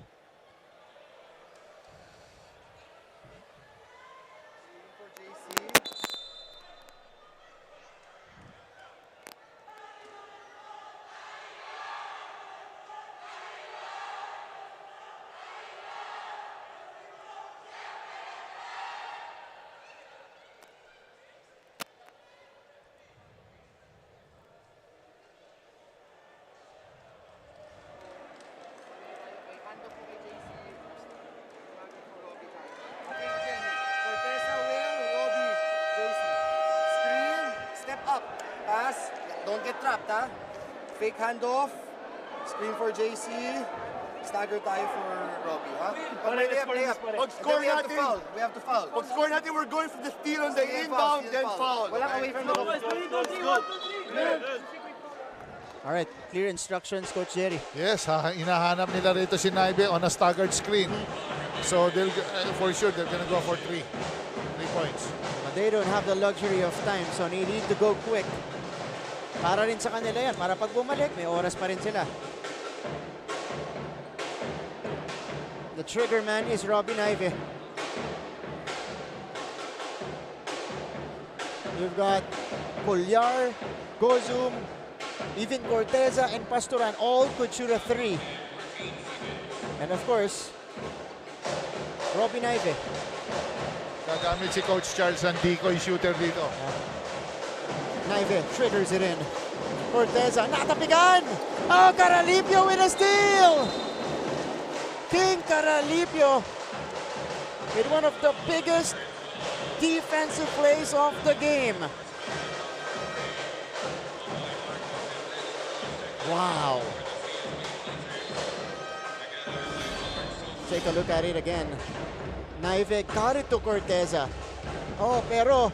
Don't get trapped, ha? Fake handoff. Screen for JC. Stagger tayo for Robbie, ha? Play up. Pag-score natin. We have to foul. Pag-score natin, we're going for the steal on the inbound, then foul. Walang away from the ball. All right, clear instructions, Coach Jerry. Yes, inahanap nila rito si Naive on a staggered screen. So they'll, for sure, they're gonna go for 3 points. But they don't have the luxury of time, so they need to go quick. Para rin sa kanila yan. Para pag bumalik, may oras pa rin sila. The trigger man is Robbie Naive. You've got Colliar, Gozum, even Corteza and Pastoran all could shoot a 3. And of course, Robbie Naive. Gagamit si Coach Charles ang decoy shooter dito. Naive triggers it in. Corteza, natapigan! Oh, Caralipio with a steal! King Caralipio with one of the biggest defensive plays of the game. Wow. Take a look at it again. Naive got it to Corteza. Oh, pero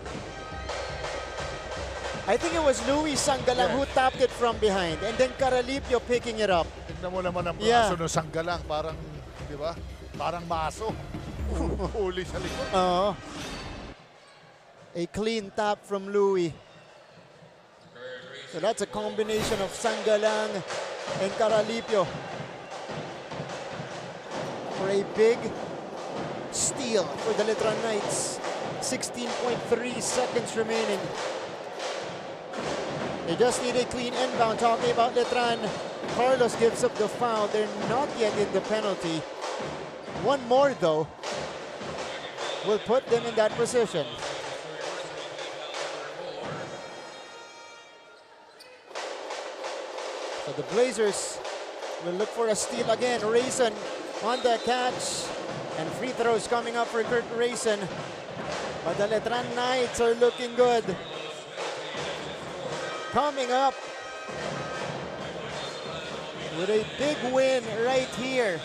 I think it was Luis Sangalang who tapped it from behind and then Caralipio picking it up. Tignan mo naman ang braso ng Sanggalang, parang, di ba? Parang maso. Huli sa likod. A clean tap from Louis. So that's a combination of Sangalang and Caralipio for a big steal for the Letran Knights. 16.3 seconds remaining. They just need a clean inbound. Talking about Letran, Carlos gives up the foul. They're not yet in the penalty. One more though will put them in that position. So the Blazers will look for a steal again. Rayson on the catch. And free throws coming up for Kurt Rayson. But the Letran Knights are looking good. Coming up with a big win right here.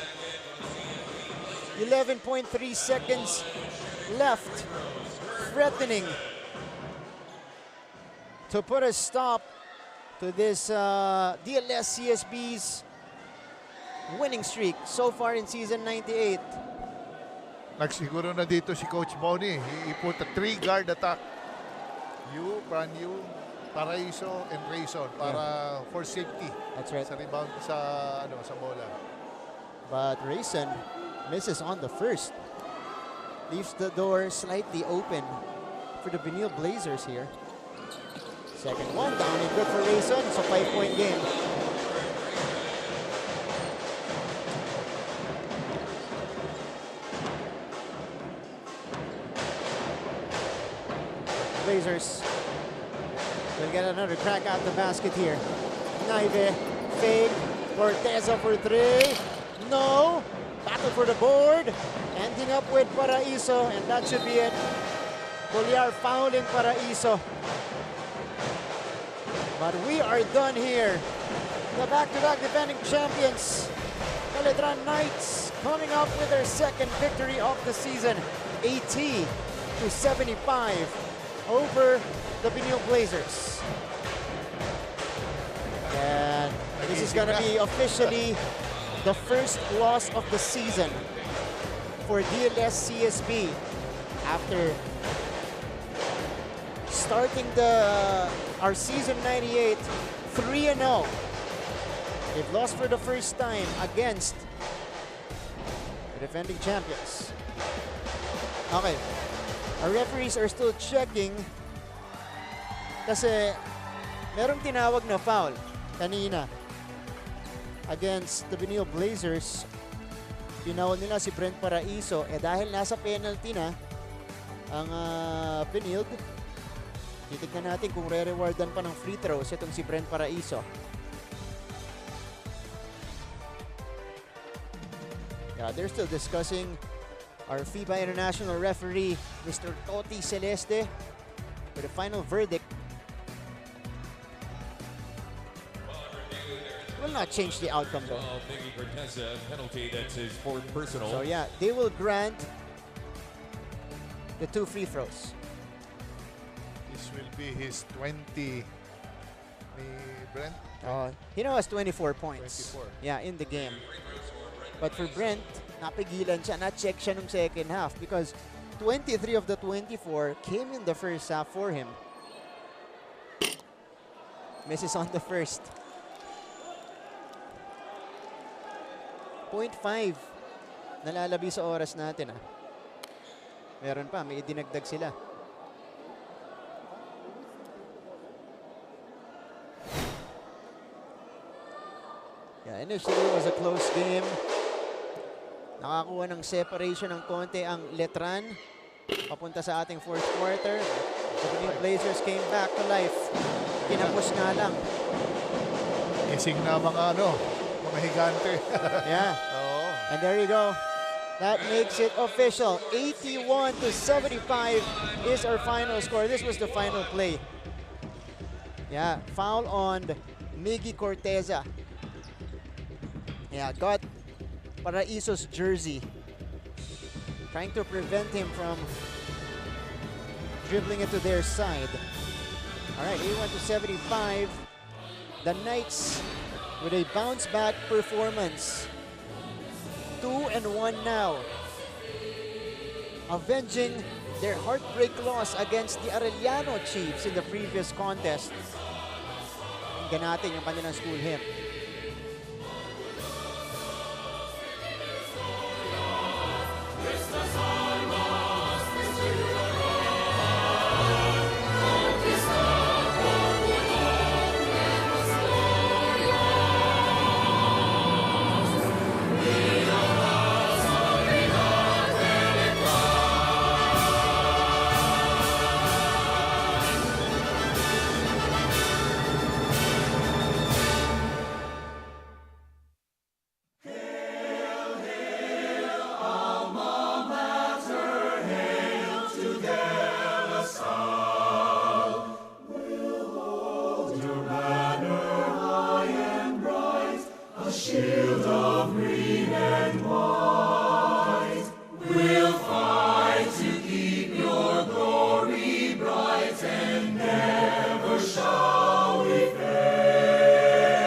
11.3 seconds left. Threatening to put a stop to this DLS CSB's winning streak so far in season 98. Nagsiguro na dito si Coach Bonnie. He put a 3-guard attack. Pranyu, Paraiso, and Rayson para for safety. That's right. Sa rebound sa bola. But Rayson misses on the first. Leaves the door slightly open for the Benilde Blazers here. Second one down and good for Rayson. It's a 5-point game. Blazers will get another crack at the basket here. Naive, fake, Corteza for three. No, battle for the board. Ending up with Paraiso, and that should be it. Bolívar fouling Paraiso. But we are done here. The back-to-back defending champions, the Letran Knights, coming up with their second victory of the season. 80-75 over the Benilde Blazers. And this is going to be officially the first loss of the season for DLS CSB after starting our season 98 3-0. They've lost for the first time against the defending champions. Okay. Our referees are still checking kasi merong tinawag na foul kanina against the Benilde Blazers. Tinawag nila si Brent Paraiso. Dahil nasa penalty na ang Benilde, titignan natin kung re-rewardan pa ng free throws itong si Brent Paraiso. Yeah, they're still discussing. Our FIBA International referee, Mr. Toti Celeste, for the final verdict. Will not change the outcome though. Penalty, that's his fourth personal. So yeah, they will grant the 2 free throws. This will be his 20 ni Brent. He now has 24 points. 24. Yeah, in the game. But for Brent, napigilan siya, na-check siya nung second half because 23 of the 24 came in the first half for him. Misses on the first. 0.5 nalalabi sa oras natin. Meron pa, may idinagdag sila. Yeah, initially it was a close game. Nakakuha ng separation ng konti ang Letran. Papunta sa ating fourth quarter. The Benilde Blazers came back to life. Kinapos nga lang. Ising na mga higante. Yeah. Oo. And there you go. That makes it official. 81-75 is our final score. This was the final play. Yeah, foul on Miggy Corteza. Yeah, got Paraiso's jersey. Trying to prevent him from dribbling it to their side. All right, 81-75. The Knights with a bounce-back performance. 2-1 now. Avenging their heartbreak loss against the Arellano Chiefs in the previous contest. Tingnan natin yung kanilang school hymn. Shield of green and white, we'll fight to keep your glory bright, and never shall we fail.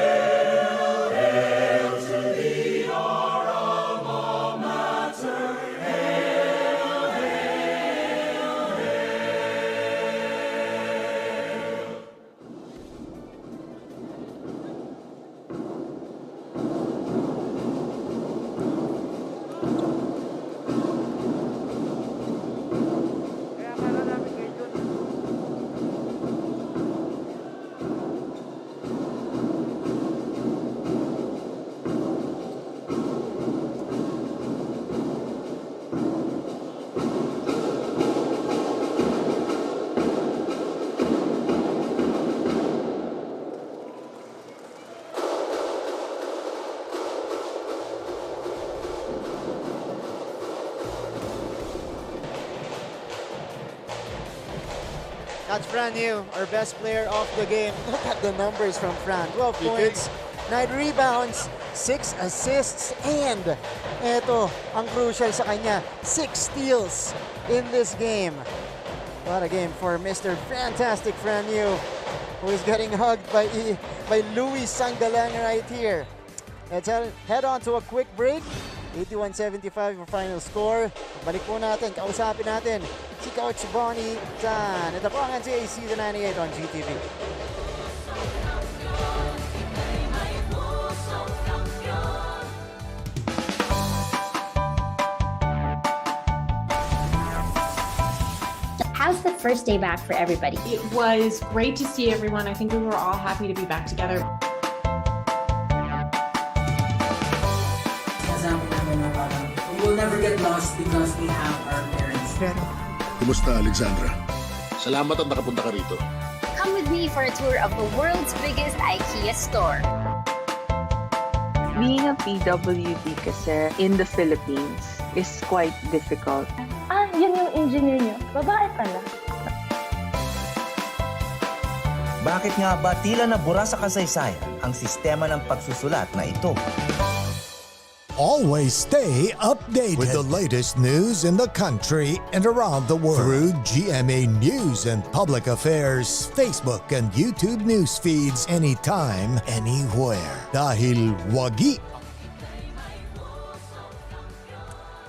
Hail to thee, our alma mater. Hail, hail, hail. That's Fran Yu, our best player of the game. Look at the numbers from Fran. 12 points, 9 rebounds, 6 assists, and eto, ang crucial sa kanya, 6 steals in this game. What a game for Mr. Fantastic Fran Yu, who is getting hugged by Louis Sangalang right here. Let's head on to a quick break. 81-75 your final score. Balik po natin, kausapin natin si Coach Bonnie Tan. Ito po ang NCAA Season 98 on GTV. How's the first day back for everybody? It was great to see everyone. I think we were all happy to be back together. We will never get lost because we have our parents. Kumusta, Alexandra? Salamat at nakapunta ka rito. Come with me for a tour of the world's biggest IKEA store. Being a PWD kasi in the Philippines is quite difficult. Ah, yun yung engineer nyo. Babae pala. Bakit nga ba tila nabura sa kasaysayan ang sistema ng pagsusulat na ito? Always stay updated with the latest news in the country and around the world through GMA News and Public Affairs, Facebook and YouTube news feeds anytime, anywhere. Dahil wagi.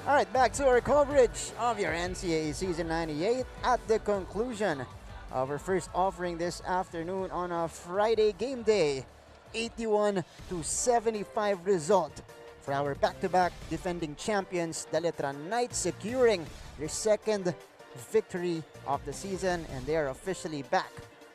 All right, back to our coverage of your NCAA Season 98 at the conclusion of our first offering this afternoon on a Friday game day. 81-75 result for our back-to-back defending champions, the Letran Knights, securing their second victory of the season, and they are officially back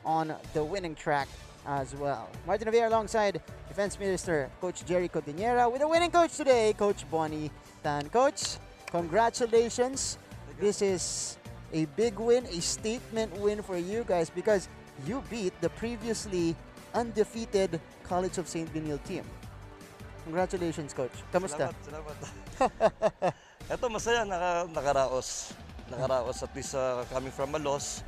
on the winning track as well. Martin Javier alongside Defense Minister Coach Jerry Cordillera with a winning coach today, Coach Bonnie Tan. Coach, congratulations. This is a big win, a statement win for you guys because you beat the previously undefeated College of St. Benilde team. Congratulations, Coach. Kamusta? Salamat. Ito, masaya, nakaraos. Nakaraos at least coming from a loss.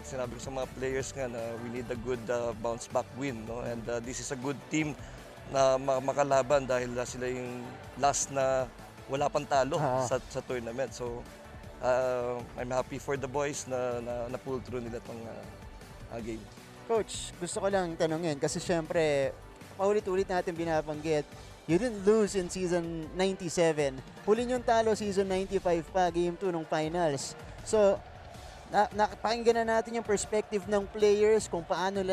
Sinabi ko sa mga players nga na we need a good bounce back win. No? And this is a good team na makalaban dahil sila yung last na wala pang talo sa tournament. So, I'm happy for the boys na pull through nila itong game. Coach, gusto ko lang tanungin kasi syempre, paulit-ulit natin binabanggit, you didn't lose in season 97. Huli yung talo season 95 pa, game 2 ng finals. So, napakinggan na natin yung perspective ng players kung paano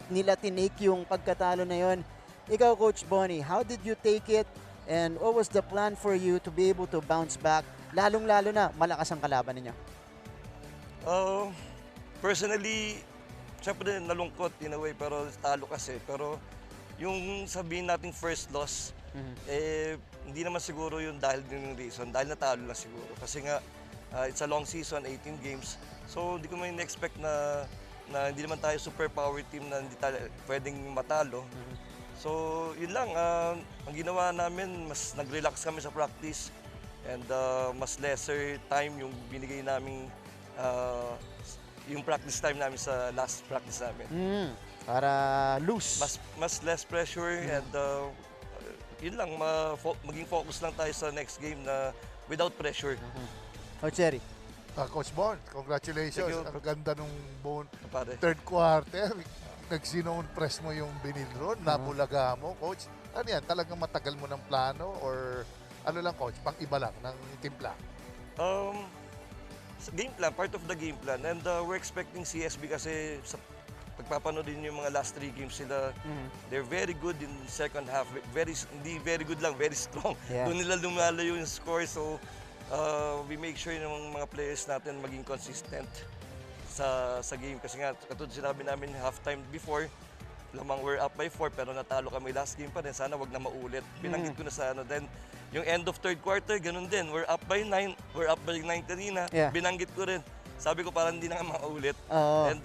nila tinake yung pagkatalo na yon. Ikaw, Coach Bonnie, how did you take it? And what was the plan for you to be able to bounce back? Lalong-lalo na, malakas ang kalaban ninyo. Personally, syempre nalungkot in a way, pero talo kasi. Pero yung sabihin nating first loss, hindi naman siguro yung dahil din yung reason. Dahil natalo lang siguro. Kasi nga, it's a long season, 18 games. So, hindi ko man expect na hindi naman tayo super power team na hindi tayo pwedeng matalo. So, yun lang. Ang ginawa namin, mas nag-relax kami sa practice. And mas lesser time yung binigay namin yung practice time namin sa last practice namin. Para loose. Mas less pressure and yun lang, maging focus lang tayo sa next game na without pressure. Coach Jerry. Coach Bon, congratulations. Ang ganda nung Pare. third quarter. Nag-zone press mo yung Benilde, nabulaga mo, Coach. Ano yan, talagang matagal mo ng plano or ano lang, Coach, pang iba lang ng timpla? Game plan, part of the game plan. And we're expecting CSB kasi sa pagpapanood din yung mga last 3 games sila, they're very good in second half. Hindi very good lang, very strong. Yeah. Doon nila lumalayo yung score. So, we make sure yung mga players natin maging consistent sa game. Kasi nga, katulad sinabi namin halftime before, lamang we're up by 4 pero natalo kami last game pa rin. Sana wag na maulit. Binanggit ko na sa ano. Then, yung end of third quarter, ganun din. We're up by 9. We're up by 9 kanina. Yeah. Binanggit ko rin. Sabi ko parang hindi na nga maulit. And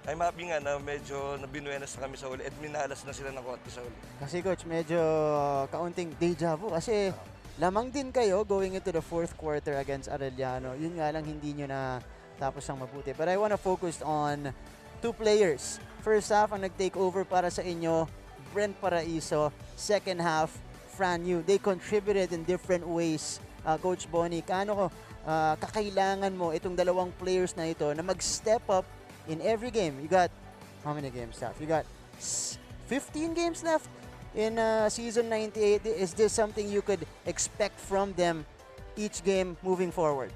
I'm happy nga na medyo nabinuenas na kami sa uli at minalas na sila ng konti sa uli. Kasi Coach, medyo kaunting deja vu kasi lamang din kayo going into the fourth quarter against Arellano. Yun nga lang hindi nyo na tapos ang mabuti. But I want to focus on 2 players. First half, ang nag-take over para sa inyo, Brent Paraiso. Second half, Fran Yu. They contributed in different ways. Coach Bonnie, kaano kakailangan mo itong dalawang players na ito na mag-step up in every game? You got, how many games left? You got 15 games left in season 98. Is this something you could expect from them each game moving forward?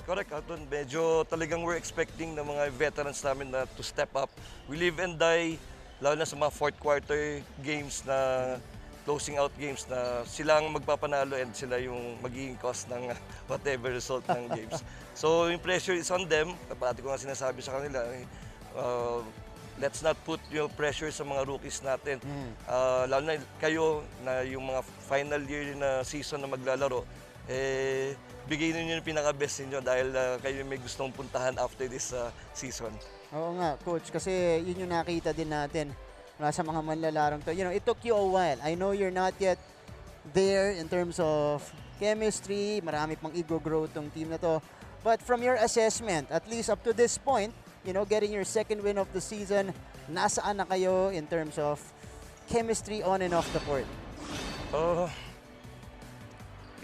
Correct, Anton. Medyo talagang we're expecting ng mga veterans namin na to step up. We live and die, lalo na sa mga fourth quarter games na closing out games na sila ang magpapanalo and sila yung magiging cause ng whatever result ng games. So yung pressure is on them. Pati ko nga sinasabi sa kanila, let's not put yung pressure sa mga rookies natin. Lalo na kayo na yung mga final year na season na maglalaro, bigay ninyo yung pinaka-best ninyo dahil kayo may gustong puntahan after this season. Oo nga, Coach, kasi yun yung nakita din natin sa mga manlalarong to. You know, it took you a while. I know you're not yet there in terms of chemistry, marami pang ego-grow tong team na to. But from your assessment, at least up to this point, you know, getting your second win of the season, nasaan na kayo in terms of chemistry on and off the court?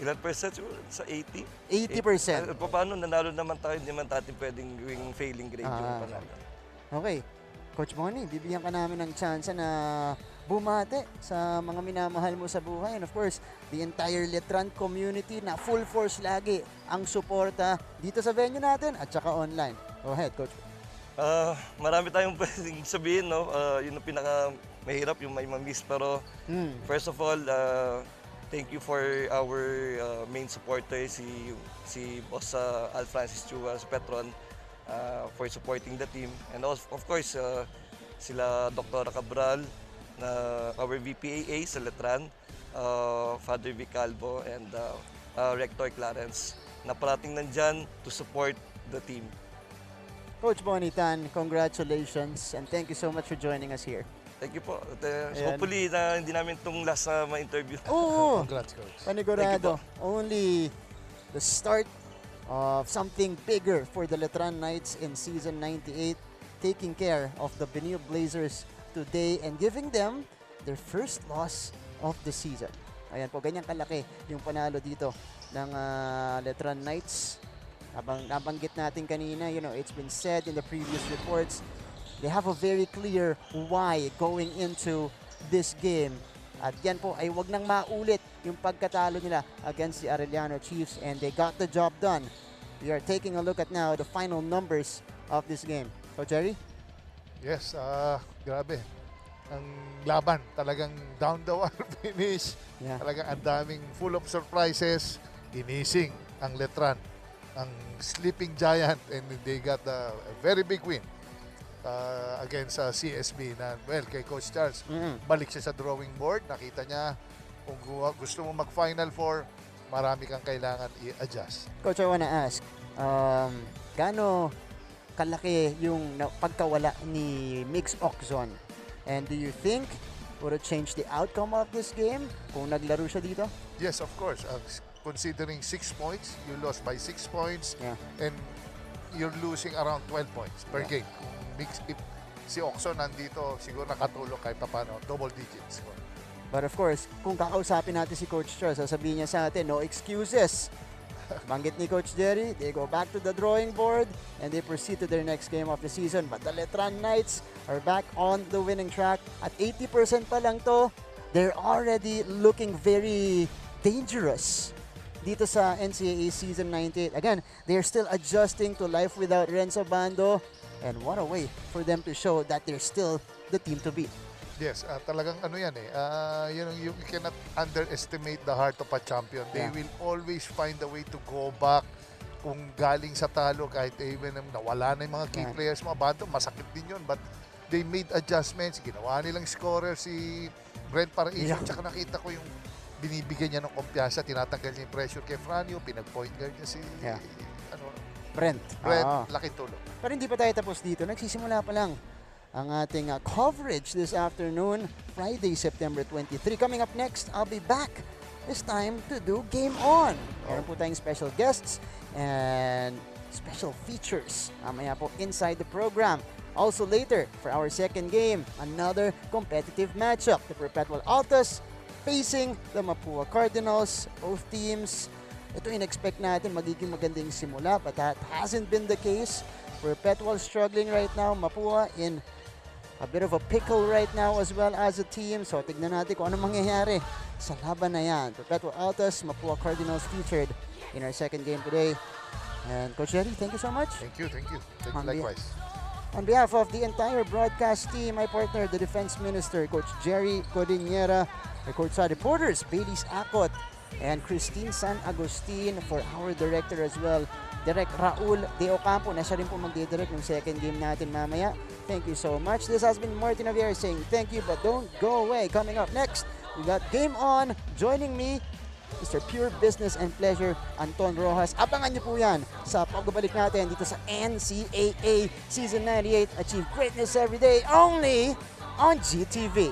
Ilan percent siguro? Sa 80? 80%. Paano nanalo naman tayo, hindi man natin pwedeng gawing failing grade yung panalo. Okay. Coach Bonnie, bibigyan ka namin ng chance na bumate sa mga minamahal mo sa buhay. And of course, the entire Letran community na full force lagi ang suporta dito sa venue natin at saka online. Go ahead, Coach. Marami tayong pwedeng sabihin, no? Yun ang pinaka-mahirap, yung may ma-miss. Pero first of all, thank you for our main supporter, si Boss Al Francis Chua, si Petron, for supporting the team. And also, of course, sila Dr. Cabral, our VPAA sa Letran, Father Vic Calvo, and Rector Clarence, na parating nandyan to support the team. Coach Bonnie Tan, congratulations and thank you so much for joining us here. Thank you po. Hopefully na hindi namin itong last na ma-interview. Oo. Congrats, Coach. Panigurado. Only the start of something bigger for the Letran Knights in season 98, taking care of the Benilde Blazers today and giving them their first loss of the season. Ayan po, ganyan kalaki yung panalo dito ng Letran Knights. Habang nabanggit natin kanina, you know, it's been said in the previous reports, they have a very clear why going into this game. At yan po ay wag nang maulit yung pagkatalo nila against the Arellano Chiefs, and they got the job done. We are taking a look at now the final numbers of this game. So, Jerry? Yes, grabe. Ang laban, talagang down the wire finish. Yeah. Talagang ang daming full of surprises. Ginising ang Letran, ang sleeping giant, and they got a very big win against CSB na, well, kay Coach Charles. Balik siya sa drawing board. Nakita niya, kung gusto mo mag-Final Four, marami kang kailangan i-adjust. Coach, I wanna ask, gaano kalaki yung pagkawala ni Mix Oxon? And do you think would it change the outcome of this game kung naglaro siya dito? Yes, of course. Considering 6 points, you lost by 6 points, and you're losing around 12 points per game. If si Oxon nandito, siguro nakatulong kahit paano, double digits. But of course, kung kakausapin natin si Coach Charles, sasabihin niya sa atin, no excuses. Banggit ni Coach Jerry, they go back to the drawing board and they proceed to their next game of the season. But the Letran Knights are back on the winning track. At 80% pa lang to, they're already looking very dangerous dito sa NCAA Season 98. Again, they're still adjusting to life without Renzo Bando. And what a way for them to show that they're still the team to beat. Yes, talagang ano yan eh. You cannot underestimate the heart of a champion. They will always find a way to go back. Kung galing sa talo, kahit even nawala na yung mga key players, mga Bando, masakit din yun. But they made adjustments. Ginawa nilang scorer si Brent Paraiso. Tsaka nakita ko yung binibigyan niya ng kumpiyansa, tinatanggal niya yung pressure kay Franio, pinag-point guard niya si Brent, laking tulong. Pero hindi pa tayo tapos dito. Nagsisimula pa lang ang ating coverage this afternoon, Friday, September 23. Coming up next, I'll be back this time to do Game On. Meron po tayong special guests and special features. Mamaya po inside the program. Also later, for our second game, another competitive matchup. The Perpetual Altas facing the Mapua Cardinals. Both teams, ito in-expect natin magiging magandang simula, but that hasn't been the case. Perpetual struggling right now. Mapua in a bit of a pickle right now as well as a team. So tignan natin kung ano mangyayari sa laban na yan. Perpetual Altas, Mapua Cardinals featured in our second game today. And Coach Jerry, thank you so much. Thank you. Thank you likewise. On behalf of the entire broadcast team, my partner, the Defense Minister, Coach Jerry Codinera, our courtside reporters, Baileys Akot, and Christine San Agustin, for our director as well, Direk Raul De Ocampo, na siya rin po magdidirect ng second game natin mamaya. Thank you so much. This has been Martin Javier saying thank you, but don't go away. Coming up next, we got Game On. Joining me, Mr. Pure Business and Pleasure, Anton Rojas. Abangan niyo po yan sa pagbabalik natin dito sa NCAA Season 98. Achieve greatness every day only on GTV.